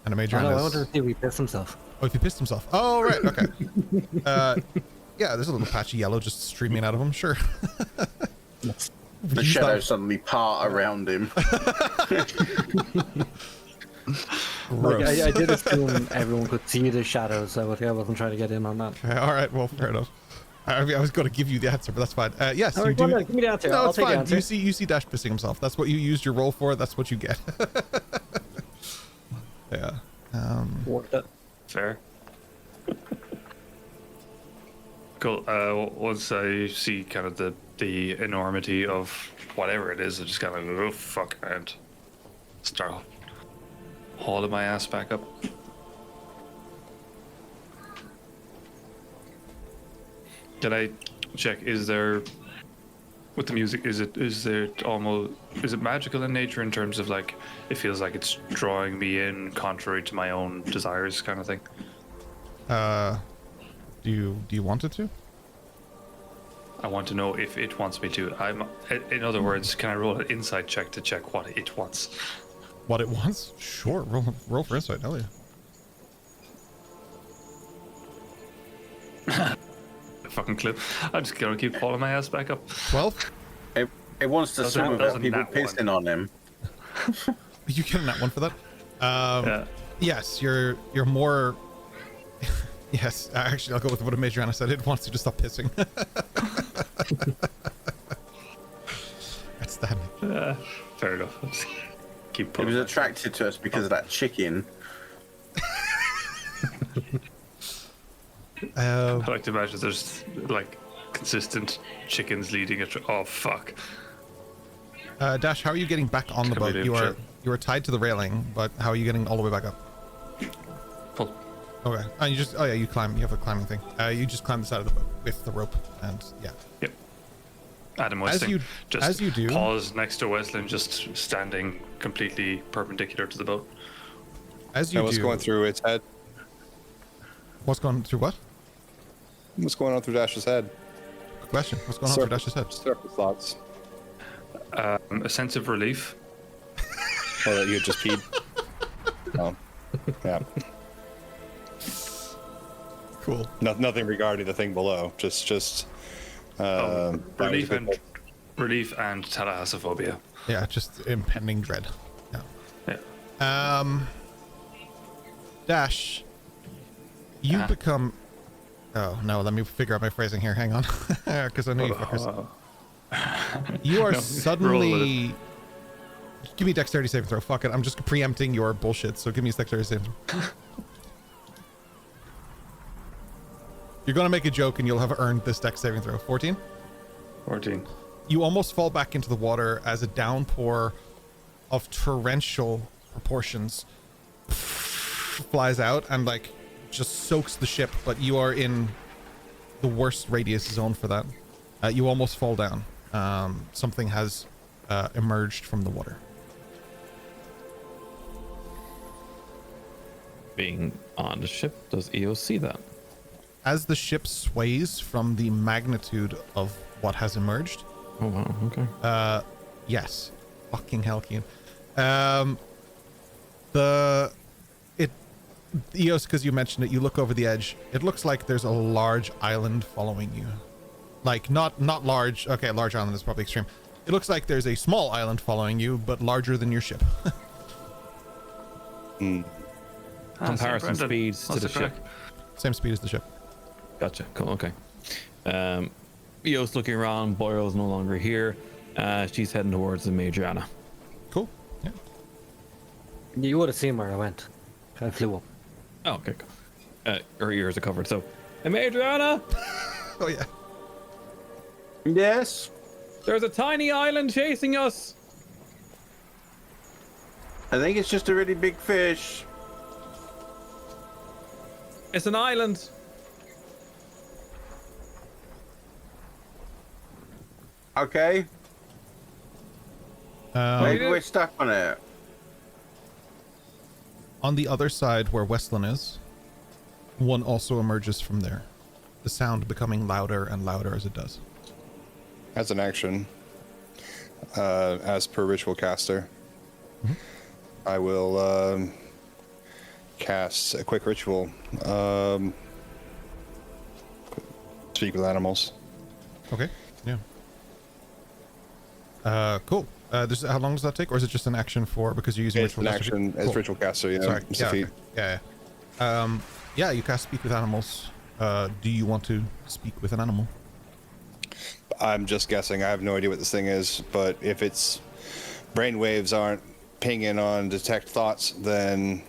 And a major I has... wonder if he pissed himself. Oh, if he pissed himself. Oh, right, okay. Yeah, there's a little patch of yellow just streaming out of him, sure. The shadows suddenly part around him. Like, I did assume everyone could see the shadows, so I wasn't trying to get in on that. Okay, all right, well, fair enough. I was going to give you the answer, but that's fine. Yes, All you right, do. go ahead, give me the answer. No, I'll it's take the fine. answer. You see Dash pissing himself. That's what you used your roll for. That's what you get. Yeah. Worked it. Fair. Cool. Once I see kind of the enormity of whatever it is, I just kind of go, oh fuck, and start hauling my ass back up. Can I check? Is there with the music? Is it magical in nature in terms of like it feels like it's drawing me in contrary to my own desires, kind of thing? Do you want it to? I want to know if it wants me to. In other words, can I roll an insight check to check what it wants? What it wants? Sure. Roll for insight. Hell yeah. Fucking clip. I'm just gonna keep hauling my ass back up. 12. It wants to swim without people nat pissing on him. You getting that one for that? Yeah. Yes, you're more. Yes, actually, I'll go with what a Major Anna said. It wants you to stop pissing. That's that. Fair enough. I'll just keep It pulling. was attracted to us because of that chicken. I like to imagine there's like consistent chickens leading it. Oh fuck. Dash, how are you getting back on the boat? You are tied to the railing, but how are you getting all the way back up? Pull. Okay. And you just, oh yeah, you climb. You have a climbing thing. You just climb the side of the boat with the rope, and yeah. Yep. Adam Wesley. As you do, pause next to Weslyn, just standing completely perpendicular to the boat. As you do. What's going through its head? What's going through what? What's going on through Dash's head? Good question. What's going on through Dash's head? Surface thoughts. A sense of relief. Or that you had just peed. Oh, yeah. Cool. Nothing regarding the thing below. Just relief and thalassophobia. Yeah, just impending dread. Yeah. Dash, you become. Oh no, let me figure out my phrasing here. Hang on, because I know you fuckers. You are suddenly. Give me a dexterity saving throw. Fuck it, I'm just preempting your bullshit. So give me a dexterity saving throw. You're gonna make a joke and you'll have earned this dex saving throw. 14. 14. You almost fall back into the water as a downpour of torrential proportions flies out and like just soaks the ship, but you are in the worst radius zone for that. You almost fall down. Something has emerged from the water. Being on the ship, does EO see that? As the ship sways from the magnitude of what has emerged. Oh wow, okay. Yes. Fucking hell, Keen. Eos, because you mentioned it, you look over the edge. It looks like there's a large island following you. Like, not large. Okay, large island is probably extreme. It looks like there's a small island following you, but larger than your ship. Comparison speeds to the ship. Same speed as the ship. Gotcha. Cool. Okay. Eos looking around. Boyle's no longer here. She's heading towards the Majorana. Cool. Yeah. You would have seen where I went. I flew up. Oh, okay. Cool. Her ears are covered. So, hey, Majorana, Oh, yeah. Yes. there's a tiny island chasing us. I think it's just a really big fish. It's an island. Okay. Maybe we're stuck on it. On the other side where Weslyn is, one also emerges from there. The sound becoming louder and louder as it does. As an action, as per ritual caster, I will cast a quick ritual. Speak with animals. Okay. Yeah. Cool. How long does that take, or is it just an action for because you're using It's ritual an caster? action as Cool. ritual caster. Yeah. Sorry. It's Yeah, a feat. okay. Yeah. Yeah. You cast speak with animals. Do you want to speak with an animal? I'm just guessing. I have no idea what this thing is, but if its brain waves aren't pinging on detect thoughts, then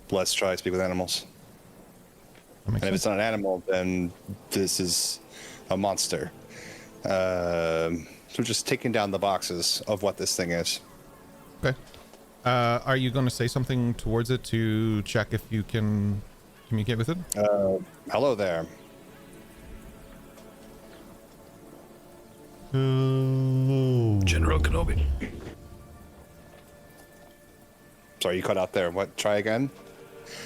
let's try speak with animals. That makes And if sense. it's not an animal, then this is a monster. So just taking down the boxes of what this thing is. Okay. Are you going to say something towards it to check if you can communicate with it? Hello there. General Kenobi. Sorry, you cut out there. What? Try again?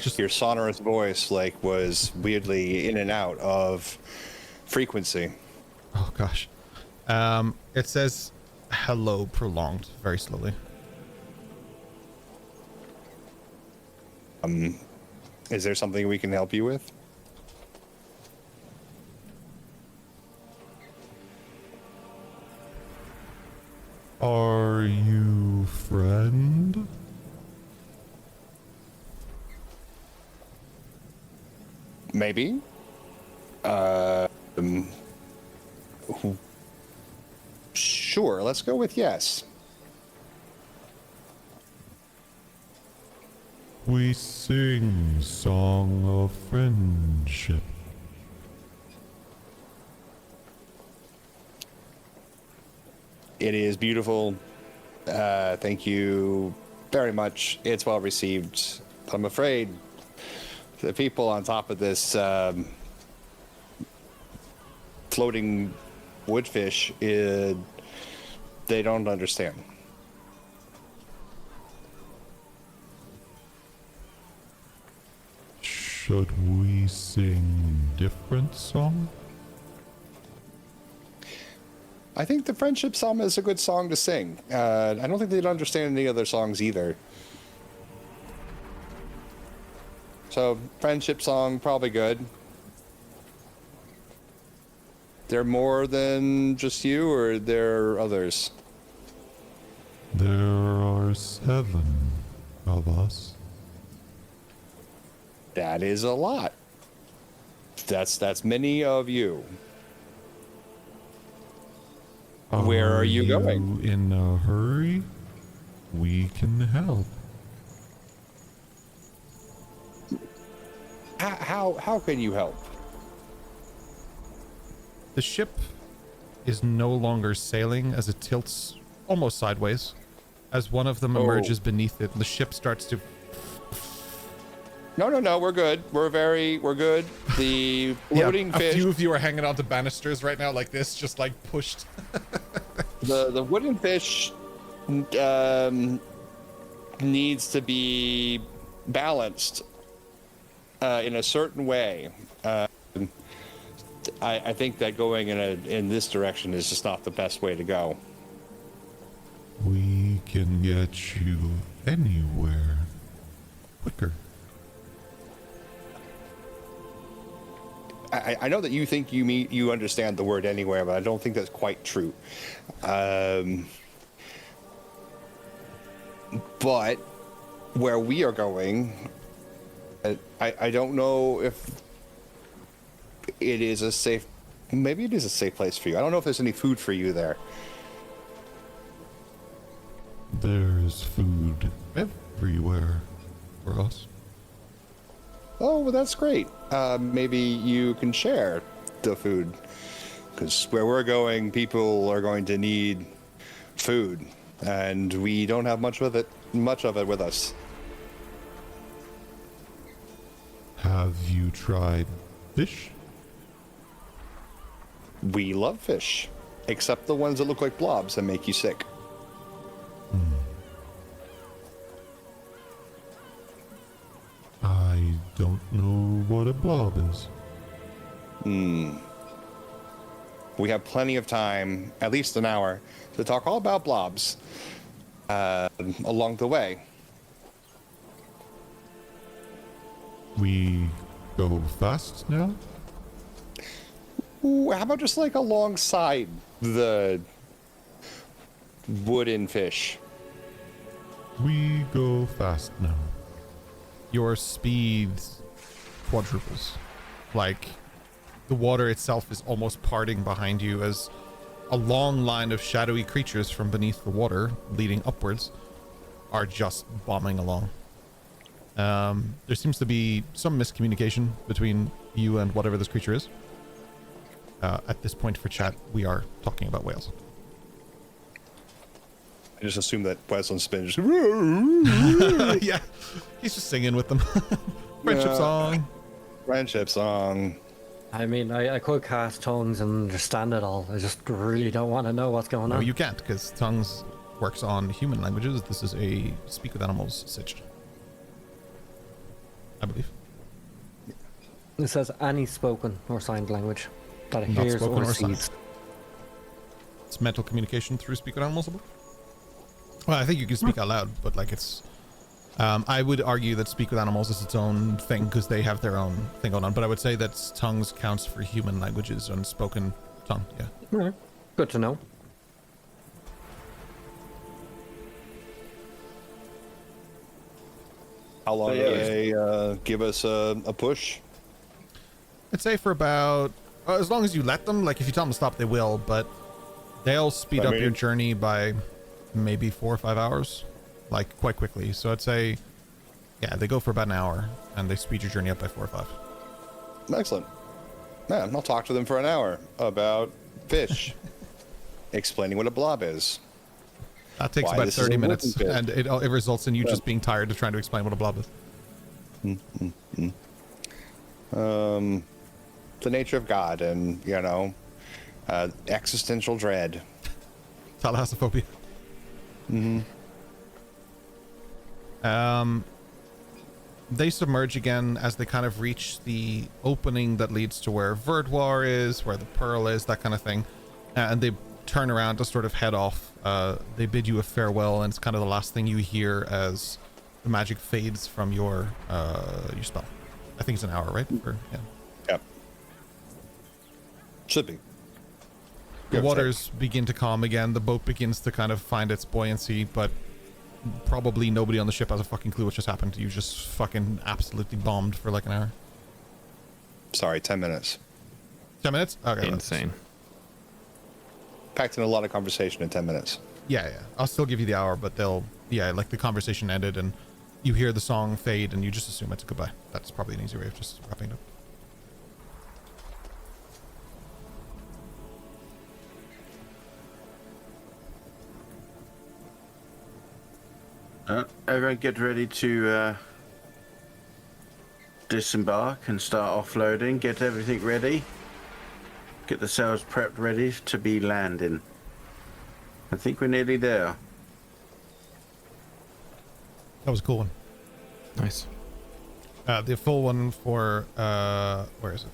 Just Your sonorous voice was weirdly in and out of frequency. oh gosh. It says hello prolonged very slowly. Is there something we can help you with? Are you friend? Maybe. Sure, let's go with yes. We sing song of friendship. It is beautiful. Thank you very much. It's well received. I'm afraid the people on top of this floating woodfish, they don't understand. Should we sing different song? I think the Friendship Psalm is a good song to sing. I don't think they'd understand any other songs either. So, Friendship Song, probably good. There more than just you, or there are others? There are 7 of us. That is a lot. That's many of you. Where are you going? In a hurry? We can help. How can you help? The ship is no longer sailing as it tilts almost sideways. As one of them emerges beneath it, the ship starts to... No, we're good. We're good. The floating a fish, few of you are hanging onto banisters right now like this, just like pushed. the wooden fish needs to be balanced in a certain way. I think that going in this direction is just not the best way to go. We can get you anywhere quicker. I know that you think you understand the word anywhere, but I don't think that's quite true. But where we are going, I don't know if it is a safe. Maybe it is a safe place for you. I don't know if there's any food for you there. There's food everywhere for us. Oh, well, that's great. Maybe you can share the food, because where we're going, people are going to need food, and we don't have much of it with us. Have you tried fish? We love fish, except the ones that look like blobs and make you sick. I don't know what a blob is. We have plenty of time, at least an hour, to talk all about blobs along the way. We go fast now? Ooh, how about just like alongside the wooden fish? We go fast now. Your speed quadruples. Like, the water itself is almost parting behind you as a long line of shadowy creatures from beneath the water, leading upwards, are just bombing along. There seems to be some miscommunication between you and whatever this creature is. At this point for chat, we are talking about whales. I just assume that Weslyn's been just... Yeah, he's just singing with them. Friendship song. Friendship song. I mean, I could cast tongues and understand it all. I just really don't want to know what's going No, on. you can't, because tongues works on human languages. This is a speak with animals sitch, I believe. It says any spoken or signed language that it Not hears spoken or or signed. sees. It's mental communication through speak with animals, I believe. Well, I think you can speak out loud, but like it's... I would argue that speak with animals is its own thing because they have their own thing going on. But I would say that tongues counts for human languages and spoken tongue. Yeah. Alright. Good to know. How long do they give us a push? I'd say for about as long as you let them. Like if you tell them to stop, they will. But they'll speed up your journey by maybe 4 or 5 hours, like quite quickly. So I'd say, yeah, they go for about an hour and they speed your journey up by 4 or 5. Excellent. Man, I'll talk to them for an hour about fish, explaining what a blob is. That takes Why about this is 30 a minutes, wooden fish. and it results in you just being tired of trying to explain what a blob is. The nature of God and, you know, existential dread. Thalassophobia. They submerge again as they kind of reach the opening that leads to where Verdwar is, where the Pearl is, that kind of thing. And they turn around to sort of head off. They bid you a farewell, and it's kind of the last thing you hear as the magic fades from your spell. I think it's an hour, right? Or, yeah. Yep. Should be. The waters begin to calm again. The boat begins to kind of find its buoyancy, but probably nobody on the ship has a fucking clue what just happened. You just fucking absolutely bombed for like an hour. Sorry, 10 minutes. 10 minutes? Okay. Insane. Packed in a lot of conversation in 10 minutes. Yeah. I'll still give you the hour, but like the conversation ended and you hear the song fade and you just assume it's a goodbye. That's probably an easy way of just wrapping it up. Everyone get ready to disembark and start offloading. Get everything ready. Get the sails prepped ready to be landing. I think we're nearly there. That was a cool one. Nice. The full one for, where is it?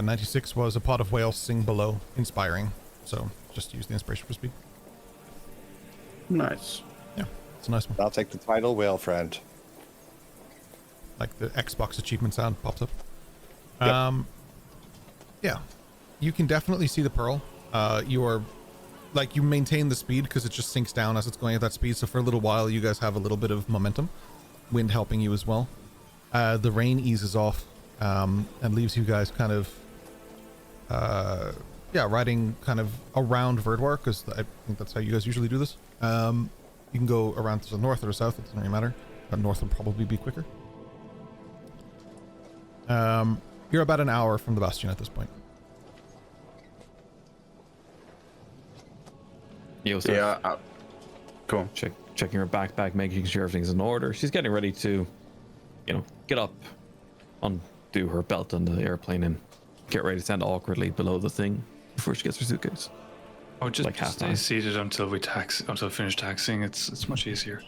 96 was A Pot of Whales Sing Below, inspiring. So just use the inspiration for speed. Nice. Yeah, it's a nice one. I'll take the title, Whale Friend. Like the Xbox achievement sound pops up. Yep. Yeah, you can definitely see the pearl. You maintain the speed because it just sinks down as it's going at that speed. So for a little while, you guys have a little bit of momentum, wind helping you as well. The rain eases off and leaves you guys kind of, riding kind of around Verdwar, because I think that's how you guys usually do this. You can go around to the north or the south, it doesn't really matter. But north would probably be quicker. You're about an hour from the bastion at this point. Yo, so Yeah. Cool. checking her backpack, making sure everything's in order. She's getting ready to, get up, undo her belt on the airplane, and get ready to stand awkwardly below the thing before she gets her suitcase. Oh, just, Like just stay half-time. seated until we finish taxing. It's much easier.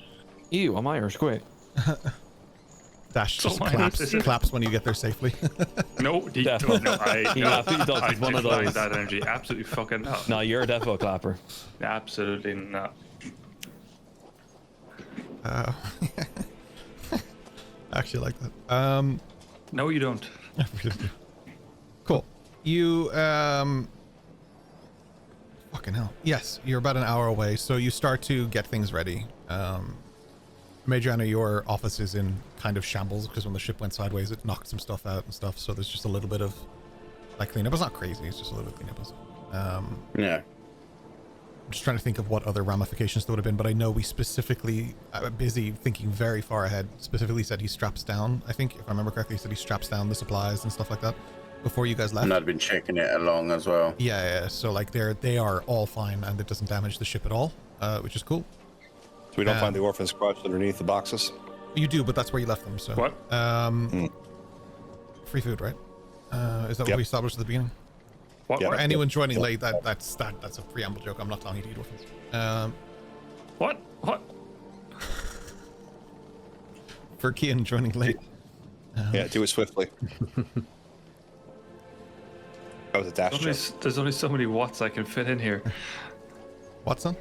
Ew, I'm Irish. Great. Dash So just mine is- claps when you get there safely. No, he Definitely. He absolutely does. I He's one of defy those. that energy. Absolutely fucking not. No, you're a defo clapper. Absolutely not. I actually like that. No, you don't. Cool. You, fucking hell. Yes, you're about an hour away, so you start to get things ready. Major Anna, your office is in kind of shambles because when the ship went sideways, it knocked some stuff out and stuff, so there's just a little bit of, cleanup. It's not crazy, it's just a little bit of cleanup. Yeah. I'm just trying to think of what other ramifications there would have been, but I know we specifically, busy thinking very far ahead, specifically said he straps down, I think, if I remember correctly, he said he straps down the supplies and stuff like that before you guys left. And I'd been checking it along as well. Yeah, so they are all fine and it doesn't damage the ship at all, which is cool. So we don't find the orphan's crotch underneath the boxes. You do, but that's where you left them, so. What? Free food, right? Is that what Yep. we established at the beginning? What? Yeah. For What? anyone joining late, that's a preamble joke. I'm not telling you to eat orphans. What? What? For Kian joining late. Yeah, do it swiftly. That was a dash check. There's only so many watts I can fit in here. Watson?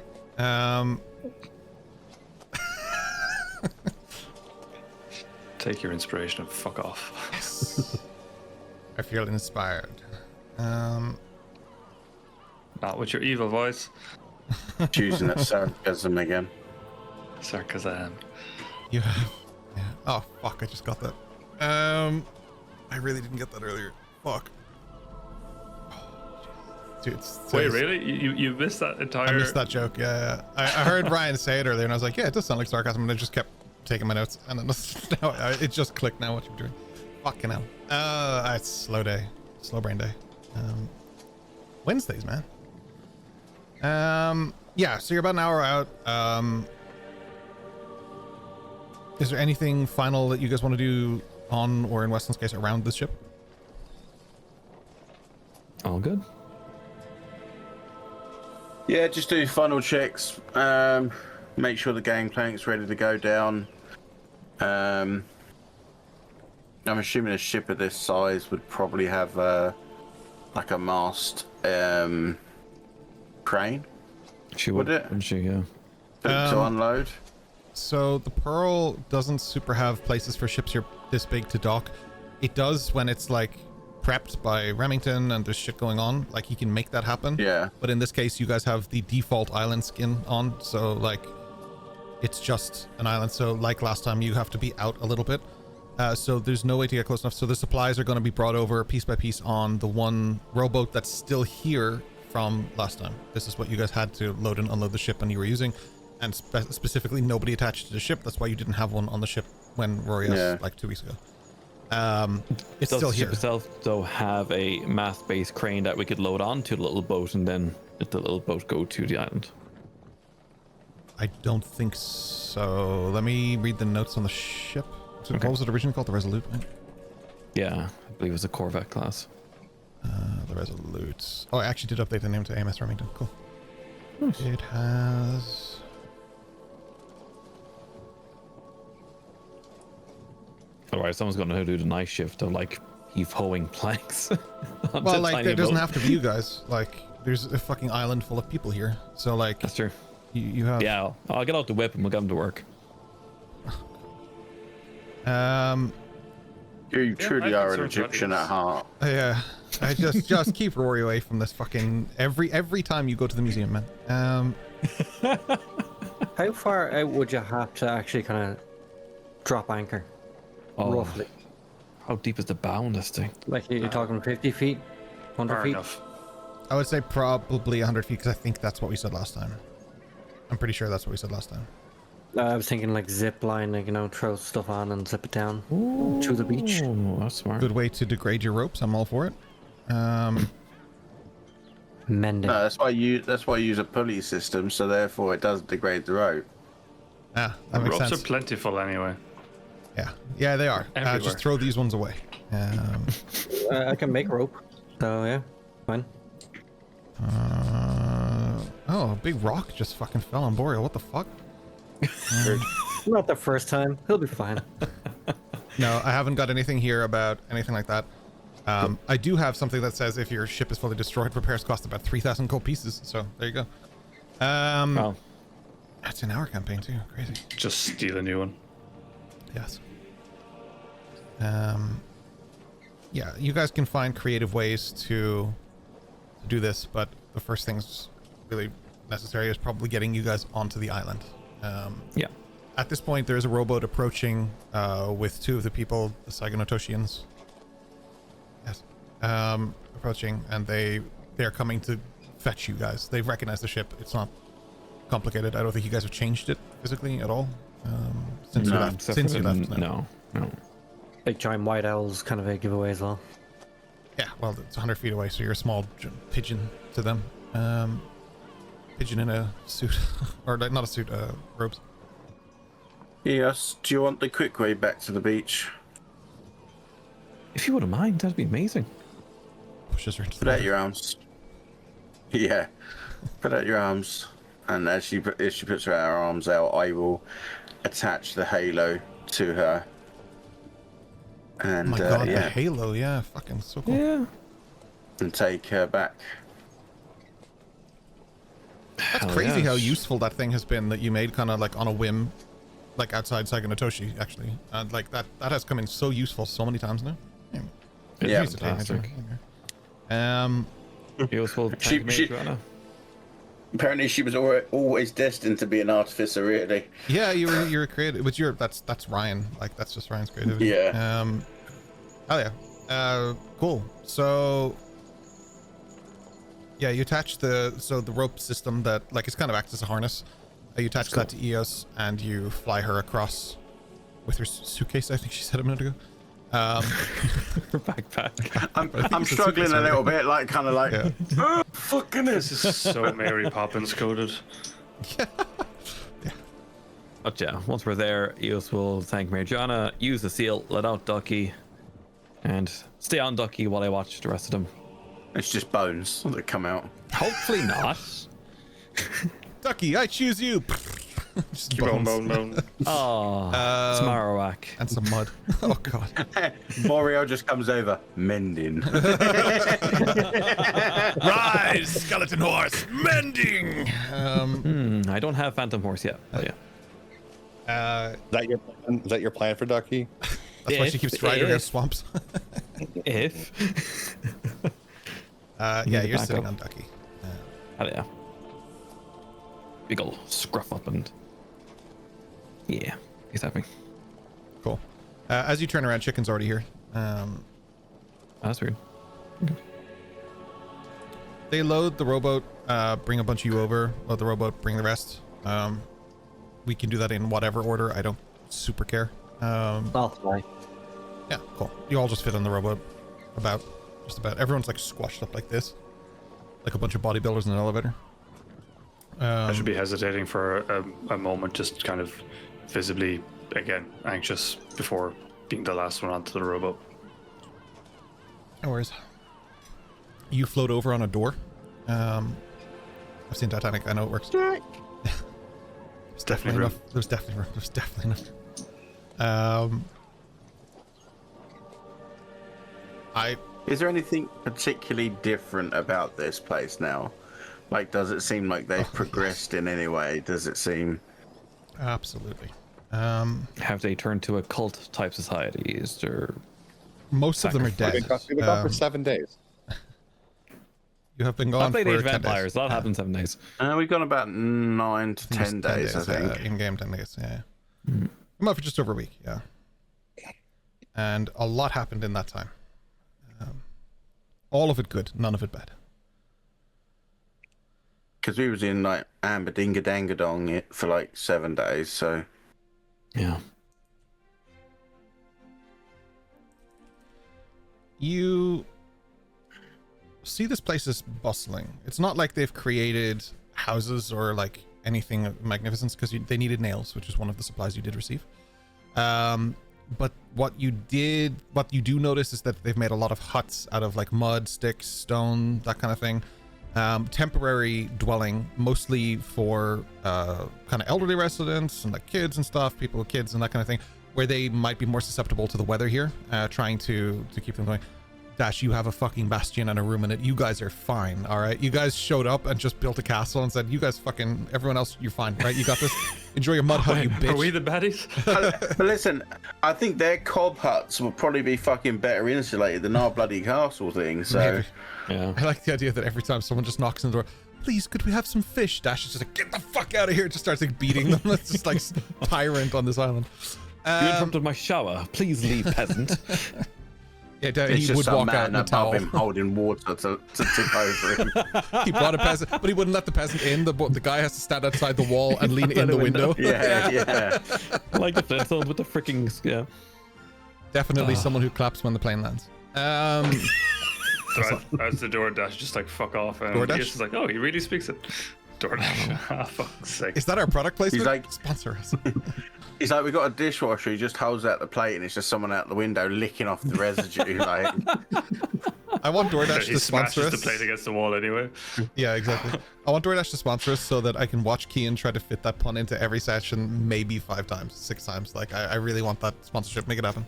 Take your inspiration and fuck off. I feel inspired. Not with your evil voice. Choosing that sarcasm again. Sarcasm. You have. Yeah. Oh fuck! I just got that. I really didn't get that earlier. Fuck. Dude, Wait, really? You missed that entire... I missed that joke. Yeah. I heard Ryan say it earlier, and I was like, yeah, it does sound like sarcasm, and I just kept taking my notes, and then now it just clicked now what you're doing. Fucking hell. It's slow day, slow brain day. Wednesdays, man. Yeah. So you're about an hour out. Is there anything final that you guys want to do on or in Weslyn's case around this ship? All good. Yeah, just do final checks. Make sure the gangplank's ready to go down. I'm assuming a ship of this size would probably have like a mast crane She Would would, it? wouldn't she? Yeah. to unload. So the Pearl doesn't super have places for ships here this big to dock. It does when it's like prepped by Remington and there's shit going on. Like he can make that happen. Yeah. But in this case, you guys have the default island skin on, so like it's just an island. So like last time, you have to be out a little bit. So there's no way to get close enough. So the supplies are going to be brought over piece by piece on the one rowboat that's still here from last time. This is what you guys had to load and unload the ship and you were using. And specifically nobody attached to the ship. That's why you didn't have one on the ship when Rory asked like 2 weeks ago. It's Does still the ship here. itself though have a mast-based crane that we could load onto the little boat and then let the little boat go to the island? I don't think so. Let me read the notes on the ship. So Okay. what was it originally called? The Resolute, right? Yeah, I believe it was a Corvette class. The Resolute. Oh, I actually did update the name to AMS Remington. Cool. It has... Alright, someone's gonna know how to do the night shift of like heave-hoeing planks. onto Well, a like, tiny it doesn't boat. have to be you guys. Like, there's a fucking island full of people here. So, like, That's true. you have... Yeah, I'll get out the whip and we'll get them to work. You truly I are think an so, Egyptian Johnny. at heart. Yeah. I just keep Rory away from this fucking every time you go to the museum, man. How far out would you have to actually kind of drop anchor? Oh, Roughly. how deep is the bow on this thing? Like you're talking 50 feet? 100 Far feet? enough. I would say probably 100 feet because I think that's what we said last time. I'm pretty sure that's what we said last time. I was thinking like zip line, like, you know, throw stuff on and zip it down to the beach. Oh, that's smart. Good way to degrade your ropes. I'm all for it. Mending. No, that's why you use a pulley system, so therefore it doesn't degrade the rope. That makes Ropes sense. are plentiful anyway. Yeah, they are. Everywhere. Just throw these ones away. I can make rope. So yeah, fine. Oh, a big rock just fucking fell on Boreal. What the fuck? Not the first time. He'll be fine. No, I haven't got anything here about anything like that. I do have something that says if your ship is fully destroyed, repairs cost about 3,000 gold pieces. So there you go. Wow. That's in our campaign too. Crazy. Just steal a new one. Yes. Yeah, you guys can find creative ways to do this, but the first thing's really necessary is probably getting you guys onto the island. Yeah. At this point, there's a rowboat approaching with two of the people, the Saigonotoshians. Yes. Approaching, and they're coming to fetch you guys. They've recognized the ship. It's not complicated. I don't think you guys have changed it physically at all since you left. Except Since for you the- left. No. Big giant white owl's kind of a giveaway as well. Yeah, well, it's 100 feet away, so you're a small pigeon to them. Pigeon in a suit, or like, not a suit, robes. Yes. Do you want the quick way back to the beach? If you wouldn't mind, that'd be amazing. Pushes her into the Put out water. your arms. Yeah. Put out your arms, and as she puts her arms out, I will attach the halo to her. And Oh my god, the yeah, halo, yeah, fucking so cool. Yeah. and take her back. That's crazy how useful that thing has been that you made kind of like on a whim, like outside Saigonotoshi, actually. And like that has come in so useful so many times now. Yeah, Use it, fantastic. Useful. She- Apparently, she was always destined to be an artificer, really. Yeah, you're creative. But that's Ryan. Like that's just Ryan's creativity. Yeah. Oh yeah. Cool. So yeah, you attach the rope system that like it's kind of acts as a harness. You attach that to Eos and you fly her across with her suitcase. I think she said a minute ago. Her backpack. I'm struggling a little bit, like kind of like. Yeah. Oh, fucking This is so Mary Poppins coded. But yeah, once we're there, Eos will thank Mariana, use the seal, let out Ducky, and stay on Ducky while I watch the rest of them. It's just bones that come out. Hopefully not. Ducky, I choose you. Just Bone, bones. bone, bone. Oh, it's Marowak. And some mud. Oh god. Morio just comes over, mending. Rise, skeleton horse, mending. I don't have Phantom Horse yet. But yeah. Is that your plan for Ducky? That's why she keeps riding her if- swamps. If. Yeah, need to you're back sitting up. on Ducky. Oh, yeah. Big ol' scruff up and. Yeah, he's happy. Cool. As you turn around, Chicken's already here. Oh, that's weird. They load the rowboat, bring a bunch of you over, load the rowboat, bring the rest. We can do that in whatever order. I don't super care. I'll fly. Yeah, cool. You all just fit on the rowboat. Just about. Everyone's like squashed up like this. Like a bunch of bodybuilders in an elevator. I should be hesitating for a moment, just kind of visibly, again, anxious before being the last one onto the rowboat. No worries. You float over on a door. I've seen Titanic. I know it works. There's definitely room. enough. There's definitely enough. Is there anything particularly different about this place now? Like, does it seem like they've progressed in any way? Does it seem... Absolutely. Have they turned to a cult type society? Is there. Most of them are dead. We've been gone for 7 days. You have been I gone played for Age of 10 Empires. days. A lot happens 7 days. We've gone about 9 to 10 days, I think. In-game 10 days, yeah. I'm out for just over a week, yeah. And a lot happened in that time. All of it good, none of it bad. Because we was in like Amber Dinga Dangadong for like 7 days, so Yeah. You see this place is bustling. It's not like they've created houses or like anything of magnificence, because they needed nails, which is one of the supplies you did receive. But what you do notice is that they've made a lot of huts out of like mud, sticks, stone, that kind of thing. Temporary dwelling, mostly for kind of elderly residents and like kids and stuff, people with kids and that kind of thing, where they might be more susceptible to the weather here, trying to keep them going. Dash, you have a fucking bastion and a room in it. You guys are fine, all right? You guys showed up and just built a castle and said, you guys fucking, everyone else, you're fine, right? You got this. Enjoy your mud hut, you bitch. Are we the baddies? but listen, I think their cob huts will probably be fucking better insulated than our bloody castle thing, so... Maybe. Yeah. I like the idea that every time someone just knocks on the door, please, could we have some fish? Dash is just like, get the fuck out of here. Just starts like beating them. It's just like tyrant on this island. You interrupted my shower. Please leave, peasant. Yeah, It's he just would some walk out in man a towel. above him holding water to tip over him. He brought a peasant, but he wouldn't let the peasant in. The guy has to stand outside the wall and lean in the window. Yeah. Like the Flintstones with the freaking yeah. Definitely someone who claps when the plane lands. So as the DoorDash just like fuck off, and DoorDash? he's just like, oh, he really speaks it. DoorDash. Ah, fuck's sake. Is that our product placement? He's like- Sponsor us. He's like, we got a dishwasher. He just holds out the plate, and it's just someone out the window licking off the residue. Like, I want DoorDash He to sponsor smashes us. the plate against the wall anyway. Yeah, exactly. I want DoorDash to sponsor us so that I can watch Kian try to fit that pun into every session, maybe 5 times, 6 times. Like, I really want that sponsorship. Make it happen.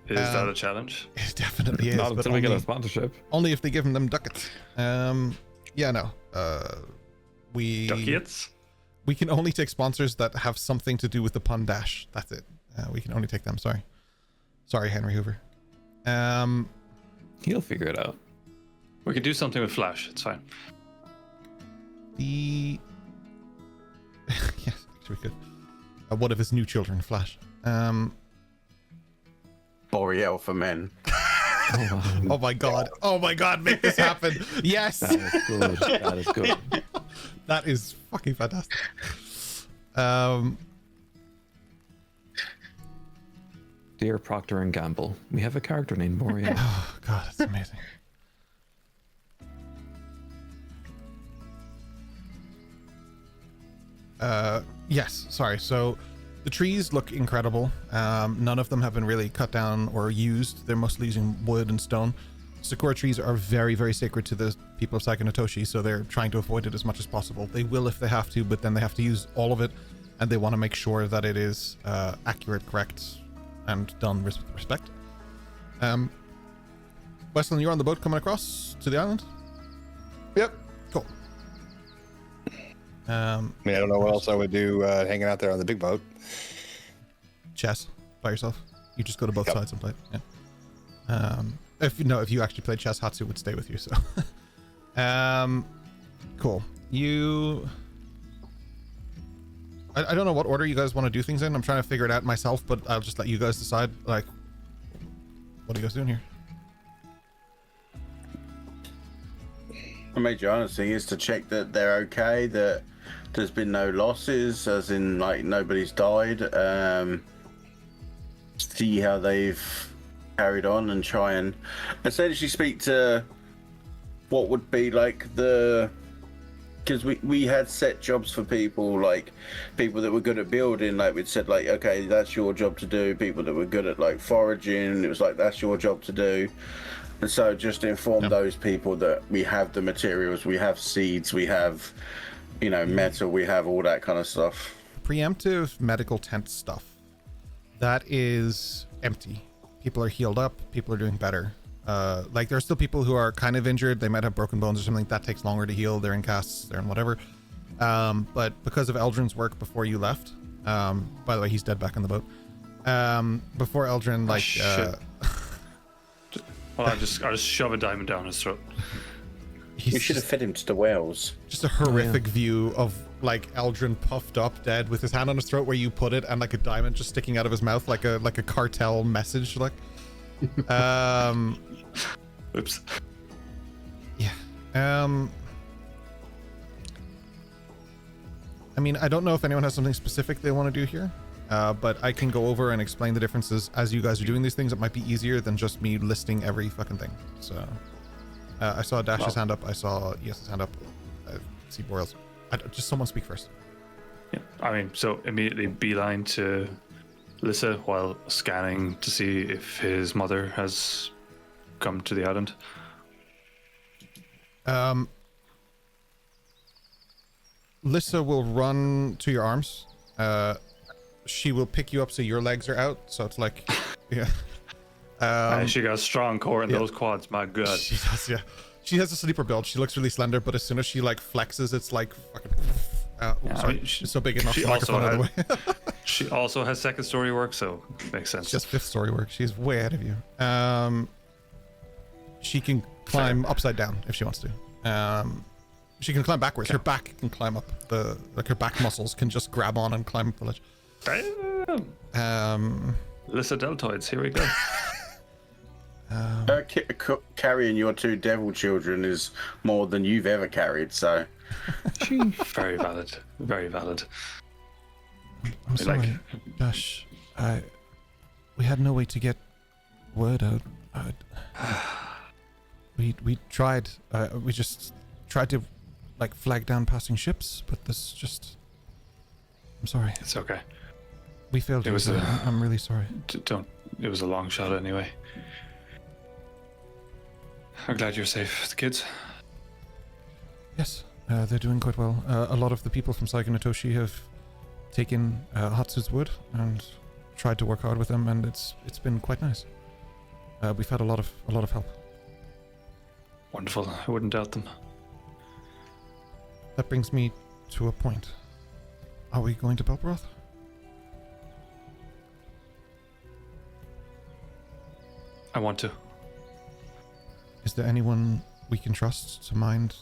Is that a challenge? It definitely is. Not but until we get only- a sponsorship. Only if they give them ducats. Yeah, no. Duckets? We can only take sponsors that have something to do with the pun dash. That's it. We can only take them. Sorry, Henry Hoover. He'll figure it out. We could do something with Flash. It's fine. Yes, actually we could. One of his new children, Flash. Boreal for men. Oh my god. Oh my god, make this happen. Yes. That is good. That is good. That is fucking fantastic. Dear Procter and Gamble, we have a character named Boreal. Oh god, that's amazing. Yes, sorry. So the trees look incredible. None of them have been really cut down or used. They're mostly using wood and stone. Sakura trees are very, very sacred to the people of Sakanatoshi, so they're trying to avoid it as much as possible. They will if they have to, but then they have to use all of it, and they want to make sure that it is accurate, correct, and done with respect. Weslyn, you're on the boat coming across to the island? Yep. Cool. I mean, I don't know what else I would do hanging out there on the big boat. Chess by yourself. You just go to both Yep. sides and play it. Yeah. If you actually played chess, Hatsu would stay with you. So, cool. I don't know what order you guys want to do things in. I'm trying to figure it out myself, but I'll just let you guys decide. Like, what are you guys doing here? The major honest thing is to check that they're okay, that there's been no losses, as in like nobody's died. See how they've carried on and try and essentially speak to what would be like because we had set jobs for people, like people that were good at building, like we'd said like, okay, that's your job to do. People that were good at like foraging, it was like, that's your job to do. And so just inform those people that we have the materials, we have seeds, we have, metal, we have all that kind of stuff. Preemptive medical tent stuff. That is empty. People are healed up. People are doing better. Like there are still people who are kind of injured. They might have broken bones or something. That takes longer to heal. They're in casts. They're in whatever. But because of Eldrin's work before you left, by the way, he's dead back on the boat. Before Eldrin, like, Shit. Well, I'll just shove a diamond down his throat. You should have fed him to the whales. Just a horrific view of like Eldrin puffed up, dead, with his hand on his throat where you put it, and like a diamond just sticking out of his mouth, like a cartel message, like. Oops. Yeah. I mean, I don't know if anyone has something specific they want to do here, but I can go over and explain the differences as you guys are doing these things. It might be easier than just me listing every fucking thing. So, I saw Dash's hand up. I saw Yes's hand up. I see Boyle's. Just someone speak first. Yeah, I mean, so immediately beeline to Lissa while scanning to see if his mother has come to the island. Lissa will run to your arms. She will pick you up so your legs are out. So it's like, yeah. She got a strong core in those quads. My God. She does, yeah. She has a sleeper build. She looks really slender, but as soon as she like flexes, it's like fucking. Sorry, I mean, she's so big it knocks she the microphone out of the way. She also has second story work, so makes sense. Just fifth story work. She's way ahead of you. She can climb upside down if she wants to. She can climb backwards. Her back can climb up. Her back muscles can just grab on and climb up the ledge. Damn. Lissa deltoids. Here we go. Carrying your 2 devil children is more than you've ever carried, so. Very valid. Very valid. I'm sorry, Dash. We had no way to get word out. We tried. We just tried to like flag down passing ships, but this just. I'm sorry. It's okay. We failed. I'm really sorry. It was a long shot anyway. I'm glad you're safe. The kids. Yes, they're doing quite well. A lot of the people from Saiga Natoshi have taken Hatsu's wood and tried to work hard with them, and it's been quite nice. We've had a lot of help. Wonderful. I wouldn't doubt them. That brings me to a point. Are we going to Belperoth? I want to. Is there anyone we can trust to mind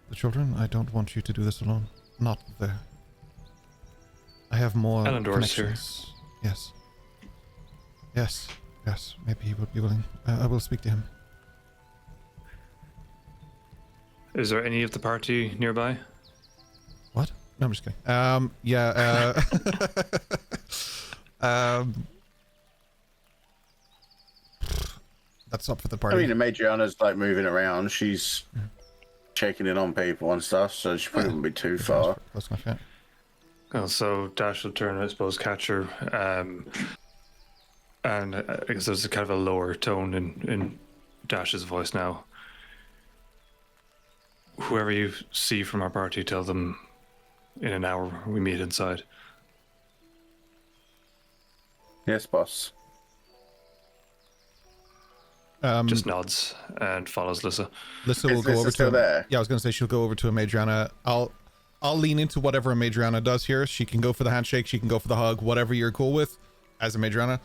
the children? I don't want you to do this alone. Not there. I have more connections. Here. Yes. Maybe he would be willing. I will speak to him. Is there any of the party nearby? What? No, I'm just kidding. Yeah. That's up for the party. I mean, Madriana's like moving around. She's checking in on people and stuff, so she probably wouldn't be too far. Close enough, yeah. Well, so Dash will turn, I suppose, catch her. And I guess there's a kind of a lower tone in Dash's voice now. Whoever you see from our party, tell them in an hour we meet inside. Yes, boss. Just nods and follows Lissa. Lissa will go over to still there? Yeah, I was going to say she'll go over to a Madriana. I'll lean into whatever a Madriana does here. She can go for the handshake. She can go for the hug. Whatever you're cool with, as a Madriana,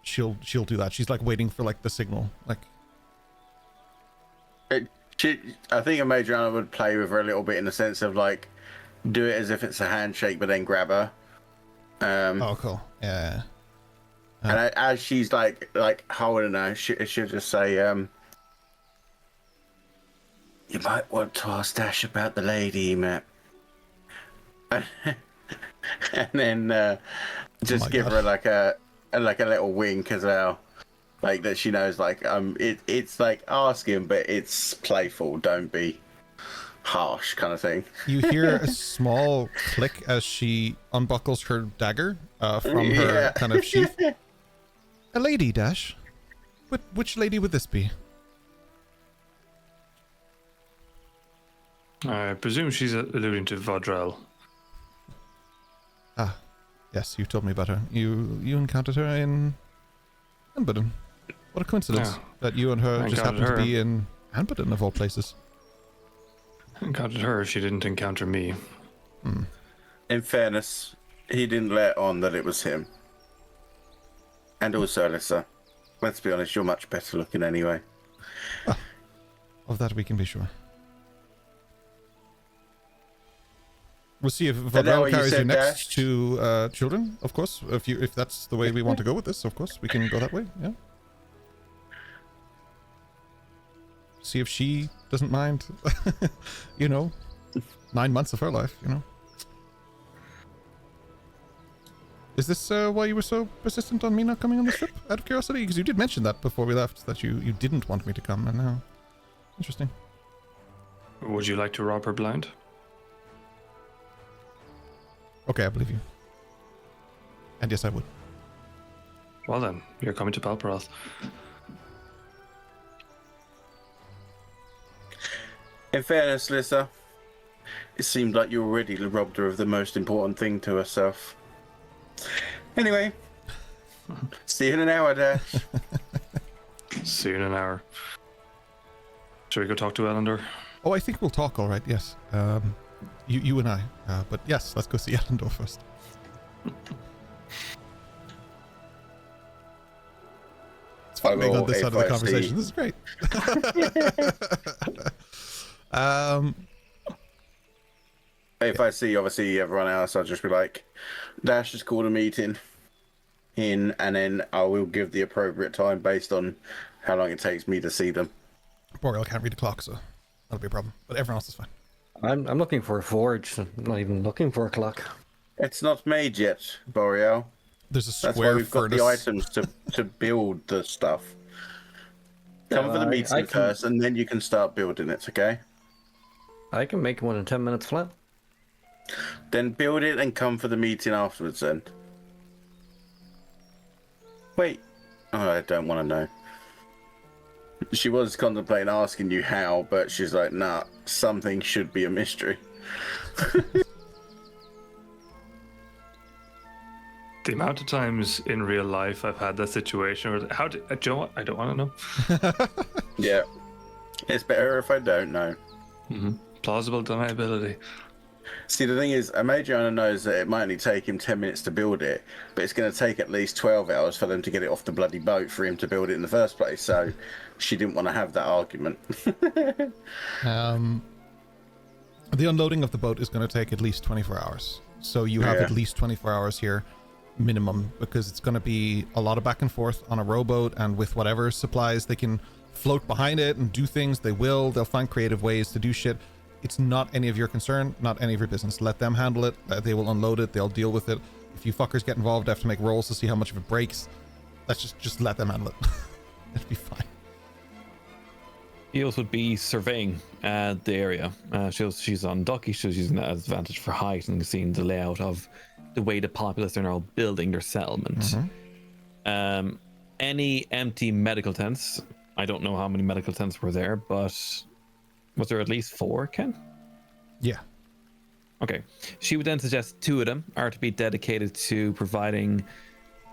she'll do that. She's like waiting for like the signal. Like, I think a Madriana would play with her a little bit in the sense of like, do it as if it's a handshake, but then grab her. Oh, cool. Yeah. And as she's like holding her, she'll just say, "You might want to ask Dash about the lady you met," and then just give her like a little wink as well, like that she knows like it's like asking, but it's playful. Don't be harsh, kind of thing. You hear a small click as she unbuckles her dagger from her kind of sheath. A lady, Dash. Which lady would this be? I presume she's alluding to Vodrell. Ah, yes, you told me about her. You encountered her in Anbudden. What a coincidence that you and her just happened to be in Anbudden, of all places. I encountered her. She didn't encounter me. In fairness, he didn't let on that it was him. And also, Alyssa, let's be honest, you're much better looking anyway. Of that we can be sure. We'll see if that Varel what you carries you said, next Dash? to children, of course. If that's the way we want to go with this, of course, we can go that way. Yeah. See if she doesn't mind. 9 months of her life. Is this why you were so persistent on me not coming on this trip? Out of curiosity, because you did mention that before we left, that you didn't want me to come, and now, interesting. Would you like to rob her blind? Okay, I believe you. And yes, I would. Well then, you're coming to Palperoth. In fairness, Lissa, it seemed like you already robbed her of the most important thing to herself. Anyway, see you in an hour, Dash. See you in an hour. Shall we go talk to Elendor? Oh, I think we'll talk, all right, yes. You and I. But yes, let's go see Elendor first. It's fun being on this side of the conversation. This is great. If I see, obviously, everyone else, I'll just be like, Dash has called a meeting in, and then I will give the appropriate time based on how long it takes me to see them. Boreal can't read the clock, so that'll be a problem. But everyone else is fine. I'm looking for a forge. I'm not even looking for a clock. It's not made yet, Boreal. There's a That's square why we've got furnace. the items to build the stuff. Come Yeah, for the I meeting can- first, and then you can start building it, okay? I can make one in 10 minutes flat. Then build it and come for the meeting afterwards then. Wait. Oh, I don't want to know. She was contemplating asking you how, but she's like, nah, something should be a mystery. The amount of times in real life I've had that situation where, do you know what? I don't want to know. Yeah. It's better if I don't know. Plausible deniability. See, the thing is, Amagiana knows that it might only take him 10 minutes to build it, but it's going to take at least 12 hours for them to get it off the bloody boat for him to build it in the first place, so she didn't want to have that argument. The unloading of the boat is going to take at least 24 hours. So you have at least 24 hours here, minimum, because it's going to be a lot of back and forth on a rowboat, and with whatever supplies they can float behind it and do things, they'll find creative ways to do shit. It's not any of your concern, not any of your business. Let them handle it. They will unload it. They'll deal with it. If you fuckers get involved, have to make rolls to see how much of it breaks. Let's just let them handle it. It'll be fine. Eos would be surveying the area. She's on dock. She's using that as advantage for height and seeing the layout of the way the populace are now building their settlement. Any empty medical tents. I don't know how many medical tents were there, but was there at least 4, Ken? Yeah. Okay. She would then suggest 2 of them are to be dedicated to providing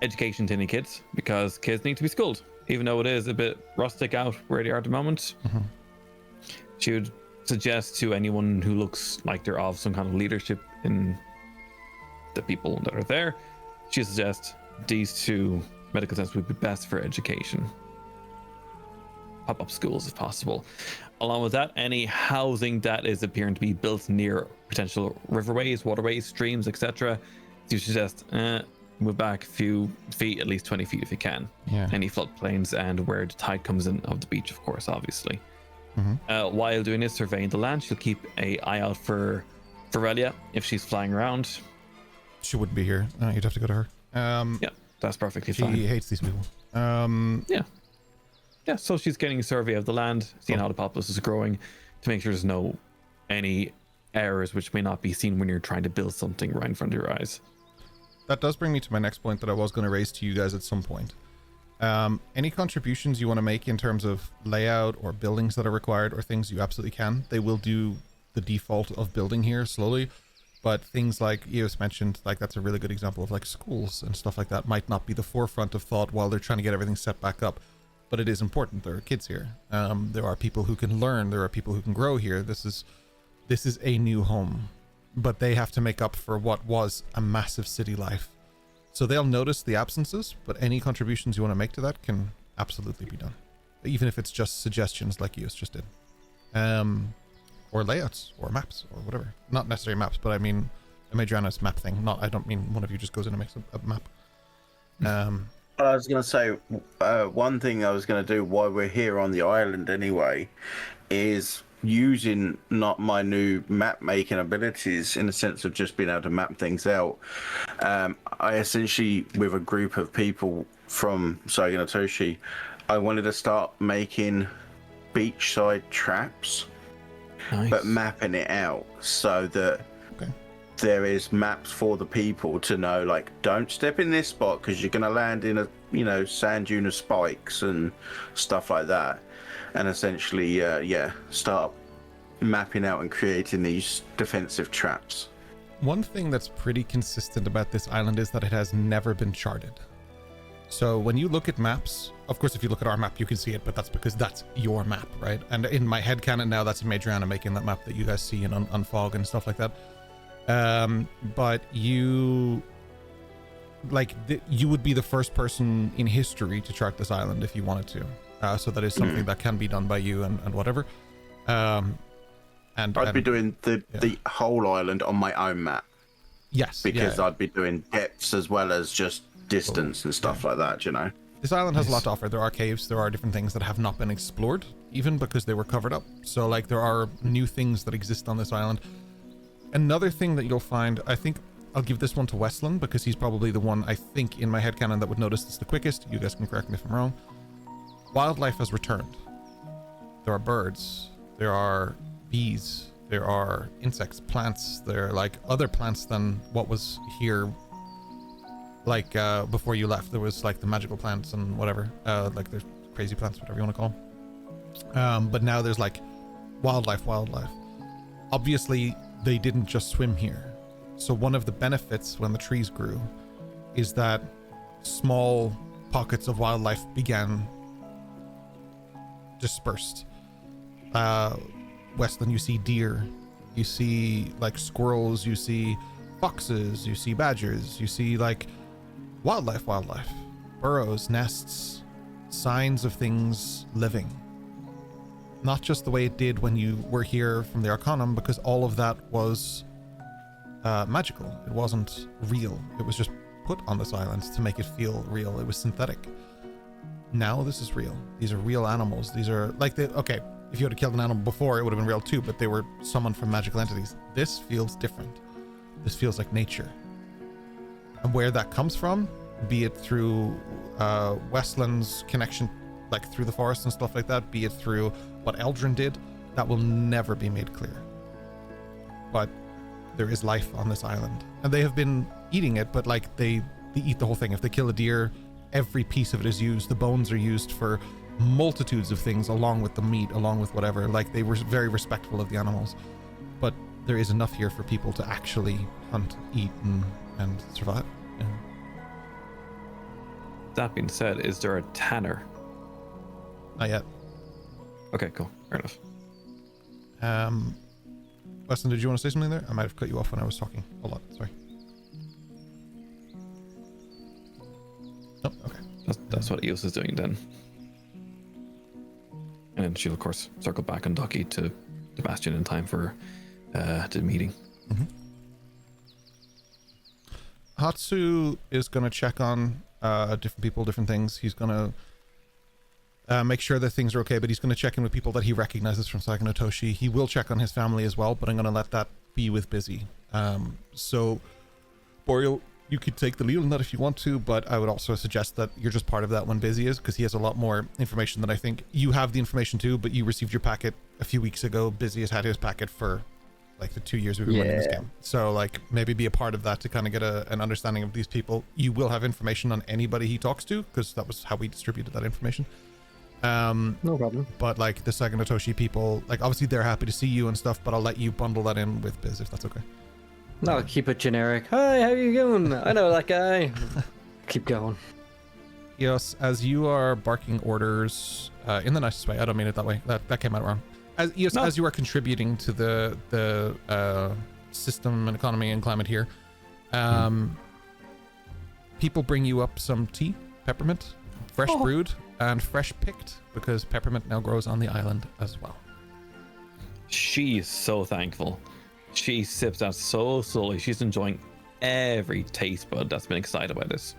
education to any kids, because kids need to be schooled, even though it is a bit rustic out where they are at the moment. She would suggest to anyone who looks like they're of some kind of leadership in the people that are there, she would suggest these 2 medical tents would be best for education. Pop-up schools if possible. Along with that, any housing that is appearing to be built near potential riverways, waterways, streams, etc. You suggest move back a few feet, at least 20 feet if you can. Yeah. Any floodplains and where the tide comes in of the beach, of course, obviously. While doing this, surveying the land, she'll keep an eye out for Aurelia if she's flying around. She wouldn't be here. You'd have to go to her. Yeah, that's perfectly She fine. hates these people. Yeah, so she's getting a survey of the land, seeing how the populace is growing, to make sure there's no any errors which may not be seen when you're trying to build something right in front of your eyes. That does bring me to my next point that I was going to raise to you guys at some point. Any contributions you want to make in terms of layout or buildings that are required or things, you absolutely can. They will do the default of building here slowly, but things like Eos mentioned, like that's a really good example of like schools and stuff like that might not be the forefront of thought while they're trying to get everything set back up. But it is important. There are kids here. There are people who can learn. There are people who can grow here. This is a new home, but they have to make up for what was a massive city life. So they'll notice the absences, but any contributions you want to make to that can absolutely be done, even if it's just suggestions like Eos just did, or layouts or maps or whatever. Not necessarily maps, but I mean Madrana's map thing. I don't mean one of you just goes in and makes a map. I was going to say, one thing I was going to do while we're here on the island anyway, is using not my new map making abilities in the sense of just being able to map things out. I essentially, with a group of people from Saganatoshi, I wanted to start making beachside traps, Nice. but mapping it out so that there is maps for the people to know, like, don't step in this spot because you're going to land in a sand dune of spikes and stuff like that. And essentially start mapping out and creating these defensive traps. One thing that's pretty consistent about this island is that it has never been charted. So when you look at maps, of course, if you look at our map, you can see it, but that's because that's your map, right? And in my headcanon now, that's Madrana making that map that you guys see in Unfog and stuff like that. But you would be the first person in history to chart this island if you wanted to. So that is something that can be done by you and whatever. I'd be doing the whole island on my own map. Yes. Because I'd be doing depths as well as just distance and stuff like that, you know. This island has a lot to offer. There are caves, there are different things that have not been explored, even because they were covered up. So like there are new things that exist on this island. Another thing that you'll find, I think I'll give this one to Weslyn because he's probably the one I think in my headcanon that would notice this the quickest. You guys can correct me if I'm wrong. Wildlife has returned. There are birds, there are bees, there are insects, plants, there are like other plants than what was here like before you left. There was like the magical plants and whatever, like there's crazy plants, whatever you want to call them. But now there's like wildlife. Obviously they didn't just swim here. So one of the benefits when the trees grew is that small pockets of wildlife began dispersed. Weslyn, you see deer, you see like squirrels, you see foxes, you see badgers, you see like wildlife, burrows, nests, signs of things living. Not just the way it did when you were here from the Arcanum, because all of that was magical. It wasn't real. It was just put on this island to make it feel real. It was synthetic. Now this is real. These are real animals. These are like if you had killed an animal before, it would have been real too, but they were summoned from magical entities. This feels different. This feels like nature. And where that comes from, be it through Weslyn's connection, like through the forest and stuff like that, be it through what Eldrin did, that will never be made clear. But there is life on this island. And they have been eating it, but like they eat the whole thing. If they kill a deer, every piece of it is used. The bones are used for multitudes of things along with the meat, along with whatever. Like they were very respectful of the animals. But there is enough here for people to actually hunt, eat, and survive. Yeah. That being said, is there a tanner? Not yet. Okay, cool. Fair enough. Weslyn, did you want to say something there? I might have cut you off when I was talking a lot. Sorry. Oh, okay. That's what Eos is doing then. And then she'll of course circle back on Ducky to the Bastion in time for the meeting. Mm-hmm. Hatsu is going to check on different people, different things. He's going to make sure that things are okay, but he's going to check in with people that he recognizes from Saganatoshi. He will check on his family as well, but I'm going to let that be with Busy. So, Boreal, you could take the lead on that if you want to, but I would also suggest that you're just part of that when Busy is, because he has a lot more information than I think. You have the information too, but you received your packet a few weeks ago. Busy has had his packet for like the 2 years we've been running this game. So like maybe be a part of that to kind of get an understanding of these people. You will have information on anybody he talks to, because that was how we distributed that information. No problem. But like the Saganatoshi people, like obviously they're happy to see you and stuff, but I'll let you bundle that in with Biz if that's okay. No, keep it generic. Hi, how you doing? I know that guy. Keep going. Yes, as you are barking orders in the nicest way. I don't mean it that way. That came out wrong. As you are contributing to the system and economy and climate here, people bring you up some tea, peppermint, fresh brewed and fresh picked, because peppermint now grows on the island as well. She's so thankful. She sips out so slowly. She's enjoying every taste bud that's been excited by this.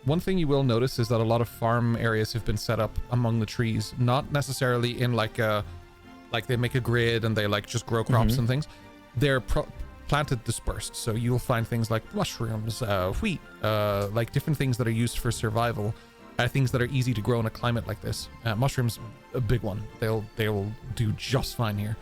One thing you will notice is that a lot of farm areas have been set up among the trees, not necessarily in like they make a grid and they like just grow crops and things. They're planted dispersed, so you'll find things like mushrooms, wheat, like different things that are used for survival, things that are easy to grow in a climate like this. Mushrooms, a big one. They'll do just fine here.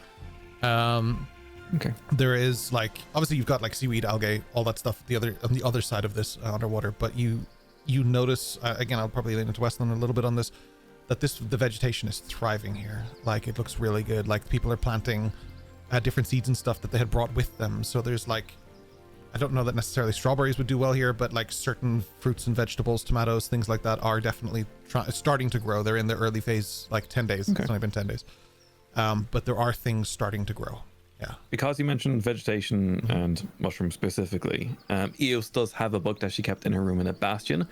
Okay. There is like obviously you've got like seaweed, algae, all that stuff on the other side of this underwater, but you notice again, I'll probably lean into Weslyn a little bit on this, that the vegetation is thriving here. Like it looks really good. Like people are planting different seeds and stuff that they had brought with them. So there's like, I don't know that necessarily strawberries would do well here, but like certain fruits and vegetables, tomatoes, things like that are definitely starting to grow. They're in the early phase, like 10 days. Okay. It's only been 10 days. But there are things starting to grow. Yeah. Because you mentioned vegetation and mushrooms specifically, Eos does have a book that she kept in her room in a bastion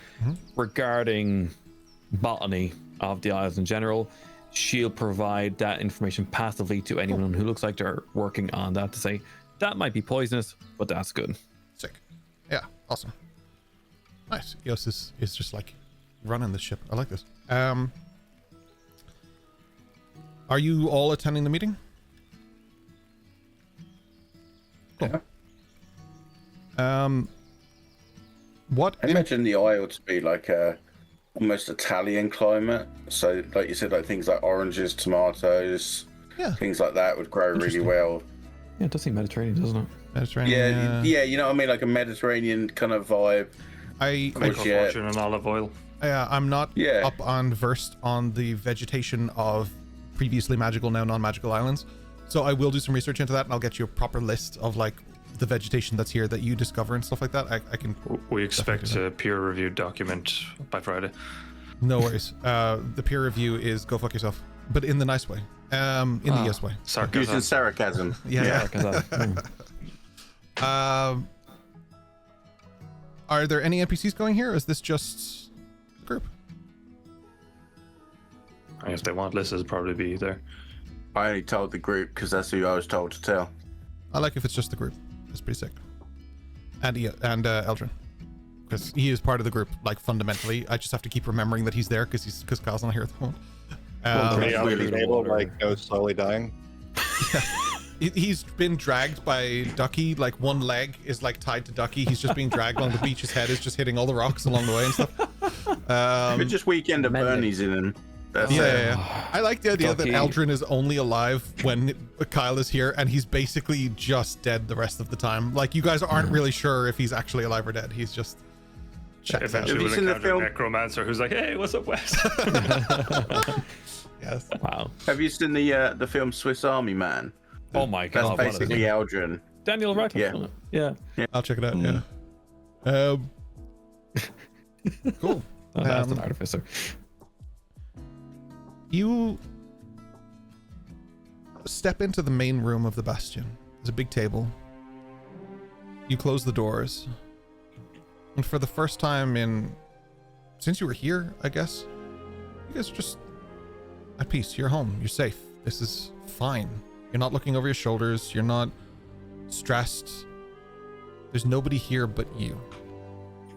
regarding botany of the isles in general. She'll provide that information passively to anyone who looks like they're working on that to say, that might be poisonous, but that's good. Sick. Yeah, awesome. Nice. Eos is just like running the ship. I like this. Are you all attending the meeting? Cool. Yeah. What? I imagine the isle to be like a almost Italian climate. So, like you said, like things like oranges, tomatoes, things like that would grow really well. Yeah, it does seem Mediterranean, doesn't it? Mediterranean. Yeah, you know what I mean, like a Mediterranean kind of vibe. I fortune and olive oil. Yeah, I'm not up on versed on the vegetation of previously magical, now non-magical islands. So I will do some research into that, and I'll get you a proper list of like the vegetation that's here that you discover and stuff like that. I can. We expect a peer-reviewed document by Friday. No worries. The peer review is go fuck yourself, but in the nice way. In the yes way. Sarcasm. Using sarcasm. Yeah. Are there any NPCs going here, or is this just the group? I guess if they want lists, it'll probably be there. I only told the group because that's who I was told to tell. I like if it's just the group. That's pretty sick. And Eldrin, because he is part of the group, like fundamentally. I just have to keep remembering that he's there because Kyle's not here at the moment. Like go slowly dying. He's been dragged by Ducky. Like one leg is like tied to Ducky. He's just being dragged along the beach. His head is just hitting all the rocks along the way and stuff. But just weekend of Bernie's in him. Yeah. I like the idea that Eldrin is only alive when Kyle is here, and he's basically just dead the rest of the time. Like you guys aren't really sure if he's actually alive or dead. He's just. Eventually, we'll encounter a necromancer who's like, "Hey, what's up, Wes?" Yes. Wow. Have you seen the film Swiss Army Man? Oh my god. That's basically Eldrin. Daniel Radcliffe. Yeah. I'll check it out. Yeah. Cool. That's an artificer. You step into the main room of the bastion. There's a big table. You close the doors. And for the first time since you were here, I guess, you guys are just at peace. You're home. You're safe. This is fine. You're not looking over your shoulders. You're not stressed. There's nobody here but you.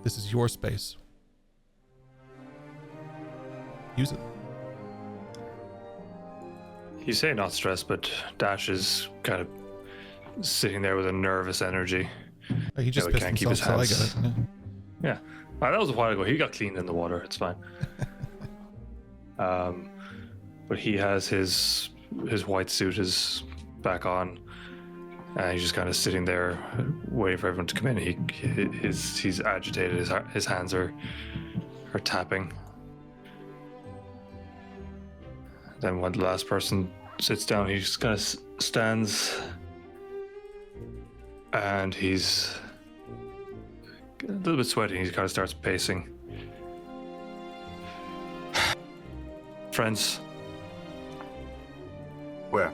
This is your space. Use it. You say not stressed, but Dash is kind of sitting there with a nervous energy. He just pissed can't keep his himself, hands. so I get it. Yeah. That was a while ago. He got cleaned in the water. It's fine. But he has his white suit is back on, and he's just kind of sitting there waiting for everyone to come in. He's agitated. His hands are tapping. Then when the last person sits down, he just kind of stands, and he's a little bit sweaty. He kind of starts pacing. Friends. Where?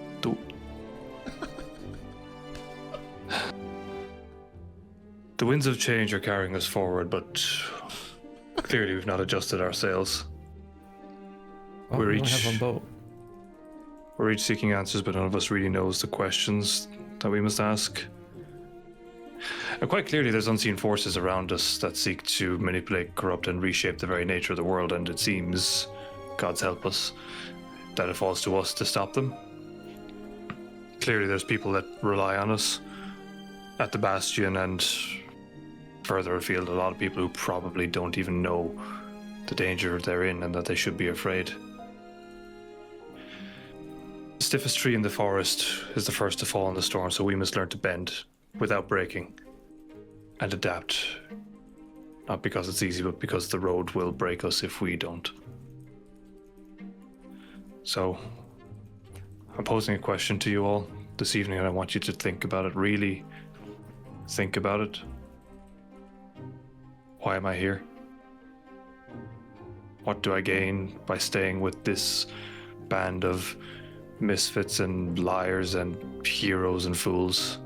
The winds of change are carrying us forward, but clearly we've not adjusted our sails. We're each seeking answers, but none of us really knows the questions that we must ask. And quite clearly, there's unseen forces around us that seek to manipulate, corrupt, and reshape the very nature of the world, and it seems, God's help us, that it falls to us to stop them. Clearly, there's people that rely on us at the Bastion and further afield, a lot of people who probably don't even know the danger they're in and that they should be afraid. The stiffest tree in the forest is the first to fall in the storm, so we must learn to bend without breaking and adapt. Not because it's easy, but because the road will break us if we don't. So, I'm posing a question to you all this evening, and I want you to think about it. Really think about it. Why am I here? What do I gain by staying with this band of misfits and liars and heroes and fools?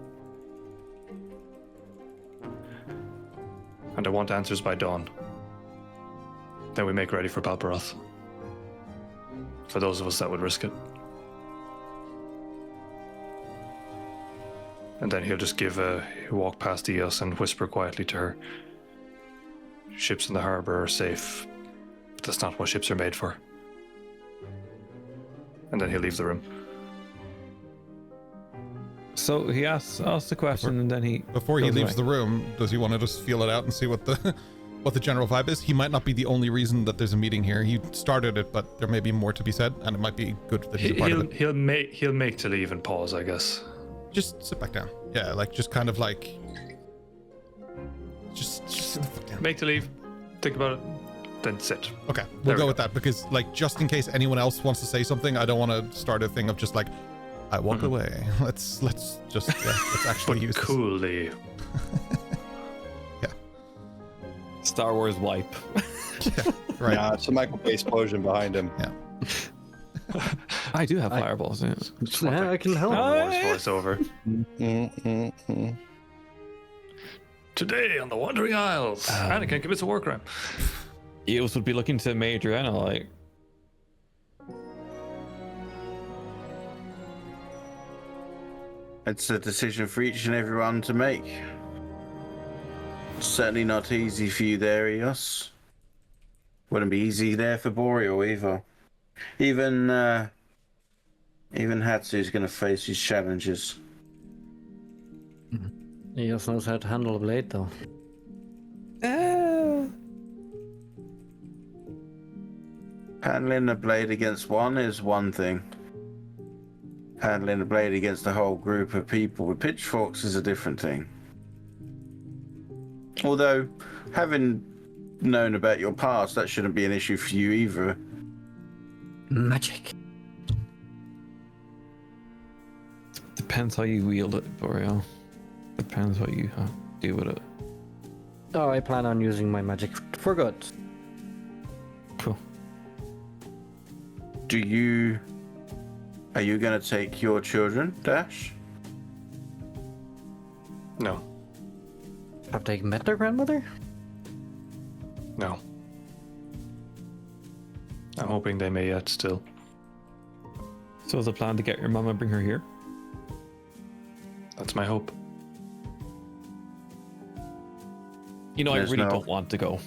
And I want answers by dawn. Then we make ready for Palparoth. For those of us that would risk it. And then he'll just walk past Eos and whisper quietly to her. Ships in the harbor are safe. But that's not what ships are made for. And then he'll leave the room. So he asks the question, and then he Before he goes leaves away. the room, does he want to just feel it out and see what the what the general vibe is? He might not be the only reason that there's a meeting here. He started it, but there may be more to be said, and it might be good that he's a part of it. He'll make to leave and pause, I guess. Just sit back down. Yeah, like just kind of like just sit the fuck down. Make to leave, think about it, then sit. Okay, There we'll we go go. with that because like just in case anyone else wants to say something, I don't want to start a thing of just like I walk away. Let's just let's actually use this. Coolly. Yeah. Star Wars wipe. Yeah, right. Nah, it's a Michael Bay explosion behind him. Yeah. I do have fireballs. Yeah. Yeah, I can help. Voiceover. Mm-mm-mm. Today on the Wandering Isles, Anakin commits a war crime. Eos would be looking to Major Anna like, It's a decision for each and everyone to make. Certainly not easy for you there, Eos. Wouldn't be easy there for Boreal either. Even Hatsu's going to face his challenges. He also knows how to handle a blade, though. Handling a blade against one is one thing. Handling a blade against a whole group of people with pitchforks is a different thing. Although, having known about your past, that shouldn't be an issue for you either. Magic. depends how you wield it, Boreal. Depends what you do with it. Oh, I plan on using my magic for good. Cool. Are you going to take your children, Dash? No. Have they met their grandmother? No. I'm hoping they may yet still. So is the plan to get your mom and bring her here? That's my hope. You know, There's I really no- don't want to go.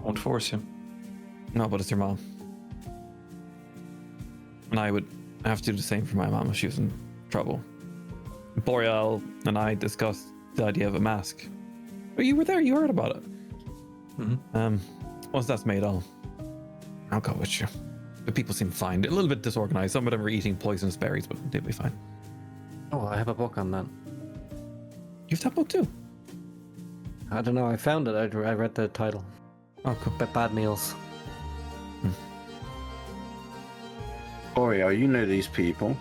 Won't force you. No, but it's your mom. And I would have to do the same for my mom if she was in trouble. Boreal and I discussed the idea of a mask. Oh, you were there, you heard about it. Mm-hmm. Once that's made, I'll go with you. The people seem fine. A little bit disorganized. Some of them are eating poisonous berries, but they'll be fine. Oh, I have a book on that. You have that book too? I don't know, I found it. I read the title. Oh, cool. Bad Meals. Oreo, you know these people.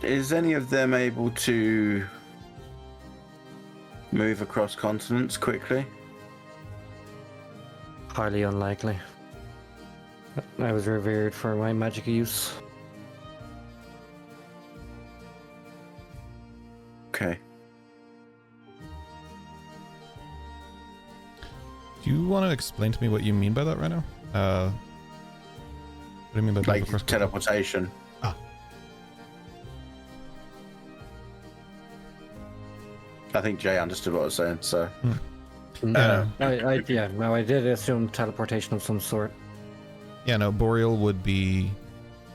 Is any of them able to move across continents quickly? Highly unlikely. I was revered for my magic use. Okay. Do you want to explain to me what you mean by that right now? What do you mean by move Like across? teleportation. Ah, I think Jay understood what I was saying, so. yeah, I did assume teleportation of some sort. yeah. No, Boreal would be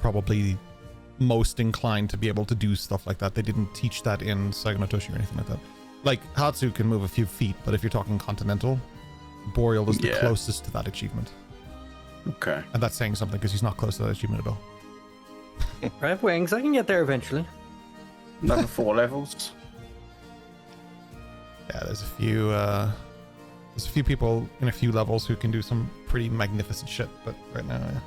probably most inclined to be able to do stuff like that. They didn't teach that in Saganatoshi or anything like that. Like Hatsu can move a few feet, but if you're talking continental, Boreal is the closest to that achievement. Okay. And that's saying something because he's not close to that achievement at all. I have wings. I can get there eventually. Another 4 levels. Yeah, there's a few people in a few levels who can do some pretty magnificent shit, but right now, yeah.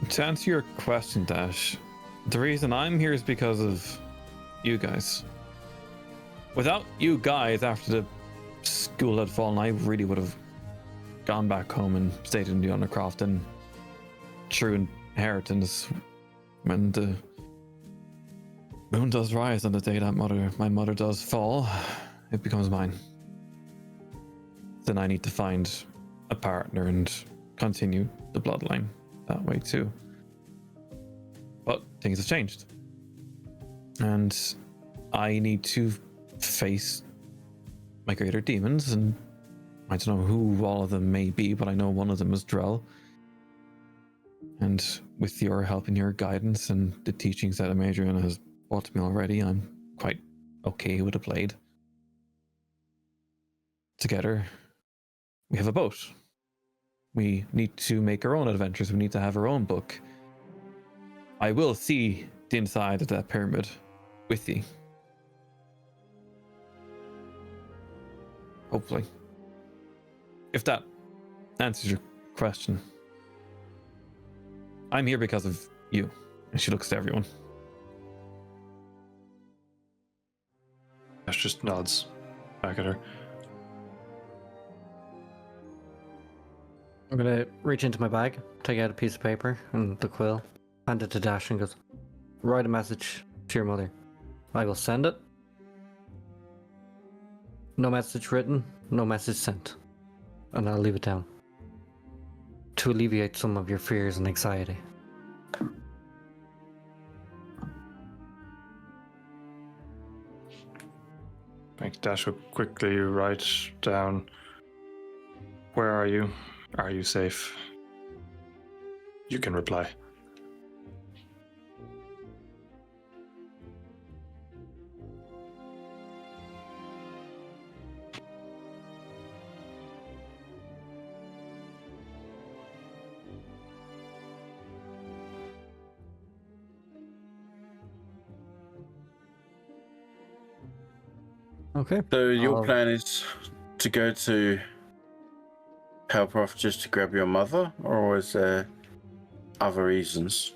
To answer your question, Dash, the reason I'm here is because of you guys. Without you guys, after the school had fallen, I really would have gone back home and stayed in the Undercroft and true inheritance when the moon does rise on the day that my mother does fall, it becomes mine. Then I need to find a partner and continue the bloodline that way too. But things have changed. And I need to face my greater demons, and I don't know who all of them may be, but I know one of them is Drell. And with your help and your guidance and the teachings that Adrian has brought to me already, I'm quite okay with a blade. Together, we have a boat. We need to make our own adventures. We need to have our own book. I will see the inside of that pyramid with you. Hopefully. If that answers your question. I'm here because of you. And she looks to everyone. Ash just nods back at her. I'm gonna reach into my bag, take out a piece of paper and the quill, hand it to Dash and goes, write a message to your mother. I will send it. No message written, no message sent. And I'll leave it down. To alleviate some of your fears and anxiety. I think Dash will quickly write down, where are you? Are you safe? You can reply. Okay. So your plan is to go to Helproth just to grab your mother, or is there other reasons?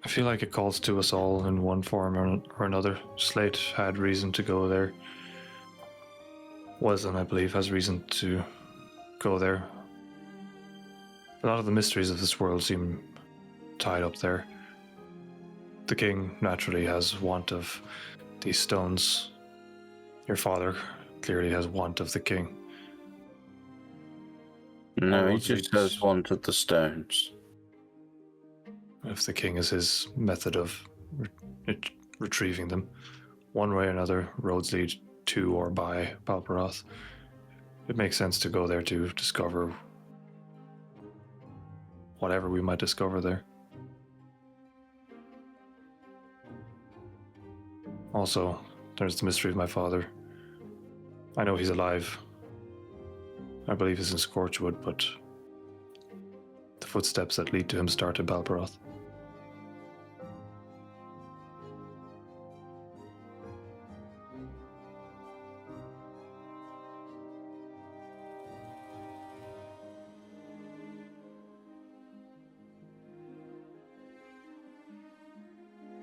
I feel like it calls to us all in one form or another. Slate had reason to go there. Weslyn, I believe, has reason to go there. A lot of the mysteries of this world seem tied up there. The king naturally has want of these stones. Your father clearly has want of the king. No, he Or just it's- has want of the stones. If the king is his method of retrieving them, one way or another, roads lead to or by Palparoth. It makes sense to go there to discover whatever we might discover there. Also, there's the mystery of my father. I know he's alive. I believe he's in Scorchwood, but the footsteps that lead to him start in Balparoth.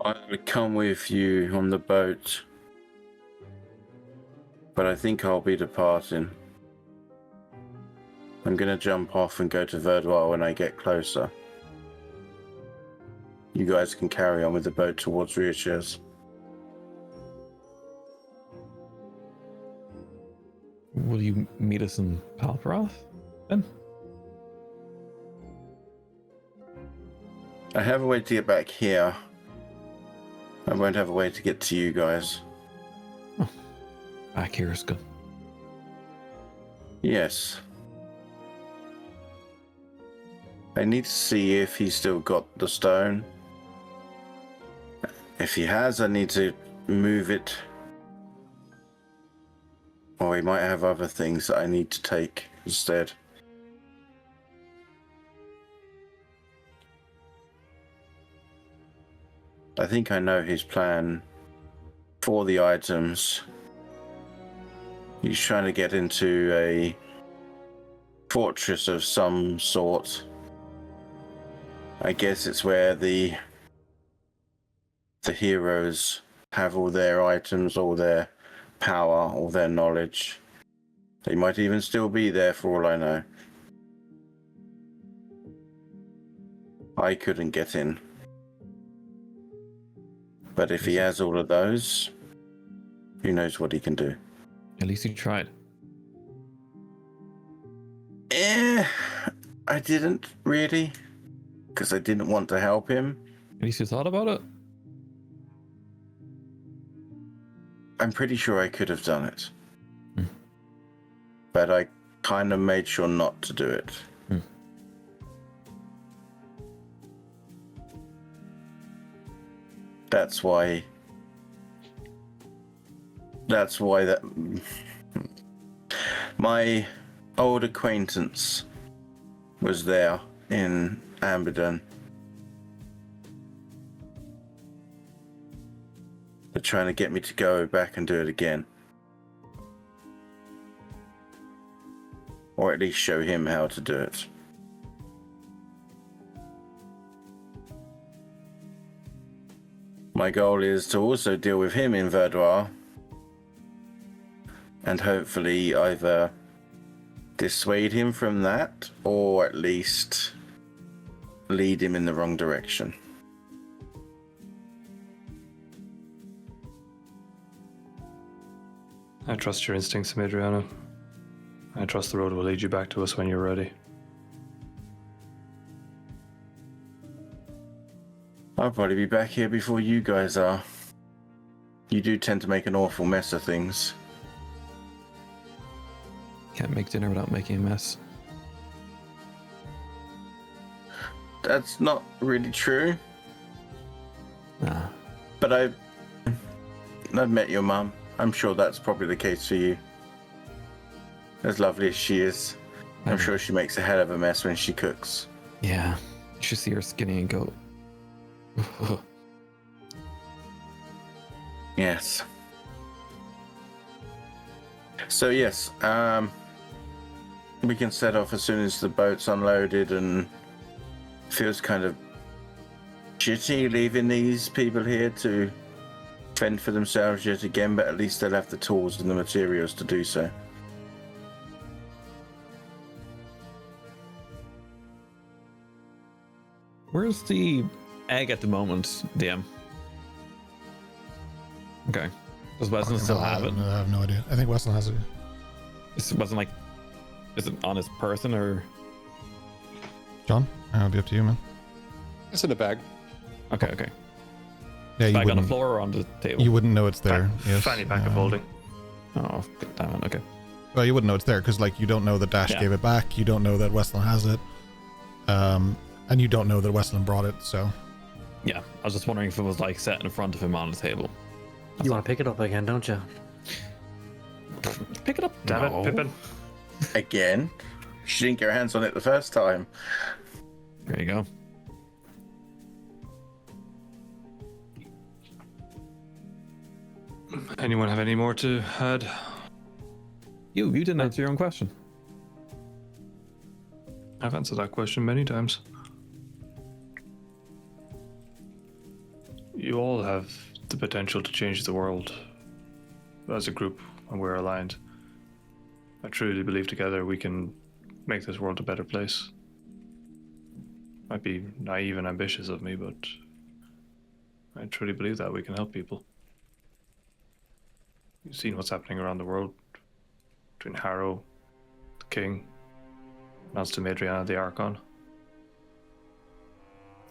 I would come with you on the boat, but I think I'll be departing. I'm gonna jump off and go to Verdoir when I get closer. You guys can carry on with the boat towards Riaches. Will you meet us in Palparoth then? I have a way to get back here. I won't have a way to get to you guys. Back here is good. Yes. I need to see if he's still got the stone. If he has, I need to move it. Or he might have other things that I need to take instead. I think I know his plan for the items. He's trying to get into a fortress of some sort. I guess it's where the heroes have all their items, all their power, all their knowledge. They might even still be there for all I know. I couldn't get in. But if he has all of those, who knows what he can do. At least you tried. I didn't really, because I didn't want to help him. At least you thought about it. I'm pretty sure I could have done it. But I kind of made sure not to do it. That's why that my old acquaintance was there in Amberden. They're trying to get me to go back and do it again. Or at least show him how to do it. My goal is to also deal with him in Verdoir and hopefully either dissuade him from that or at least lead him in the wrong direction. I trust your instincts, Adriana. I trust the road will lead you back to us when you're ready. I'll probably be back here before you guys are. You do tend to make an awful mess of things. Can't make dinner without making a mess. That's not really true. Nah. But I've met your mum. I'm sure that's probably the case for you. As lovely as she is, I'm sure she makes a hell of a mess when she cooks. Yeah. You should see her skinny and go. Yes. So yes, we can set off as soon as the boat's unloaded, and feels kind of shitty leaving these people here to fend for themselves yet again, but at least they'll have the tools and the materials to do so. Where's the egg at the moment, DM? Okay. Does Weslyn still have it? I have no idea. I think Weslyn has it. It wasn't like, is it on his person or? John, I'll be up to you, man. It's in a bag. Okay, okay. Yeah, you Bag on the wouldn't, floor or on the table? you wouldn't know it's there. Yes. Fanny pack of holding. Oh, damn it. Okay. Well, you wouldn't know it's there because, like, you don't know that Dash Yeah. gave it back. You don't know that Weslyn has it. And you don't know that Weslyn brought it, so. Yeah, I was just wondering if it was like set in front of him on the table. You want to pick it up again, don't you? Pick it up. Damn No. it, Pippin. Again? She didn't get her hands on it the first time. There you go. Anyone have any more to add? You didn't answer your own question. I've answered that question many times. You all have the potential to change the world as a group, and we're aligned. I truly believe together we can make this world a better place. Might be naive and ambitious of me, but I truly believe that we can help people. You've seen what's happening around the world between Harrow, the King, announced to Adriana the Archon.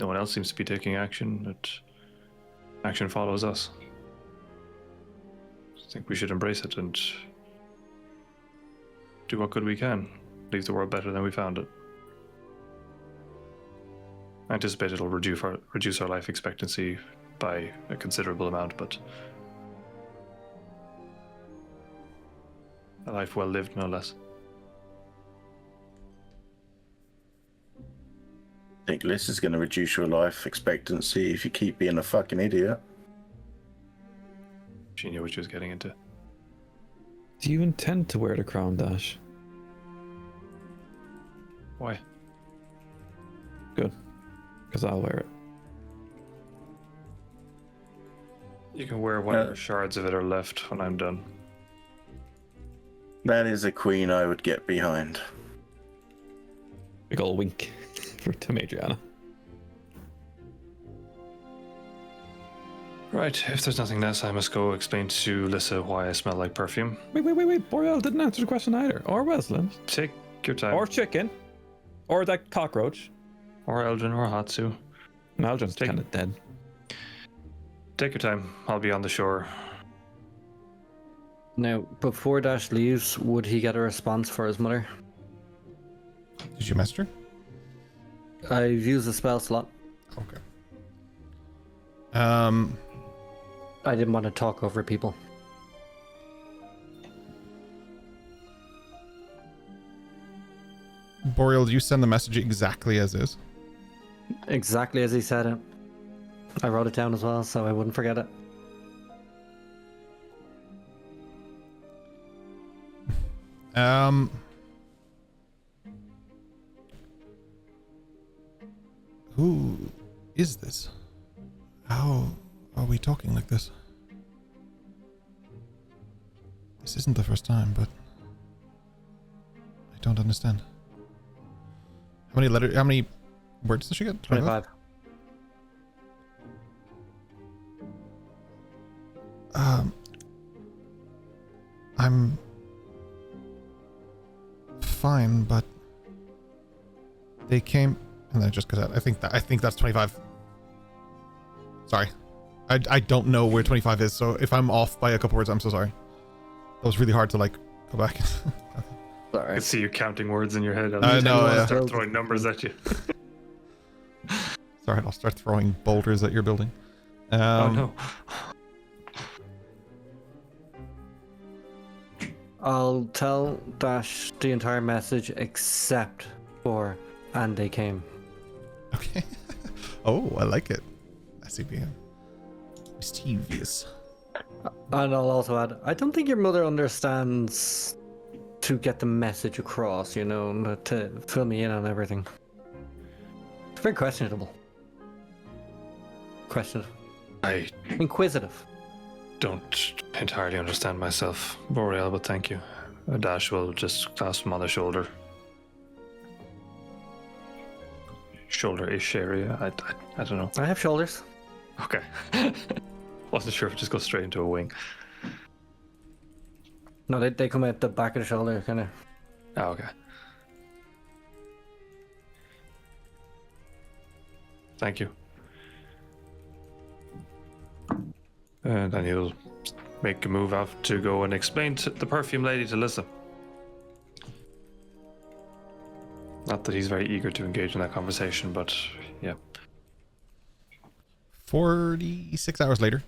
no one else seems to be taking action. Action follows us. I think we should embrace it and do what good we can. Leave the world better than we found it. I anticipate it'll reduce our life expectancy by a considerable amount, but a life well lived, no less. I think this is going to reduce your life expectancy if you keep being a fucking idiot. She knew what she was getting into. Do you intend to wear the crown, Dash? Why? Good. Because I'll wear it. You can wear whatever shards of it are left when I'm done. That is a queen I would get behind. Big ol' wink to Madriana. Right, if there's nothing else, I must go explain to Lissa why I smell like perfume. Wait. Boreal didn't answer the question either. Or Weslyn. Take your time. Or chicken. Or that cockroach. Or Eldrin or Hatsu. Eldrin's kind of dead. Take your time. I'll be on the shore. Now, before Dash leaves, would he get a response for his mother? Did you message her? I've used a spell slot. Okay. I didn't want to talk over people. Boreal, do you send the message exactly as is? Exactly as he said it. I wrote it down as well, so I wouldn't forget it. Who is this? How are we talking like this? This isn't the first time, but I don't understand. How many words does she get? 25. I'm fine, but they came and then it just goes out. I think that's 25. Sorry. I don't know where 25 is, so if I'm off by a couple words, I'm so sorry. That was really hard to like go back. I Sorry. can see you counting words in your head. I know, yeah. Start throwing numbers at you. Sorry, I'll start throwing boulders at your building. Oh no. I'll tell Dash the entire message except for "and they came." Okay. Oh, I like it. I see being mischievous. And I'll also add, I don't think your mother understands to get the message across, you know, to fill me in on everything. It's very questionable. Inquisitive. Don't entirely understand myself, Boreal, but thank you. Dash will just clasp him on the shoulder. Shoulder-ish area. I don't know. I have shoulders. Okay. Wasn't sure if it just goes straight into a wing. No, they come at the back of the shoulder, kind of. Oh, okay. Thank you. And then he'll make a move out to go and explain to the perfume lady to Lissa. Not that he's very eager to engage in that conversation, but yeah. 46 hours later,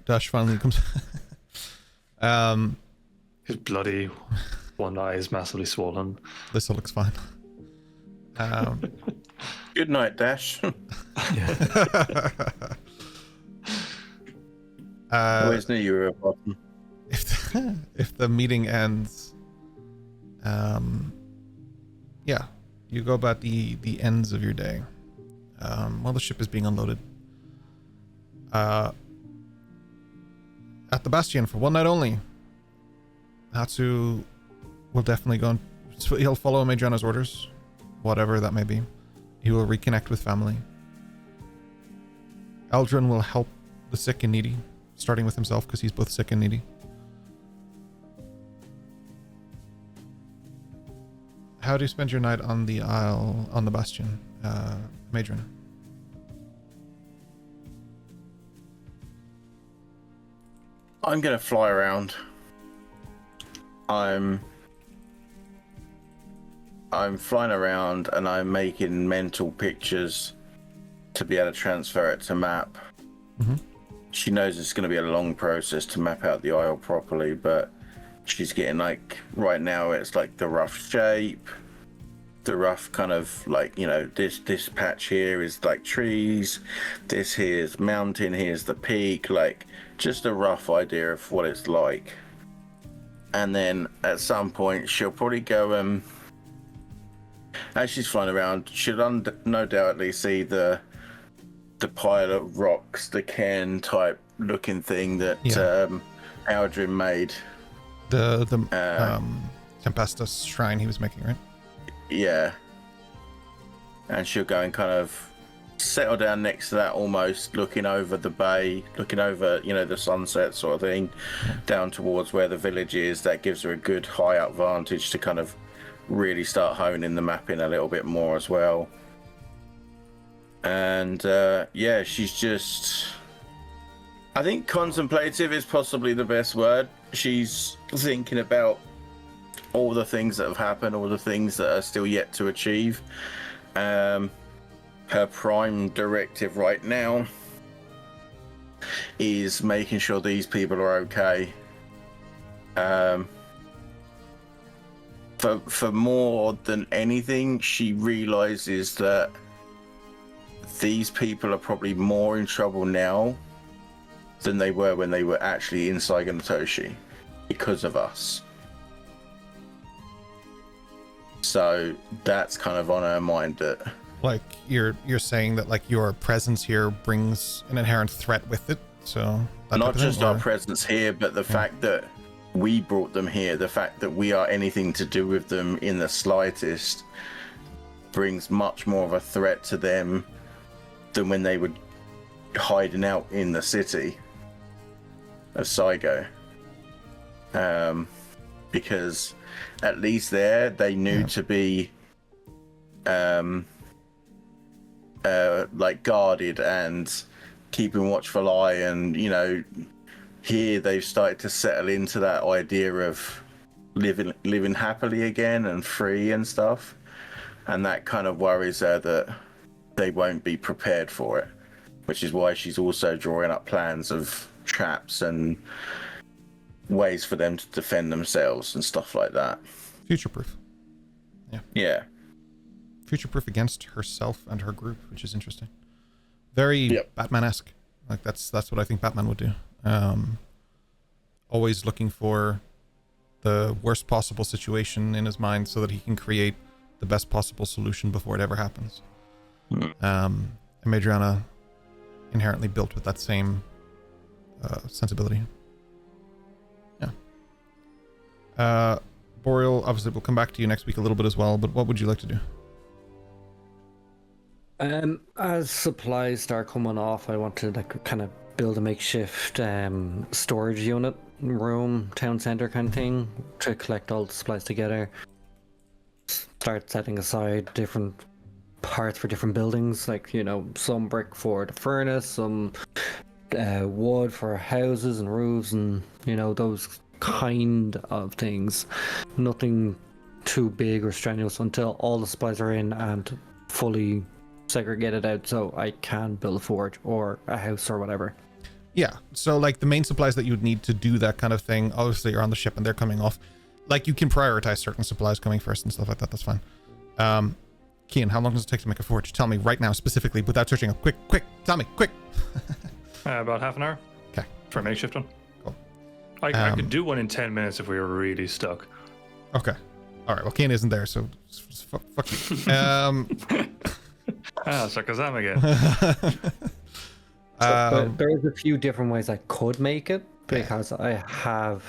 Dash finally comes. His bloody one eye is massively swollen. Lissa looks fine. Good night, Dash. I always knew you were a bottom. If the meeting ends, yeah, you go about the ends of your day while the ship is being unloaded. At the Bastion for one night only. Hatsu will definitely go and he'll follow Madriana's orders, whatever that may be. He will reconnect with family. Eldrin will help the sick and needy, starting with himself because he's both sick and needy. How do you spend your night on the Isle, on the Bastion, Madriana? I'm gonna fly around. I'm flying around and I'm making mental pictures to be able to transfer it to map. Mm-hmm. She knows it's going to be a long process to map out the isle properly, but she's getting like, right now it's like the rough shape, the rough kind of like, you know, this patch here is like trees, this here is mountain, here's the peak, like just a rough idea of what it's like. And then at some point she'll probably go, as she's flying around, she'll no doubtly see the pile of rocks, the cairn type looking thing that Aldrin made. The Tempestus shrine he was making, right? Yeah. And she'll go and kind of settle down next to that, almost looking over the bay, looking over, you know, the sunset sort of thing, down towards where the village is. That gives her a good high up vantage to kind of really start honing the mapping a little bit more as well. And yeah, she's just, I think contemplative is possibly the best word. She's thinking about all the things that have happened, all the things that are still yet to achieve. Her prime directive right now is making sure these people are okay. For more than anything, she realizes that these people are probably more in trouble now than they were when they were actually in Saigonatoshi because of us. So that's kind of on her mind. That, like, you're saying that like your presence here brings an inherent threat with it. So that not just our presence here, but the fact that we brought them here, the fact that we are anything to do with them in the slightest, brings much more of a threat to them than when they were hiding out in the city of Saigo. Because at least there they knew to be like guarded and keeping watchful eye, and you know, here they've started to settle into that idea of living happily again and free and stuff, and that kind of worries her that they won't be prepared for it, which is why she's also drawing up plans of traps and ways for them to defend themselves and stuff like that. Future-proof. Yeah. Future-proof against herself and her group, which is interesting. Very Batman-esque. Like that's what I think Batman would do. Always looking for the worst possible situation in his mind so that he can create the best possible solution before it ever happens. And Madriana inherently built with that same sensibility. Yeah. Boreal, obviously we'll come back to you next week a little bit as well, but what would you like to do? As supplies start coming off, I want to like kind of build a makeshift storage unit, room, town center kind of thing to collect all the supplies together. Start setting aside different parts for different buildings, like, you know, some brick for the furnace, some wood for houses and roofs, and you know, those kind of things. Nothing too big or strenuous until all the supplies are in and fully segregated out, so I can build a forge or a house or whatever. Yeah, so like the main supplies that you would need to do that kind of thing obviously are on the ship and they're coming off. Like you can prioritize certain supplies coming first and stuff like that. That's fine. Kian, how long does it take to make a forge? Tell me right now specifically without searching up. Quick, tell me, quick. About half an hour. Okay. For a makeshift one. Cool. I could do one in 10 minutes if we were really stuck. Okay. All right. Well, Kian isn't there, so fuck you. Stuck as I'm again. But there's a few different ways I could make it because I have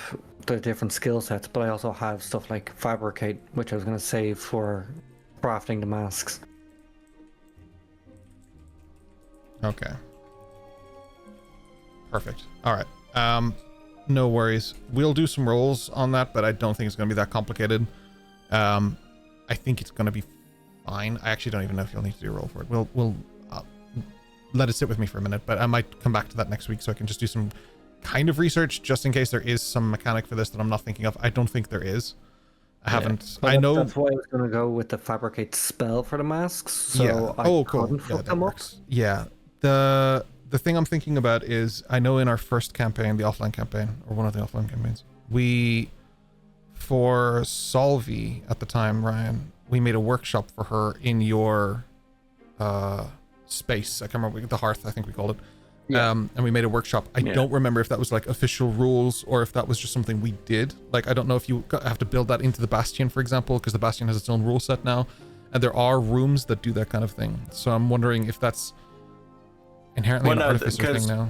the different skill sets, but I also have stuff like fabricate, which I was going to save for crafting the masks. Okay. Perfect. All right. No worries. We'll do some rolls on that, but I don't think it's going to be that complicated. I think it's going to be fine. I actually don't even know if you'll need to do a roll for it. We'll let it sit with me for a minute, but I might come back to that next week so I can just do some kind of research just in case there is some mechanic for this that I'm not thinking of. I don't think there is. I haven't. Well, I know. that's why I was gonna go with the fabricate spell for the masks. So Yeah. I Oh, cool. couldn't Yeah, fuck that them up. works. Yeah. The thing I'm thinking about is I know in our first campaign, the offline campaign, or one of the offline campaigns, for Solvi at the time, Ryan, we made a workshop for her in your space. I can't remember, the hearth, I think we called it. Yeah. And we made a workshop. I don't remember if that was like official rules or if that was just something we did. Like, I don't know if you have to build that into the Bastion, for example, because the Bastion has its own rule set now. And there are rooms that do that kind of thing. So I'm wondering if that's inherently an artificer thing now.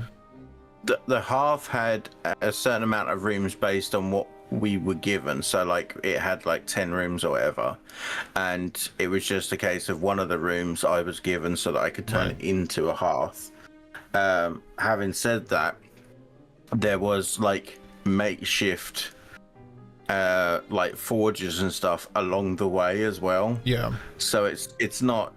The hearth had a certain amount of rooms based on what we were given. So like it had like 10 rooms or whatever, and it was just a case of one of the rooms I was given so that I could turn it into a hearth. Having said that, there was like makeshift like forges and stuff along the way as well. Yeah. So it's not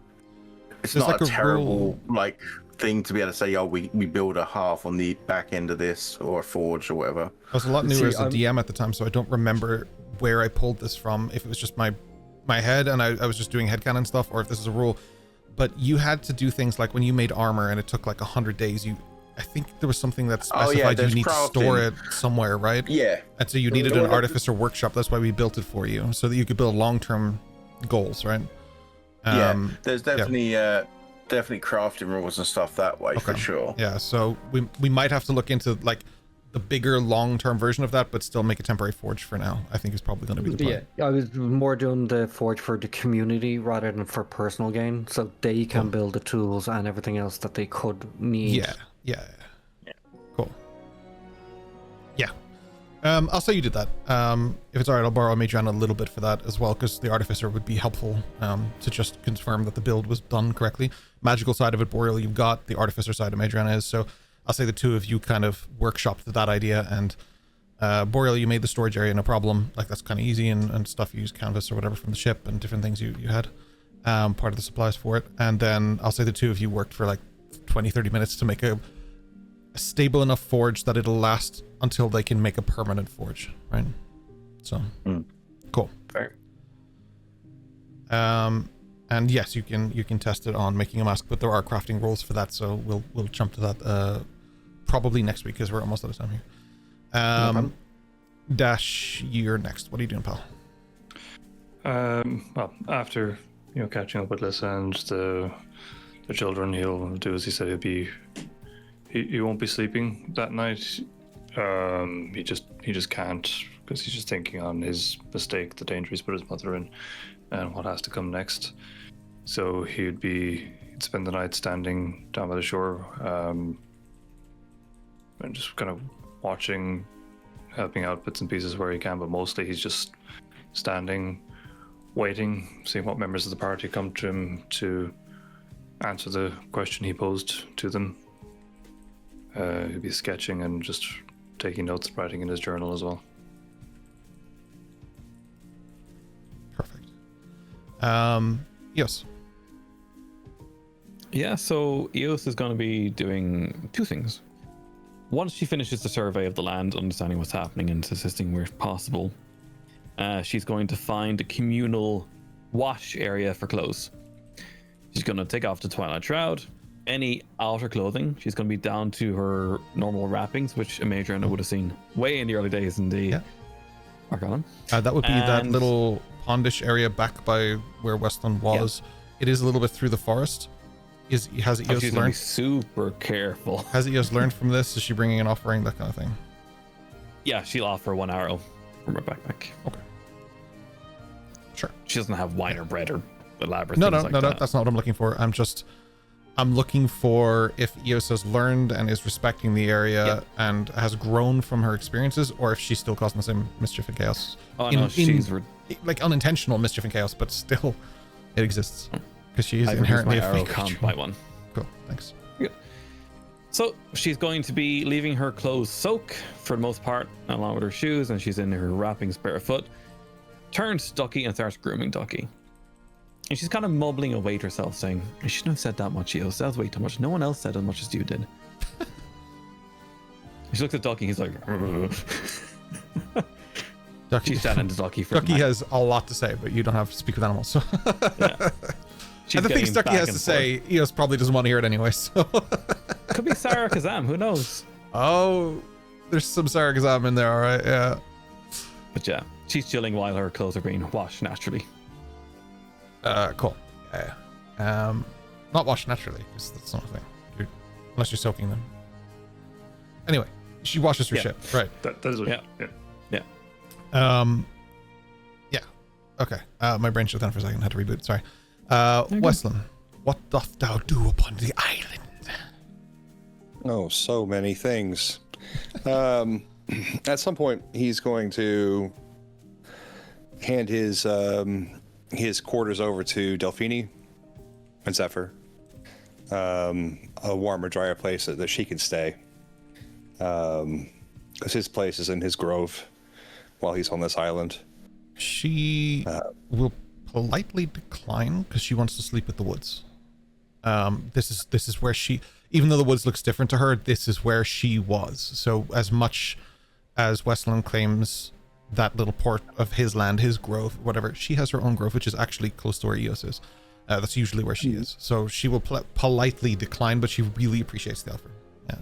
There's not like a a terrible like thing to be able to say, oh, we build a half on the back end of this, or a forge or whatever. I was a lot newer See, as a DM at the time, so I don't remember where I pulled this from, if it was just my head and I was just doing headcanon stuff, or if this is a rule. But you had to do things like when you made armor and it took like 100 days, I think there was something that specified you need to store it somewhere, right? Yeah. And so you needed an artificer workshop. That's why we built it for you, so that you could build long-term goals, right? There's definitely definitely crafting rules and stuff that way, for sure. Yeah, so we might have to look into like the bigger long-term version of that, but still make a temporary forge for now. I think is probably going to be the plan. Yeah, I was more doing the forge for the community rather than for personal gain, so they can build the tools and everything else that they could need. Yeah. Cool. Yeah. I'll say you did that. If it's alright, I'll borrow Madrian a little bit for that as well, because the artificer would be helpful to just confirm that the build was done correctly. Magical side of it, Boreal, you've got. The artificer side of Madrian is. So I'll say the two of you kind of workshopped that idea, and Boreal, you made the storage area, no problem. Like, that's kind of easy, and stuff, you use canvas or whatever from the ship and different things you had, part of the supplies for it. And then I'll say the two of you worked for like 20-30 minutes to make a stable enough forge that it'll last until they can make a permanent forge, right? So cool. Fair. And yes, you can test it on making a mask, but there are crafting rules for that, so we'll jump to that probably next week, because we're almost out of time here. Dash, you're next. What are you doing, pal? Well, after catching up with Lissa and the children, he'll do as he said. He won't be sleeping that night. He just can't, because he's just thinking on his mistake, the danger he's put his mother in, and what has to come next. So he'd spend the night standing down by the shore, and just kind of watching, helping out bits and pieces where he can, but mostly he's just standing, waiting, seeing what members of the party come to him to answer the question he posed to them. He'd be sketching and just taking notes, writing in his journal as well. Perfect. Yes. Yeah, so Eos is going to be doing two things. Once she finishes the survey of the land, understanding what's happening and assisting where possible, she's going to find a communal wash area for clothes. She's going to take off the Twilight Shroud, any outer clothing. She's going to be down to her normal wrappings, which Adriana would have seen way in the early days in the Arcanon. That would be that little pondish area back by where Weslyn was. It is a little bit through the forest. Has Eos she's learned? Super careful. Has Eos learned from this? Is she bringing an offering, that kind of thing? Yeah, she'll offer one arrow from her backpack. Okay. Sure. She doesn't have wine or bread or elaborate No, things like no, that. that's not what I'm looking for. I'm looking for if Eos has learned and is respecting the area and has grown from her experiences, or if she's still causing the same mischief and chaos. Oh, no, she's... like unintentional mischief and chaos, but still it exists. Because she is I've inherently reduced my a arrow fake count creature. by one. Cool, thanks. So she's going to be leaving her clothes soak for the most part, along with her shoes, and she's in her wrappings barefoot. Turns Ducky and starts grooming Ducky. And she's kind of mumbling away to herself, saying, I shouldn't have said that much, Eos. That was way too much. No one else said as much as you did. She looks at Ducky. He's like, Ducky, she's chatting to Ducky for Ducky has a lot to say, but you don't have to speak with animals. So. Yeah. And the things Ducky has to say, Eos probably doesn't want to hear it anyway. So. Could be Sarah Kazam. Who knows? Oh, there's some Sargazam in there, all right. Yeah. But yeah, she's chilling while her clothes are being washed naturally. Cool. Yeah. Not washed naturally, because that's not a thing. Unless you're soaking them. Anyway, she washes her shit, right? That is what. Yeah. Yeah. Yeah. Okay. My brain shut down for a second. Had to reboot. Sorry. Weslyn, what doth thou do upon the island? Oh, so many things. At some point, he's going to hand his quarters over to Delphini and Zephyr. A warmer, drier place that she can stay. Because his place is in his grove while he's on this island. She will politely decline because she wants to sleep at the woods. This is where she, even though the woods looks different to her, this is where she was. So as much as Weslyn claims that little port of his land, his grove, whatever, she has her own grove, which is actually close to where Eos is. That's usually where she is. So she will politely decline, but she really appreciates the offer. Yeah.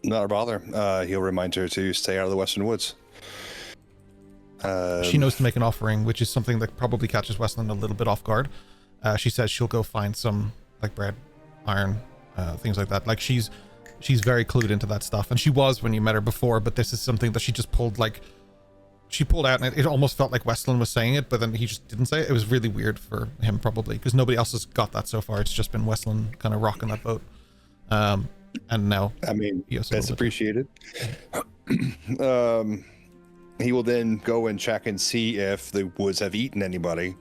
Not a bother. He'll remind her to stay out of the Western Woods. She knows to make an offering, which is something that probably catches Weslyn a little bit off guard. She says she'll go find some like bread, iron, things like that. Like she's very clued into that stuff, and she was when you met her before. But this is something that she just pulled out, and it almost felt like Weslyn was saying it, but then he just didn't say it. It was really weird for him probably because nobody else has got that so far. It's just been Weslyn kind of rocking that boat. And now, I mean, that's appreciated. He will then go and check and see if the woods have eaten anybody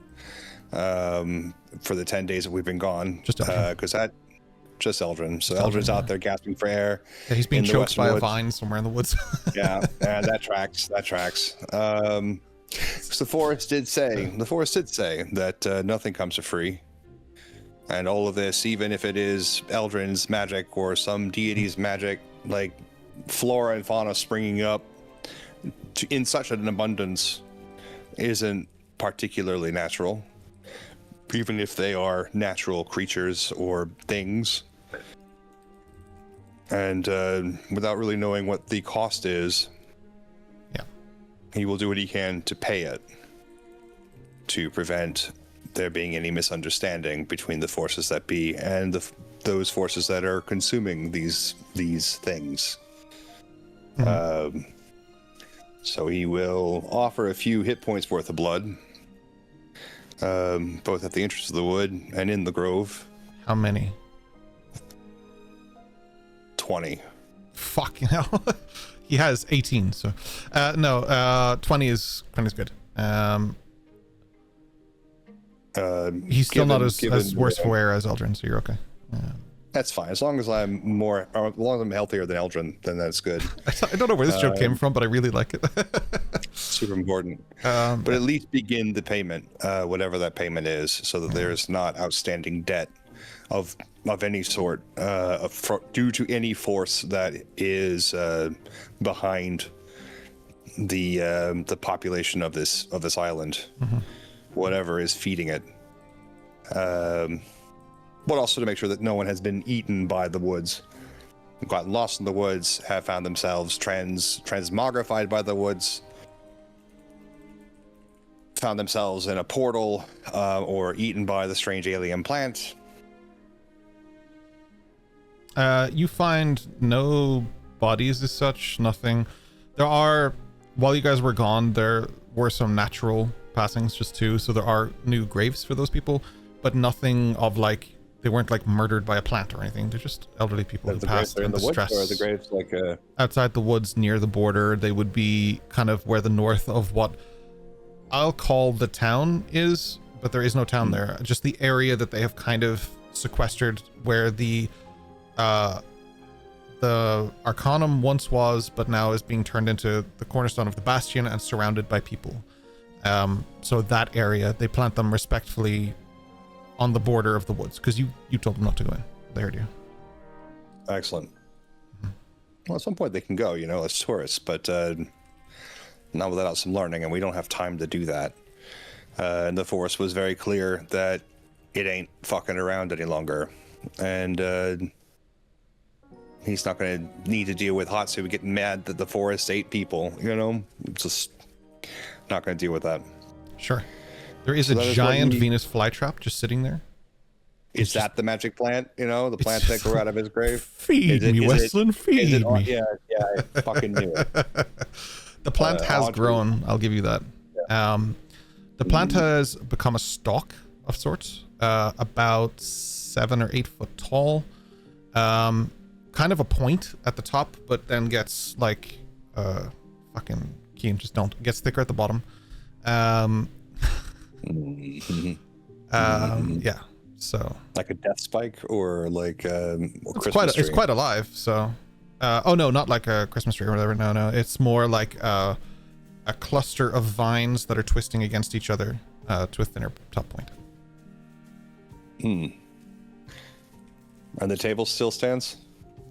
for the 10 days that we've been gone. Just Eldrin. So Eldrin's out there gasping for air. Yeah, he's being choked by a vine somewhere in the woods. Yeah, that tracks. The forest did say that nothing comes for free. And all of this, even if it is Eldrin's magic or some deity's magic, like flora and fauna springing up in such an abundance, isn't particularly natural. Even if they are natural creatures or things. And without really knowing what the cost is, yeah, he will do what he can to pay it, to prevent there being any misunderstanding between the forces that be and those forces that are consuming these things. Mm-hmm. So he will offer a few hit points worth of blood, both at the entrance of the wood and in the grove. How many? 20. Fucking hell. He has 18, so 20 is good. He's still not as worse for wear as Eldrin, so you're okay. That's fine. As long as I'm healthier than Eldrin, then that's good. I don't know where this joke came from, but I really like it. Super important. But at least begin the payment, whatever that payment is, so that there's not outstanding debt of any sort due to any force that is behind the population of this island, whatever is feeding it. But also to make sure that no one has been eaten by the woods, gotten lost in the woods, have found themselves transmogrified by the woods, found themselves in a portal, or eaten by the strange alien plant. You find no bodies as such, nothing. There are, while you guys were gone, there were some natural passings just too, so there are new graves for those people, but nothing of like, they weren't like murdered by a plant or anything. They're just elderly people who passed in distress. Or the graves like outside the woods near the border. They would be kind of where the north of what I'll call the town is, but there is no town there. Just the area that they have kind of sequestered where the Arcanum once was, but now is being turned into the cornerstone of the Bastion and surrounded by people. So that area, they plant them respectfully on the border of the woods, because you told them not to go in. They heard you. Excellent. Well, at some point they can go, as tourists, but not without some learning, and we don't have time to do that. And the forest was very clear that it ain't fucking around any longer. And he's not going to need to deal with Hatsu getting mad that the forest ate people, Just not going to deal with that. Sure. There is a giant Venus flytrap just sitting there. Is that the magic plant? The plant that grew out of his grave? Feed me, Weslyn, feed me. Yeah, I fucking knew it. The plant has grown, I'll give you that. Yeah. The plant has become a stalk of sorts, about 7 or 8 foot tall. Kind of a point at the top, but then gets like fucking Keen, just don't. Gets thicker at the bottom. Yeah. So like a death spike or like it's quite alive. So oh no, not like a Christmas tree or whatever. No, it's more like a cluster of vines that are twisting against each other to a thinner top point. And the table still stands?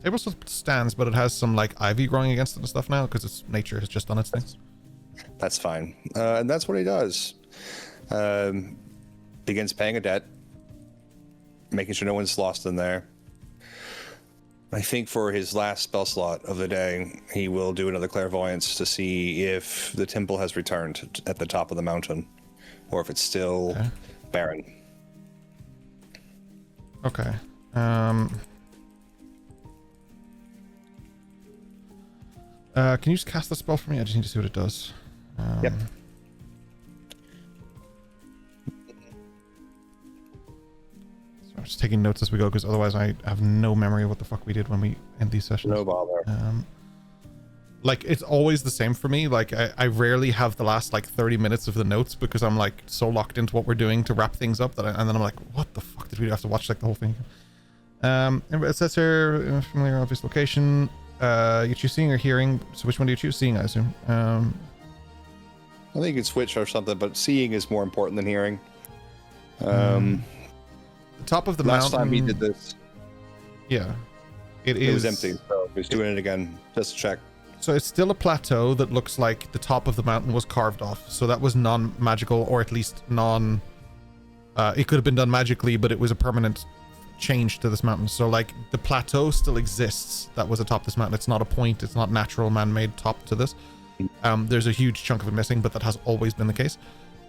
Table still stands, but it has some like ivy growing against it and stuff now because its nature has just done its thing. That's fine. And that's what he does. Begins paying a debt, making sure no one's lost in there. I think for his last spell slot of the day, he will do another clairvoyance to see if the temple has returned at the top of the mountain, or if it's still barren. Okay. Can you just cast the spell for me? I just need to see what it does. Yep. I'm just taking notes as we go because otherwise I have no memory of what the fuck we did when we end these sessions. No bother. Like it's always the same for me. Like I rarely have the last like 30 minutes of the notes because I'm like so locked into what we're doing to wrap things up that and then I'm like, what the fuck did we have to watch like the whole thing? It says here, familiar obvious location. You choose seeing or hearing. So which one do you choose? Seeing, I assume. I think you could switch or something, but seeing is more important than hearing. The top of the mountain. Last time he did this, yeah, it was empty. So he's doing it again just to check. So it's still a plateau that looks like the top of the mountain was carved off. So that was non-magical, or at least non. It could have been done magically, but it was a permanent change to this mountain. So like the plateau still exists. That was atop this mountain. It's not a point. It's not natural man-made top to this. There's a huge chunk of it missing, but that has always been the case.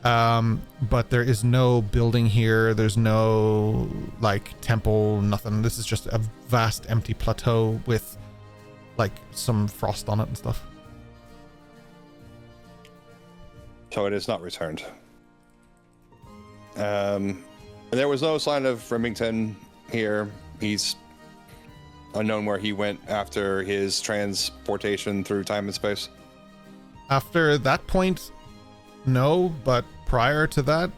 But there is no building here. There's no like temple, nothing. This is just a vast empty plateau with like some frost on it and stuff. So it is not returned. There was no sign of Remington here. He's unknown where he went after his transportation through time and space. After that point, no, but prior to that,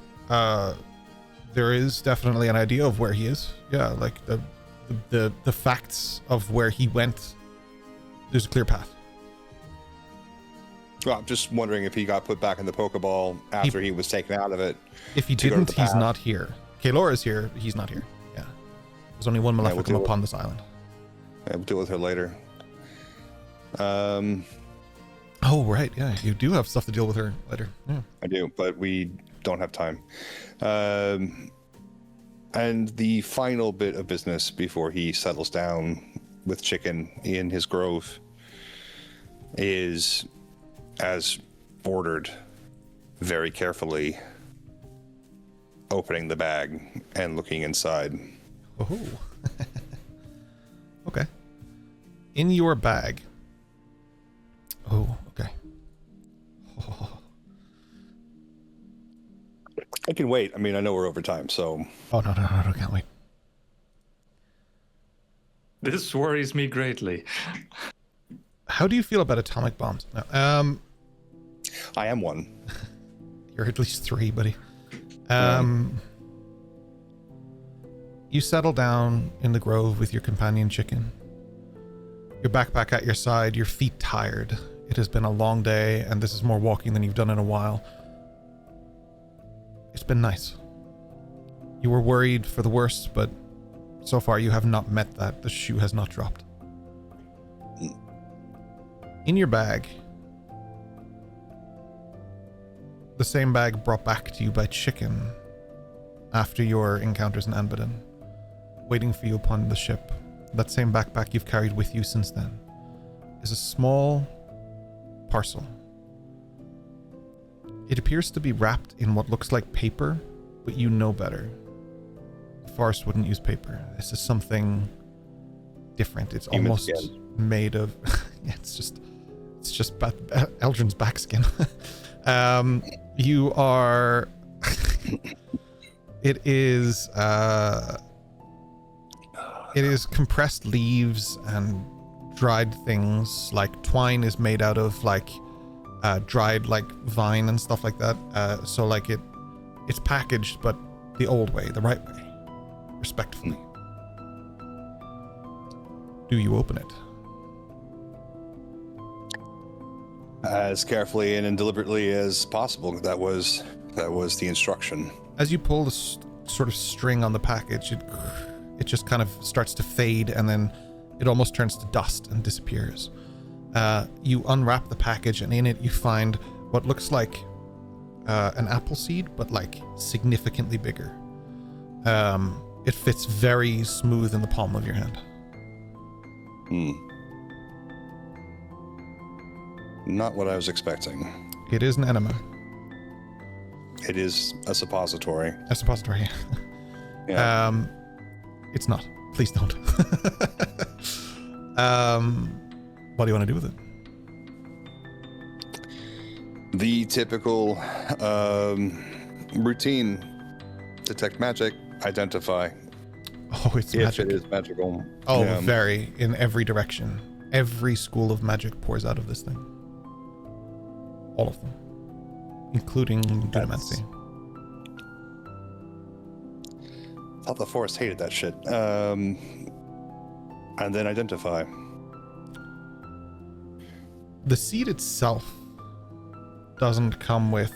there is definitely an idea of where he is. Yeah, like the facts of where he went. There's a clear path. Well, I'm just wondering if he got put back in the Pokeball after he was taken out of it. If he didn't, he's not here. Kaylora's here. He's not here. Yeah. There's only one Maleficent upon this island. Yeah, we'll deal with her later. Oh, right. Yeah, you do have stuff to deal with her later. Yeah. I do, but we don't have time. And the final bit of business before he settles down with Chicken in his grove is, as ordered, very carefully opening the bag and looking inside. Oh. Okay. In your bag. Oh, okay. Oh. I can wait. I mean, I know we're over time, so. Oh, no, can't wait. This worries me greatly. How do you feel about atomic bombs? No, I am one. You're at least 3, buddy. You settle down in the grove with your companion Chicken. Your backpack at your side, your feet tired. It has been a long day, and this is more walking than you've done in a while. It's been nice. You were worried for the worst, but so far you have not met that. The shoe has not dropped. In your bag, the same bag brought back to you by Chicken after your encounters in Anbaden, waiting for you upon the ship, that same backpack you've carried with you since then, is a small parcel. It appears to be wrapped in what looks like paper, but you know better. The forest wouldn't use paper. This is something different. It's Human almost skin. made of... yeah, it's just Eldrin's back skin. You are... It is compressed leaves and dried things. Like twine is made out of like dried like vine and stuff like that. So like it's packaged, but the old way, the right way, respectfully. Do you open it? As carefully and deliberately as possible. That was the instruction. As you pull the sort of string on the package, it just kind of starts to fade, and then it almost turns to dust and disappears. You unwrap the package, and in it you find what looks like an apple seed, but like significantly bigger. It fits very smooth in the palm of your hand. Not what I was expecting. It is an enema. It is a suppository. A suppository. Yeah. It's not. Please don't. What do you want to do with it? The typical routine: detect magic, identify. Oh, it's If magic. it is magical. Oh, Yeah. very. In every direction. Every school of magic pours out of this thing. All of them. Including Dunamancy. I thought the forest hated that shit. And then identify. The seed itself doesn't come with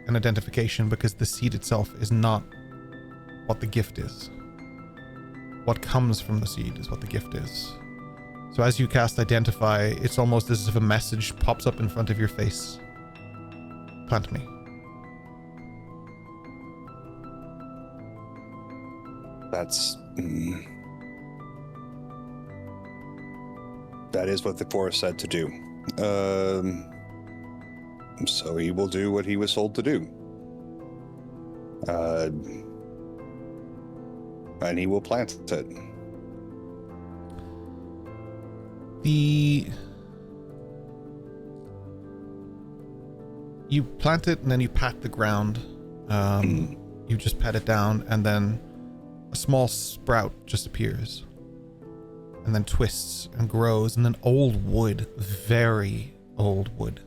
an identification because the seed itself is not what the gift is. What comes from the seed is what the gift is. So as you cast Identify, it's almost as if a message pops up in front of your face. Plant me. That's... that is what the forest said to do. So he will do what he was told to do. And he will plant it. You plant it and then you pat the ground. You just pat it down, and then a small sprout just appears. And then twists and grows, and then old wood, very old wood,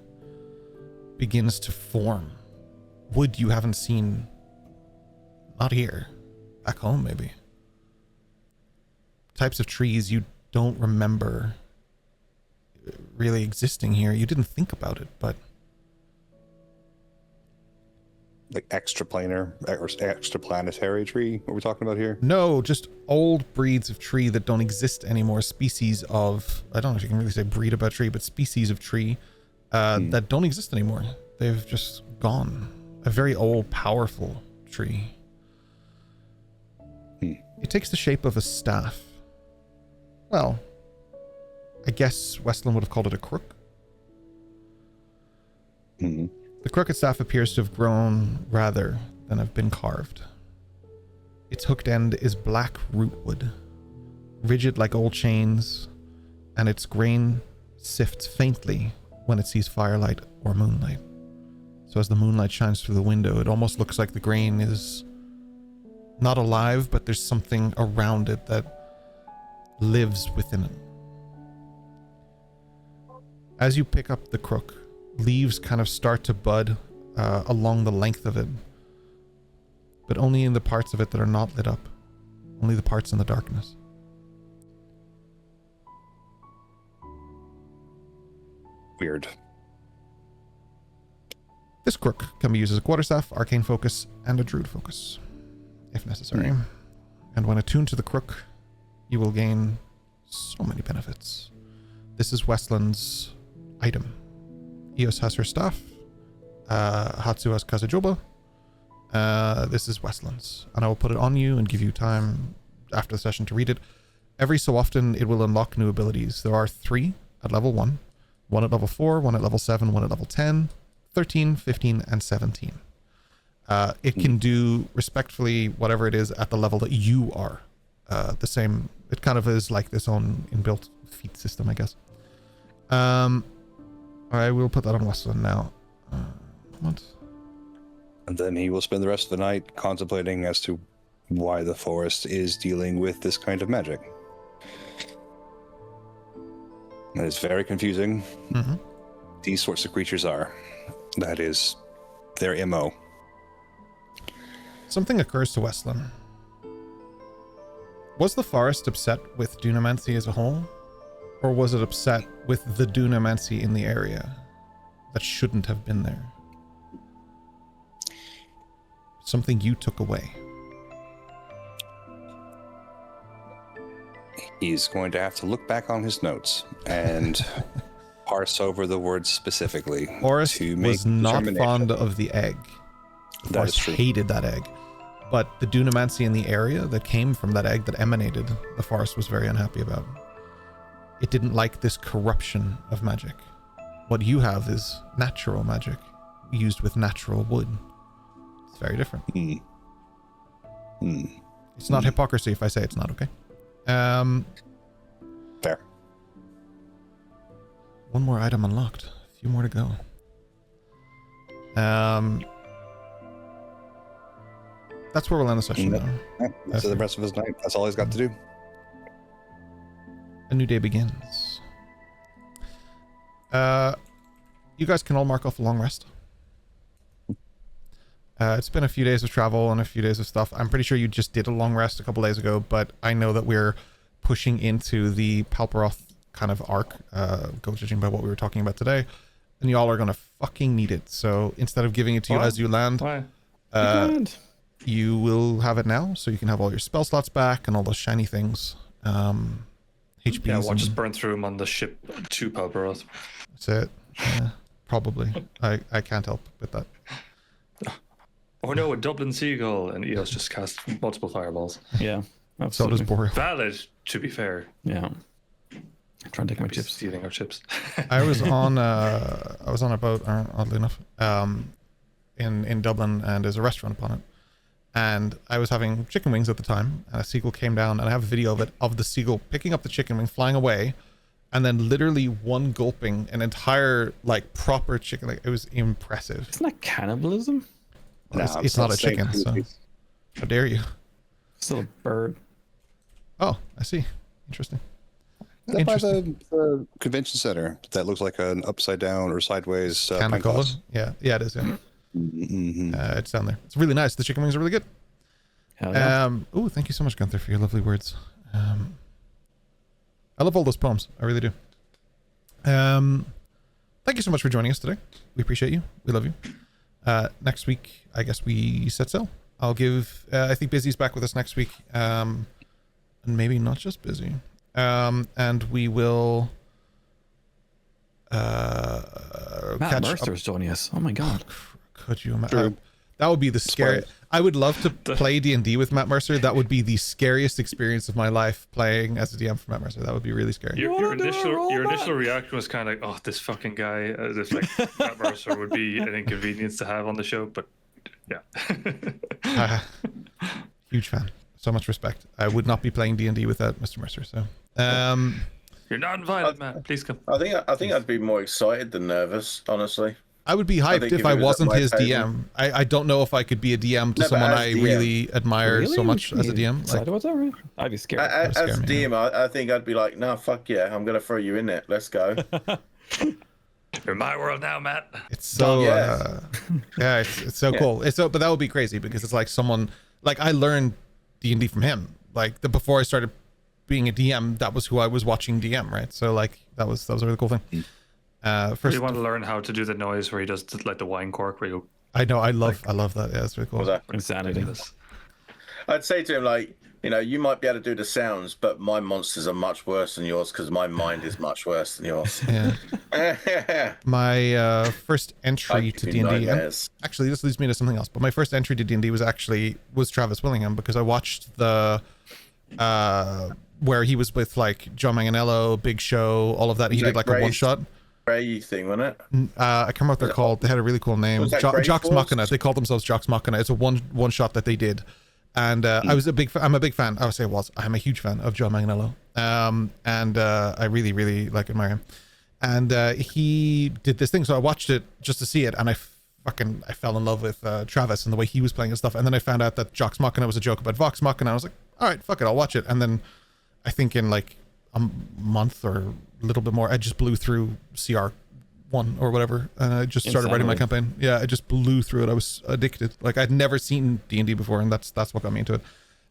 begins to form. Wood you haven't seen, not here, back home maybe. Types of trees you don't remember really existing here. You didn't think about it, but... Like extraplanar or extraplanetary tree? What are we talking about here? No, just old breeds of tree that don't exist anymore. Species of... I don't know if you can really say breed about tree, but species of tree that don't exist anymore. They've just gone. A very old, powerful tree. It takes the shape of a staff. Well, I guess Weslyn would have called it a crook. The crooked staff appears to have grown rather than have been carved. Its hooked end is black rootwood, rigid like old chains, and its grain sifts faintly when it sees firelight or moonlight. So as the moonlight shines through the window, it almost looks like the grain is not alive, but there's something around it that lives within it. As you pick up the crook, leaves kind of start to bud along the length of it, but only in the parts of it that are not lit up, only the parts in the darkness. Weird. This crook can be used as a quarterstaff, arcane focus, and a druid focus, if necessary. And when attuned to the crook, you will gain so many benefits. This is Weslyn's item. Eos has her staff. Hatsu has Kazujoba. This is Weslyn's, and I will put it on you and give you time after the session to read it. Every so often, it will unlock new abilities. There are 3 at level 1, 1 at level 4, 1 at level 7, 1 at level 10, 13, 15, and 17. It can do, respectfully, whatever it is at the level that you are. The same, it kind of is like this own inbuilt feat system, I guess. I will put that on Weslyn now. What? And then he will spend the rest of the night contemplating as to why the forest is dealing with this kind of magic. That is very confusing. Mm-hmm. These sorts of creatures are. That is their MO. Something occurs to Weslyn. Was the forest upset with Dunamancy as a whole? Or was it upset with the Dunamancy in the area that shouldn't have been there? Something you took away. He's going to have to look back on his notes and parse over the words specifically. Forrest to make was not determination. fond of the egg. That Forrest is true. hated that egg. But the Dunamancy in the area that came from that egg that emanated, the forest was very unhappy about. It didn't like this corruption of magic. What you have is natural magic used with natural wood. It's very different. It's not hypocrisy if I say it's not, okay? Fair. One more item unlocked. A few more to go. That's where we'll end the session now. Yeah, so the rest of his night, that's all he's got to do. A new day begins. You guys can all mark off a long rest. It's been a few days of travel and a few days of stuff. I'm pretty sure you just did a long rest a couple days ago, but I know that we're pushing into the Palperoth kind of arc, go judging by what we were talking about today, and y'all are gonna fucking need it. So instead of giving it to you as you land, Why? you will have it now, so you can have all your spell slots back and all those shiny things. HPs. Yeah, watch us and- burn through him on the ship to Palperoth. That's it. Yeah, probably. I can't help with that. Or no, a Dublin Seagull, and Eos just cast multiple fireballs. Yeah, So absolutely. does Boreal. Valid, to be fair. Yeah. Try and take my Be chips. stealing our chips. I was on a boat, oddly enough, in Dublin, and there's a restaurant upon it. And I was having chicken wings at the time, and a seagull came down, and I have a video of it, of the seagull picking up the chicken wing, flying away, and then literally one gulping an entire, like, proper chicken. Like, it was impressive. Isn't that cannibalism? Well, Nah, it's not a saying chicken, so how dare you? Still a bird. Oh, I see. Interesting. Is that by Interesting. the convention center that looks like an upside down or sideways pint Canacola? glass? Yeah, it is. Yeah. Mm-hmm. It's down there. It's really nice. The chicken wings are really good. Hell yeah. Oh, thank you so much, Gunther, for your lovely words. I love all those poems. I really do. Thank you so much for joining us today. We appreciate you. We love you. Next week, I guess we set sail. I'll give. I think Busy's back with us next week, and maybe not just Busy. And we will. Matt catch Mercer's joining us. Oh my god. Could you imagine? That would be the scary. Spoilers. I would love to play D&D with Matt Mercer. That would be the scariest experience of my life, playing as a DM for Matt Mercer. That would be really scary. Your wanna do a initial roll, reaction was kind of like, oh, this fucking guy, as if like Matt Mercer would be an inconvenience to have on the show. But yeah, Huge fan. So much respect. I would not be playing D&D without Mr. Mercer. So, you're not invited, Matt. Please come. I think I'd be more excited than nervous, honestly. I would be hyped think if if I he was at wasn't my his table- DM. I don't know if I could be a DM to No, but someone as I DM. really admire so much as a DM. Excited Like, about that, right? I'd be scared. As scare a me, DM, I think I'd be like, no, fuck yeah, I'm gonna throw you in it. Let's go. You're in my world now, Matt. it's so Yes. yeah, it's so cool. It's so, but that would be crazy because it's like someone like I learned D&D from him. Like before I started being a DM, that was who I was watching DM, right? So like that was a really cool thing. Do First, you want to learn how to do the noise where he does like the wine cork where you I know I love that. Yeah, it's really cool. Was that? Insanity. this? I'd say to him like, You know, you might be able to do the sounds, but my monsters are much worse than yours because my mind is much worse than yours. Yeah. My first entry to D&D. Actually, this leads me to something else. But my first entry to D&D was Travis Willingham, because I watched the where he was with like John Manganiello, Big Show, all of that. He did like a one shot. Grey thing, wasn't it? I can't remember what they're called. They had a really cool name. Jocks Machina. They called themselves Jocks Machina. It's a one shot that they did. And I'm a big fan. I would say I'm a huge fan of John Manganiello. And I really, really like admire him. And he did this thing, so I watched it just to see it, and I fell in love with Travis and the way he was playing his stuff. And then I found out that Jocks Machina was a joke about Vox Machina. I was like, all right, fuck it, I'll watch it. And then I think in like a month or a little bit more, I just blew through CR1 or whatever, and I just started writing my campaign. Yeah, I just blew through it. I was addicted. Like, I'd never seen D&D before, and that's what got me into it.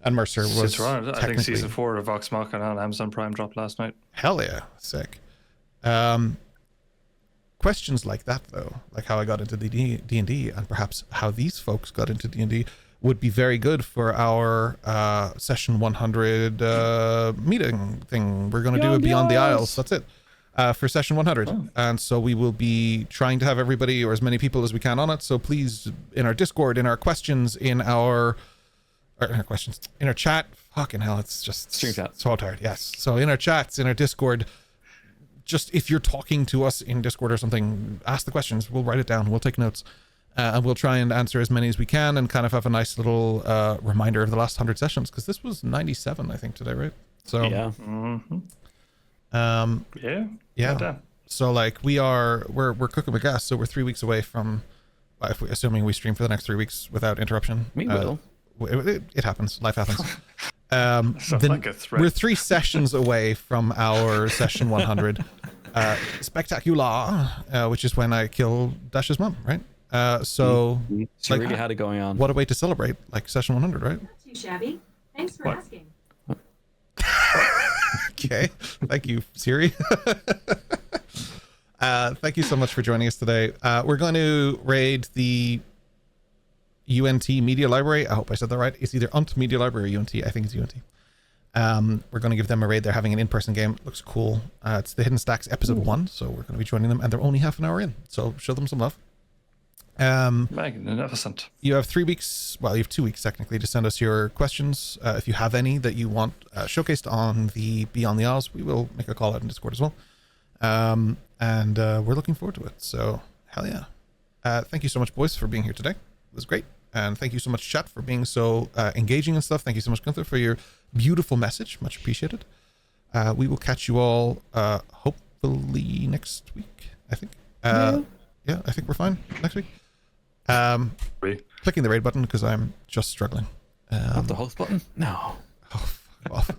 And Mercer was I think season 4 of Vox Machina on Amazon Prime dropped last night. Hell yeah, sick. Questions like that, though, like how I got into the D&D, and perhaps how these folks got into D&D, would be very good for our session 100 meeting thing. We're going to do a Beyond the Isles. That's it. For session 100. Oh. And so we will be trying to have everybody, or as many people as we can, on it. So please, in our Discord, in our questions, in our chat, fucking hell, it's just Stream chat. So tired. Yes. So in our chats, in our Discord, just if you're talking to us in Discord or something, ask the questions. We'll write it down. We'll take notes. And we'll try and answer as many as we can, and kind of have a nice little reminder of the last 100 sessions, because this was 97, I think, today, right? So yeah. Yeah. So like we're cooking with gas. So we're 3 weeks away from, assuming we stream for the next 3 weeks without interruption. We will. It happens. Life happens. Like a threat. We're 3 sessions away from our session 100 spectacular, which is when I kill Dash's mom, right? So she really had it going on. What a way to celebrate, like session 100, right? Not too shabby. Thanks for asking. Okay, thank you, Siri. Thank you so much for joining us today. We're going to raid the UNT Media Library. I hope I said that right. It's either UNT Media Library or UNT. I think it's UNT. We're going to give them a raid. They're having an in-person game. It looks cool. It's the Hidden Stacks episode 1, so we're going to be joining them, and they're only half an hour in, so show them some love. Magnificent. You have 3 weeks, well, you have 2 weeks technically, to send us your questions. If you have any that you want showcased on the Beyond the Isles, we will make a call out in Discord as well. And we're looking forward to it. So, hell yeah. Thank you so much, boys, for being here today. It was great. And thank you so much, chat, for being so engaging and stuff. Thank you so much, Gunther, for your beautiful message. Much appreciated. We will catch you all hopefully next week, I think. Yeah, I think we're fine next week. Clicking the raid button because I'm just struggling. Not the host button? No. Oh, fuck off.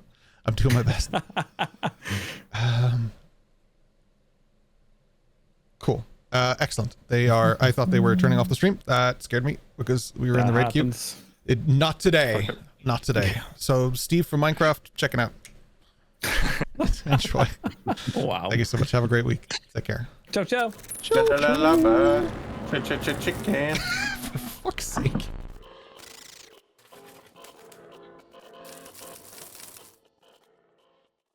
I'm doing my best. Cool. Excellent. I thought they were turning off the stream. That scared me because we were in the raid queue. Not today. Not today. So Steve from Minecraft, checking out. Enjoy. Wow. Thank you so much. Have a great week. Take care. Ciao, ciao. Chicken. For fuck's sake.